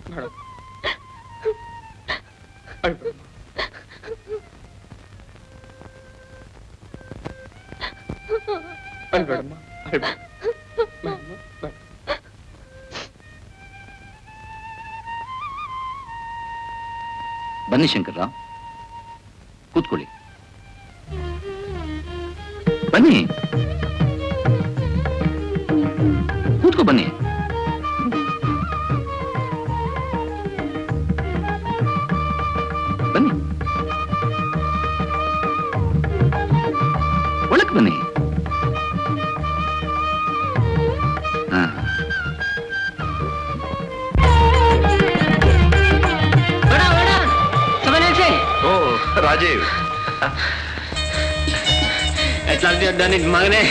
ಬೇಡ ಅಳ್ಬೇಡ ಅಳ್ಬೇಡಮ್ಮ ಅಳ್ಬೇಡ ಬನ್ನಿ ಶಂಕರ್ರಾವ್, ಕೂತ್ಕೊಳ್ಳಿ. ಬನ್ನಿ, ಕೂತ್ಕೋ ಬನ್ನಿ. ಬನ್ನಿ, ಒಳಕ್ ಬನ್ನಿ. ಓ ರಾಜೀವ್, ನಿನ್ ಮಗನೇ,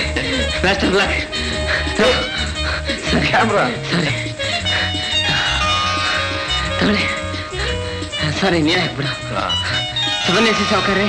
ಬೆಸ್ಟ್ ಆಫ್ ಲಕ್. ಕ್ಯಾಮ್ರಾ ಸರಿ, ನೀನೇ ಬಿಡು. 7AC ಸಾವುಕಾರೆ.